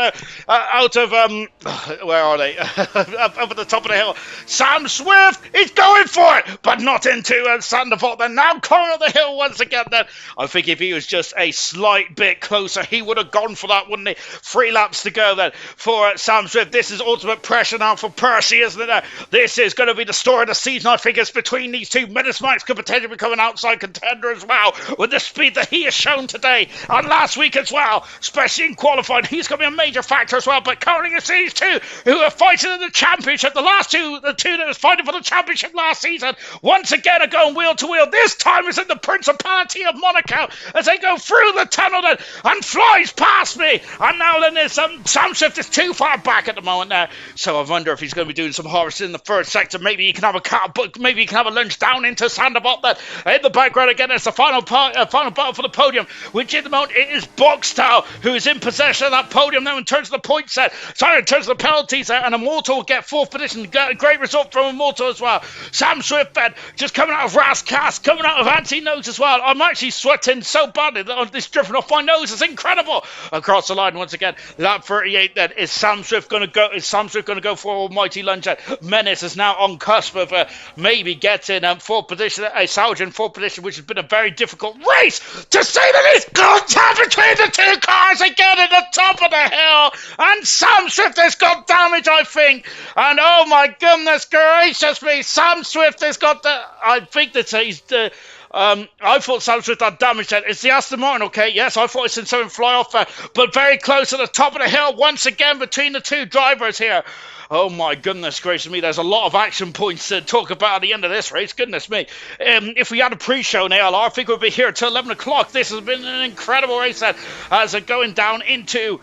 where are they? up at the top of the hill. Sam Swift is going for it, but not into Sandervoort. Then now corner the hill once again. Then I think if he was just a slight bit closer, he would have gone for that, wouldn't he? 3 laps to go then for Sam Swift. This is ultimate pressure now for Percy, isn't it? This is going to be the story of the season. I think it's between these two. Menace Max could potentially become an outside contender as well with the speed that he has shown today and last week as well, especially in qualifying. He's going to be a major factor as well. But currently it's these two who are fighting in the championship. The two that was fighting for the championship last season, once again are going wheel to wheel. This time it's in the Principality of Monaco as they go through the tunnel then and flies past me. And now then there's Sam Swift is too far back at the moment now. So I wonder if he's going to be doing some harvesting in the first sector. Maybe he can have a lunge down into Sandervoort then. In the background again, it's the final battle for the podium, which at the moment it is Boxtown who is in possession of that podium now in terms of the point set. Sorry, in terms of the penalties there, and Immortal will get 4th position. A great result from Immortal as well. Sam Swift then just coming out of Rascast, coming out of Anti-Nose as well. I'm actually sweating so badly that this dripping off my nose is incredible. Across the line once again, lap 38 then. Is Sam Swift going to go for almighty lunge? Menace is now on cusp of maybe getting 4th position, a Salge in 4th position, which has been a very difficult race to say the least. Contact between the two cars again at the top of the hill, and Sam Swift has got damage, I think. And oh my goodness gracious me, Sam Swift has got the. I think that he's the. I thought Sam Swift had damage then. It's the Aston Martin, okay? Yes, I thought it's in something fly off there, but very close to the top of the hill once again between the two drivers here. Oh my goodness gracious me, there's a lot of action points to talk about at the end of this race, goodness me. If we had a pre-show in ALR, I think we'd be here till 11 o'clock. This has been an incredible race then, as going down into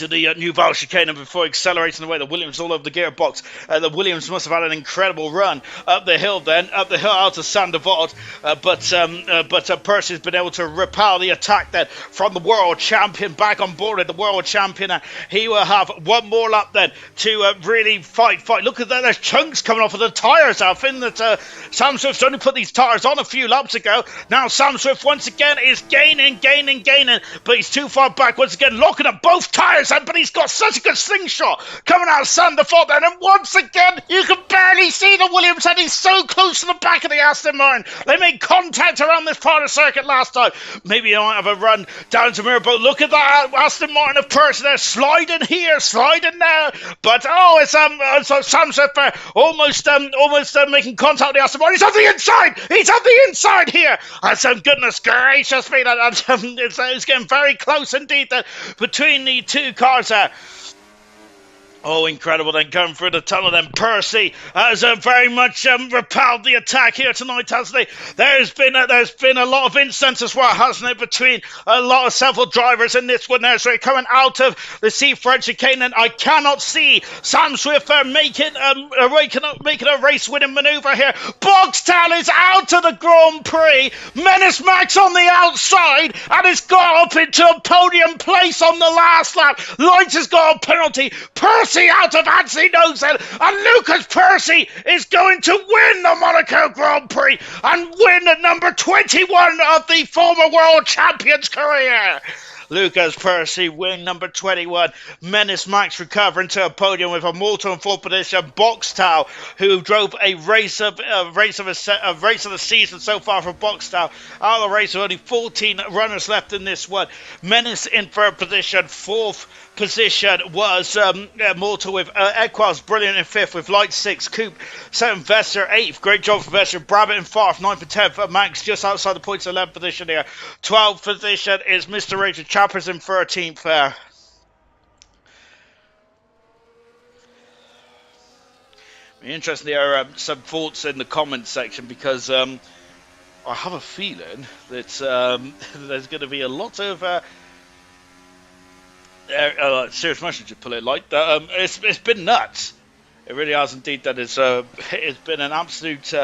the new Val chicane, and before accelerating away, the Williams all over the gearbox. The Williams must have had an incredible run up the hill out to Sandervoort, but Percy's been able to repel the attack then from the world champion back on board the world champion. He will have one more lap then to really fight. Look at that, there's chunks coming off of the tyres. I think that Sam Swift's only put these tyres on a few laps ago. Now Sam Swift once again is gaining, but he's too far back once again, locking up both tyres. But he's got such a good slingshot coming out of Sandervoort then, and once again you can barely see the Williams, and he's so close to the back of the Aston Martin. They made contact around this part of the circuit last time. Maybe he might have a run down to Mirabel. Look at that Aston Martin of Percy there, sliding here, sliding there, but it's Sam Swift almost making contact with the Aston Martin. He's on the inside here. And goodness gracious me, it's getting very close indeed between the two cars there. Oh, incredible then, going through the tunnel then. Percy has very much repelled the attack here tonight, hasn't he? There's been a lot of incidents as well, hasn't it, between several drivers in this one there. So coming out of the C-French chicane, and I cannot see Sam Swift making a race-winning manoeuvre here. Boxtel is out of the Grand Prix. Menace Max on the outside, and has got up into a podium place on the last lap. Lights has got a penalty. Percy out of Anthony-Nose, and Lucas Percy is going to win the Monaco Grand Prix and win at number 21 of the former world champion's career. Lucas Percy win number 21. Menace Max recovering to a podium with a Malta in fourth position. Boxtow, who drove a race of the season so far for Boxtow. Out of the race with only 14 runners left in this one. Menace in third position. Fourth position was Malta with Equals brilliant in fifth with Light 6. Coop 7th, Vester 8th. Great job for Vester. Brabant in 4th, 9th and 10th. Max just outside the points 11th position here. 12th position is Mr. Richard Chappers in 13th there. Interesting, there are some thoughts in the comments section because I have a feeling that there's going to be a lot of serious motion, to put it like that. It's been nuts. It really has indeed. That it's been an absolute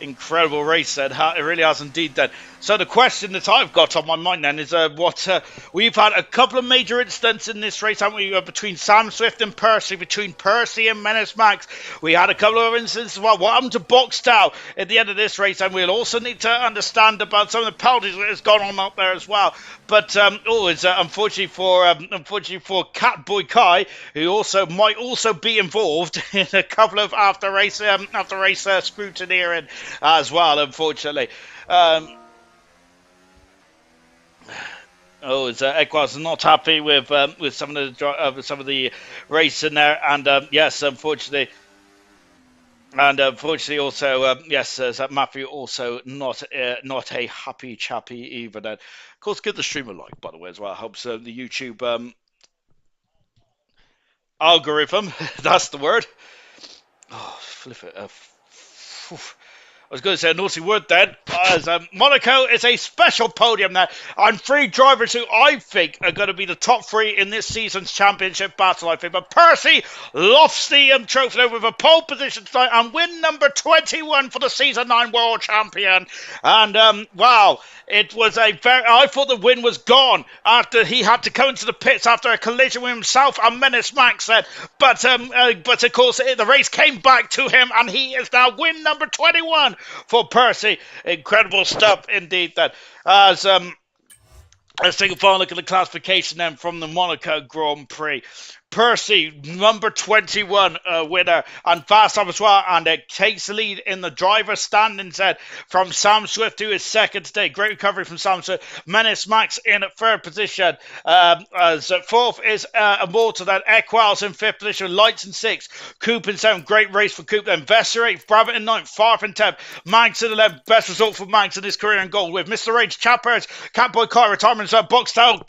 incredible race. It really has indeed. Then. So the question that I've got on my mind then is we've had a couple of major incidents in this race, haven't we? Between Sam Swift and Percy, between Percy and Menace Max. We had a couple of incidents as well. What happened to Boxtow at the end of this race? And we'll also need to understand about some of the penalties that has gone on up there as well. But it's unfortunately for Catboy Kai, who also might also be involved in a couple of after race scrutineering as well. Unfortunately. Equas not happy with some of the race in there, and yes, unfortunately, also Matthew also not a happy chappy either. Then, of course, give the stream a like, by the way, as well. Helps the YouTube algorithm. That's the word. Oh, flip it. I was going to say a naughty word then, as Monaco is a special podium there, and 3 drivers who I think are going to be the top 3 in this season's championship battle, I think. But Percy lofts the trophy with a pole position tonight and win number 21 for the Season 9 World Champion. And, wow, it was I thought the win was gone after he had to come into the pits after a collision with himself and Menace Max said. But of course, the race came back to him, and he is now win number 21 for Percy. Incredible stuff indeed. That as let's take a final look at the classification then from the Monaco Grand Prix. Percy, number 21 winner, and fast up as well, and it takes the lead in the driver's standings then from Sam Swift, who is second today. Great recovery from Sam Swift. Menace Max in third position. As fourth is Immortal, then Equals in fifth position, Lights in sixth, Coop in seventh. Great race for Coop, then Vesser eighth, Brabant in ninth, Farf in 10th, Mags in 11th. Best result for Mags in his career in gold with Mr. Rage, Chappers, Catboy Car retirement, Boxtow,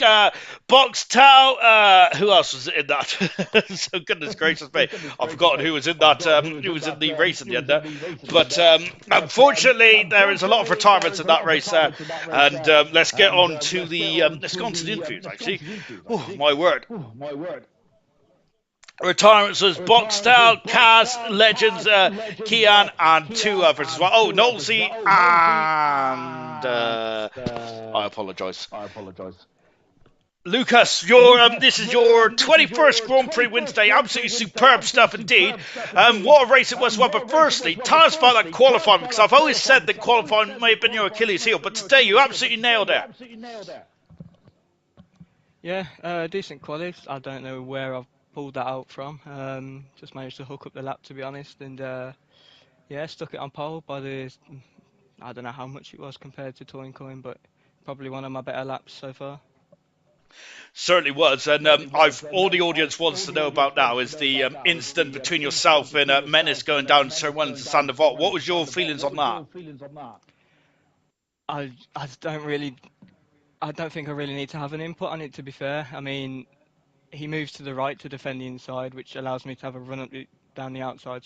who else was in that? So goodness gracious me, I've forgotten who was in that. Who was in the race at the end there. But unfortunately, there is a lot of retirements in that race there. And let's get on to the interviews. Actually, oh my word. Retirements was Boxtow, Kaz, Legends, Kian, and 2 others as well. Oh, Nolsey and I apologise. Lucas, this is your 21st Grand Prix win today. Absolutely superb stuff indeed. What a race it was. Well, but firstly, tell us about that qualifying, because I've always said that qualifying may have been your Achilles heel, but today you absolutely nailed it. Yeah, decent qualies. I don't know where I've pulled that out from. Just managed to hook up the lap, to be honest, and stuck it on pole by I don't know how much it was compared to Toyn Coin, but probably one of my better laps so far. Certainly was, and all the audience wants to know about now is the incident between yourself and Menace going down Sir One to Saint Devote. What was your feelings on that? I don't think I really need to have an input on it, to be fair. I mean, he moves to the right to defend the inside, which allows me to have a run up down the outside.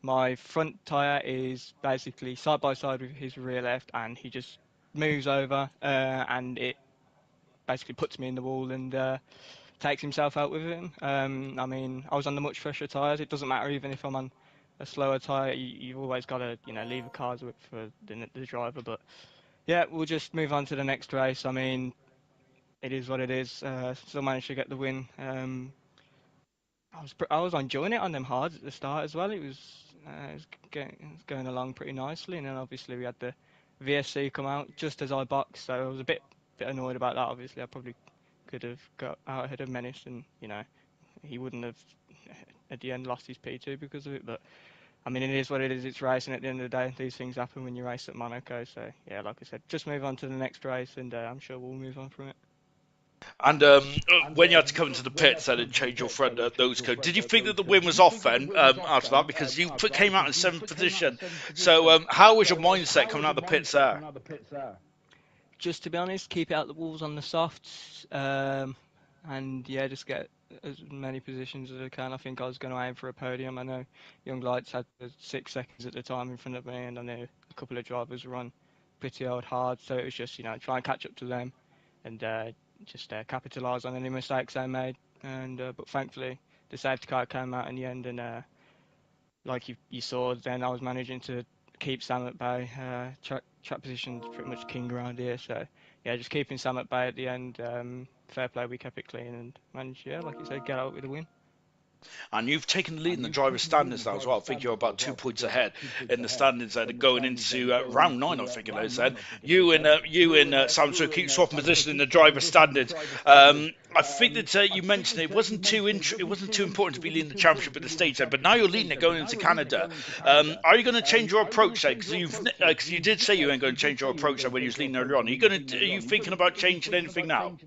My front tyre is basically side by side with his rear left, and he just moves over, and it basically puts me in the wall and takes himself out with him. I mean, I was on the much fresher tyres. It doesn't matter even if I'm on a slower tyre. You've always got to, leave a car's width for the driver. But yeah, we'll just move on to the next race. I mean, it is what it is. Still managed to get the win. I was enjoying it on them hards at the start as well. It was going along pretty nicely, and then obviously we had the VSC come out just as I boxed, so I was a bit bit annoyed about that. Obviously, I probably could have got out ahead of Menace, and he wouldn't have at the end lost his P2 because of it. But I mean, it is what it is. It's racing at the end of the day. These things happen when you race at Monaco. So yeah, like I said, just move on to the next race, and I'm sure we'll move on from it. And when you had to come into the pits and change your front nose cone, did you think that the win was off then after that? Because you came out in seventh position. So how was your mindset coming out of the pits there? Just to be honest, keep it out the walls on the softs, and yeah, just get as many positions as I can. I think I was going to aim for a podium. I know Young Lights had 6 seconds at the time in front of me, and I know a couple of drivers run pretty old hard, so it was just try and catch up to them, and just capitalise on any mistakes I made. And but thankfully the safety car came out in the end, and like you saw, then I was managing to keep Sam at bay. Track position's pretty much king around here, so yeah, just keeping Sam at bay at the end. Fair play, we kept it clean and managed, yeah, like you said, get out with a win. And you've taken the lead in the driver's standings now as well. I think you're about 2 points ahead in the standings there, going into round 9. I think it is. Then you and Samsung keep swapping position in the driver's standings. I think that you mentioned it wasn't too important to be leading the championship at the stage there, but now you're leading it going into Canada. Are you going to change your approach there? Because you did say you weren't going to change your approach there when you was leading earlier on. Are you thinking about changing anything now?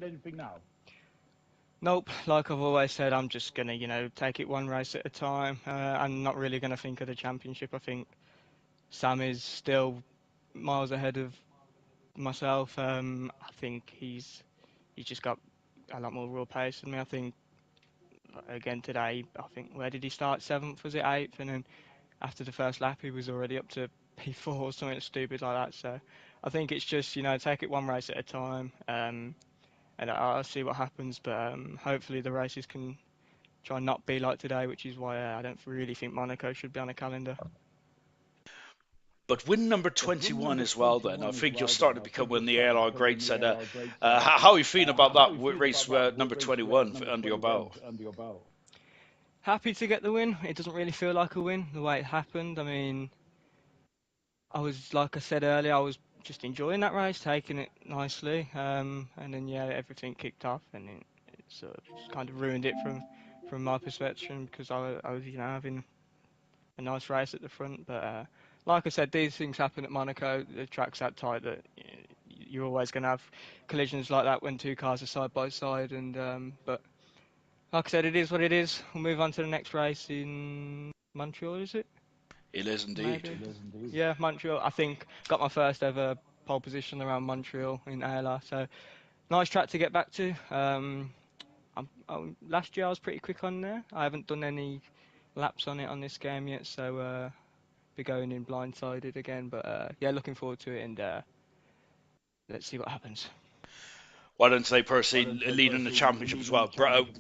Nope, like I've always said, I'm just gonna take it one race at a time. I'm not really gonna think of the championship. I think Sam is still miles ahead of myself. I think he's just got a lot more raw pace than me. I think again today, I think where did he start? Seventh, was it eighth? And then after the first lap, he was already up to P4 or something stupid like that. So I think it's just take it one race at a time, and I'll see what happens. But hopefully the races can try and not be like today, which is why I don't really think Monaco should be on a calendar. But win number 21 as well, then. I think you're starting to become one of the ALR greats. And how are you feeling about that race number 21 under your belt? Happy to get the win. It doesn't really feel like a win the way it happened. I mean, I was, like I said earlier, I was just enjoying that race, taking it nicely, and then yeah, everything kicked off, and it sort of just kind of ruined it from my perspective because I was having a nice race at the front. But like I said, these things happen at Monaco. The track's that tight that you're always going to have collisions like that when two cars are side by side. And but like I said, it is what it is. We'll move on to the next race in Montreal, is it? It is indeed. Maybe. Yeah, Montreal. I think got my first ever pole position around Montreal in ALR. So nice track to get back to. Last year I was pretty quick on there. I haven't done any laps on it on this game yet, so be going in blindsided again. But yeah, looking forward to it, and let's see what happens. Why don't they Percy leading the championship as well?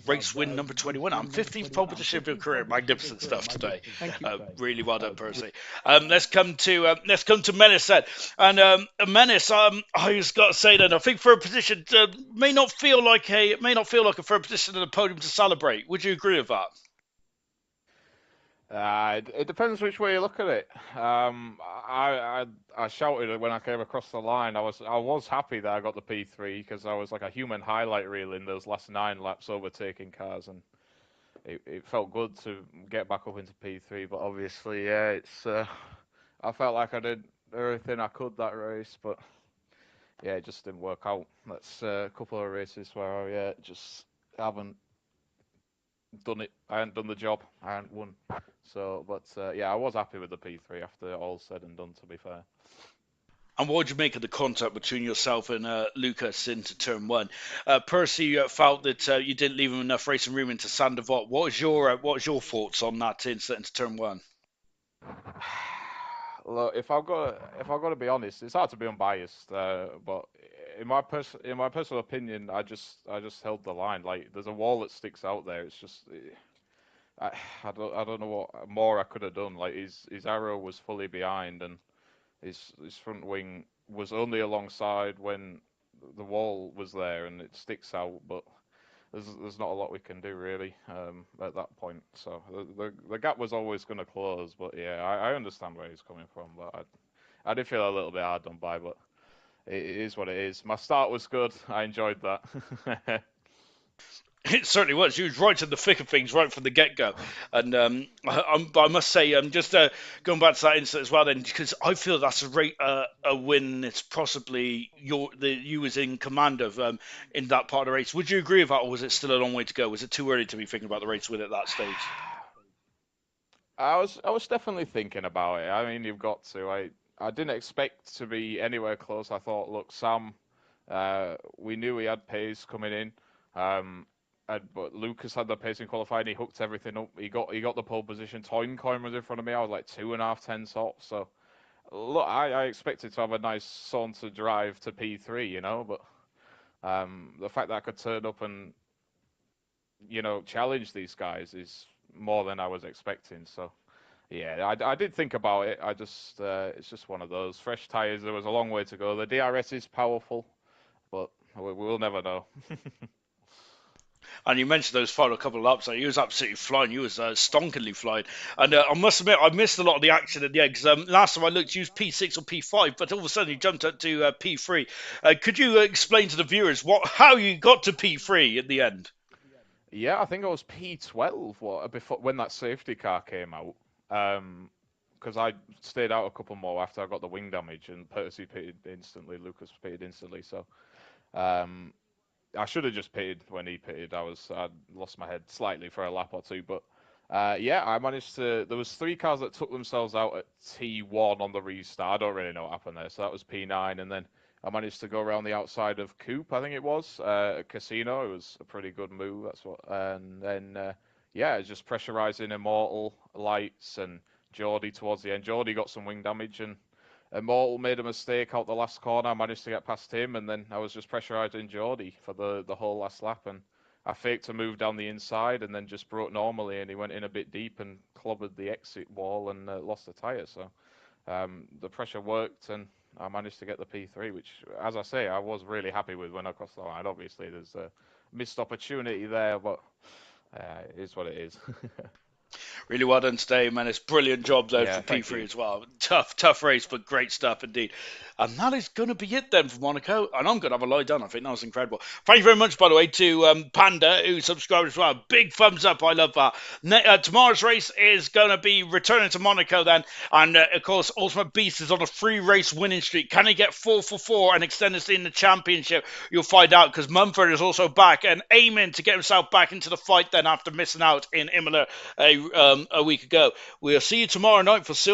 Race win number 21. I'm 15th pole position of your career. Magnificent stuff today. Thank you. Really well done, Percy. Let's come to Menace then. And Menace, I just got to say that I think third position may not feel like a third position in the podium to celebrate. Would you agree with that? It depends which way you look at it. I shouted when I came across the line. I was happy that I got the P3 because I was like a human highlight reel in those last 9 laps overtaking cars, and it felt good to get back up into P3. But obviously, yeah, it's I felt like I did everything I could that race, but yeah, it just didn't work out. That's a couple of races where I just haven't done it. I hadn't done the job. I hadn't won. So, but yeah, I was happy with the P3 after all said and done, to be fair. And what would you make of the contact between yourself and Lucas into turn 1? Percy felt that you didn't leave him enough racing room into Sandevot. What was your thoughts on that incident into turn 1? Look, if I've got to be honest, it's hard to be unbiased. But in my personal opinion, I just held the line. Like, there's a wall that sticks out there. It's just. I don't know what more I could have done. Like, his arrow was fully behind, and his front wing was only alongside when the wall was there, and it sticks out. But there's not a lot we can do really at that point. So the gap was always going to close. But yeah, I understand where he's coming from. But I did feel a little bit hard done by. But it is what it is. My start was good. I enjoyed that. It certainly was. You was right in the thick of things right from the get go, and I must say, just going back to that incident as well, then because I feel that's a win. It's possibly you was in command of in that part of the race. Would you agree with that, or was it still a long way to go? Was it too early to be thinking about the race with at that stage? I was definitely thinking about it. I mean, you've got to. I didn't expect to be anywhere close. I thought, look, Sam, we knew he had pace coming in, but Lucas had the pace in qualifying. He hooked everything up. He got the pole position. Toyncoin was in front of me. I was like 2.5 tenths off. So look, I expected to have a nice saunter drive to P3, but the fact that I could turn up and challenge these guys is more than I was expecting. So yeah, I did think about it. I just it's just one of those fresh tires. There was a long way to go. The DRS is powerful, but we'll never know. And you mentioned those final couple of laps. You was absolutely flying. You was stonkingly flying. And I must admit, I missed a lot of the action at the end. Because last time I looked, you was P6 or P5, but all of a sudden you jumped up to P3. Could you explain to the viewers how you got to P3 at the end? Yeah, I think I was P12 before when that safety car came out. Because I stayed out a couple more after I got the wing damage, and Percy pitted instantly. Lucas pitted instantly. So I should have just pitted when he pitted. I'd lost my head slightly for a lap or two, but yeah, I managed to. There was 3 cars that took themselves out at T1 on the restart. I don't really know what happened there. So that was P9, and then I managed to go around the outside of Coop, I think it was, Casino. It was a pretty good move. And then yeah, just pressurizing Immortal, Lights, and Geordie towards the end. Geordie got some wing damage, and Immortal made a mistake out the last corner. I managed to get past him, and then I was just pressurising Geordie for the whole last lap. And I faked to move down the inside, and then just broke normally, and he went in a bit deep and clobbered the exit wall and lost the tyre. So the pressure worked, and I managed to get the P3, which, as I say, I was really happy with when I crossed the line. Obviously, there's a missed opportunity there, but it is what it is. Really well done today, man. It's brilliant job there Yeah, for thank P3 you. as well. Tough race, but great stuff indeed. And that is going to be it then for Monaco. And I'm going to have a lie down. I think that was incredible. Thank you very much, by the way, to Panda, who subscribed as well. Big thumbs up. I love that. Tomorrow's race is going to be returning to Monaco then. And, of course, Ultimate Beast is on a 3-race winning streak. Can he get 4 for 4 and extend us in the championship? You'll find out, because Mumford is also back and aiming to get himself back into the fight then after missing out in Imola a week ago. We'll see you tomorrow night for Silver.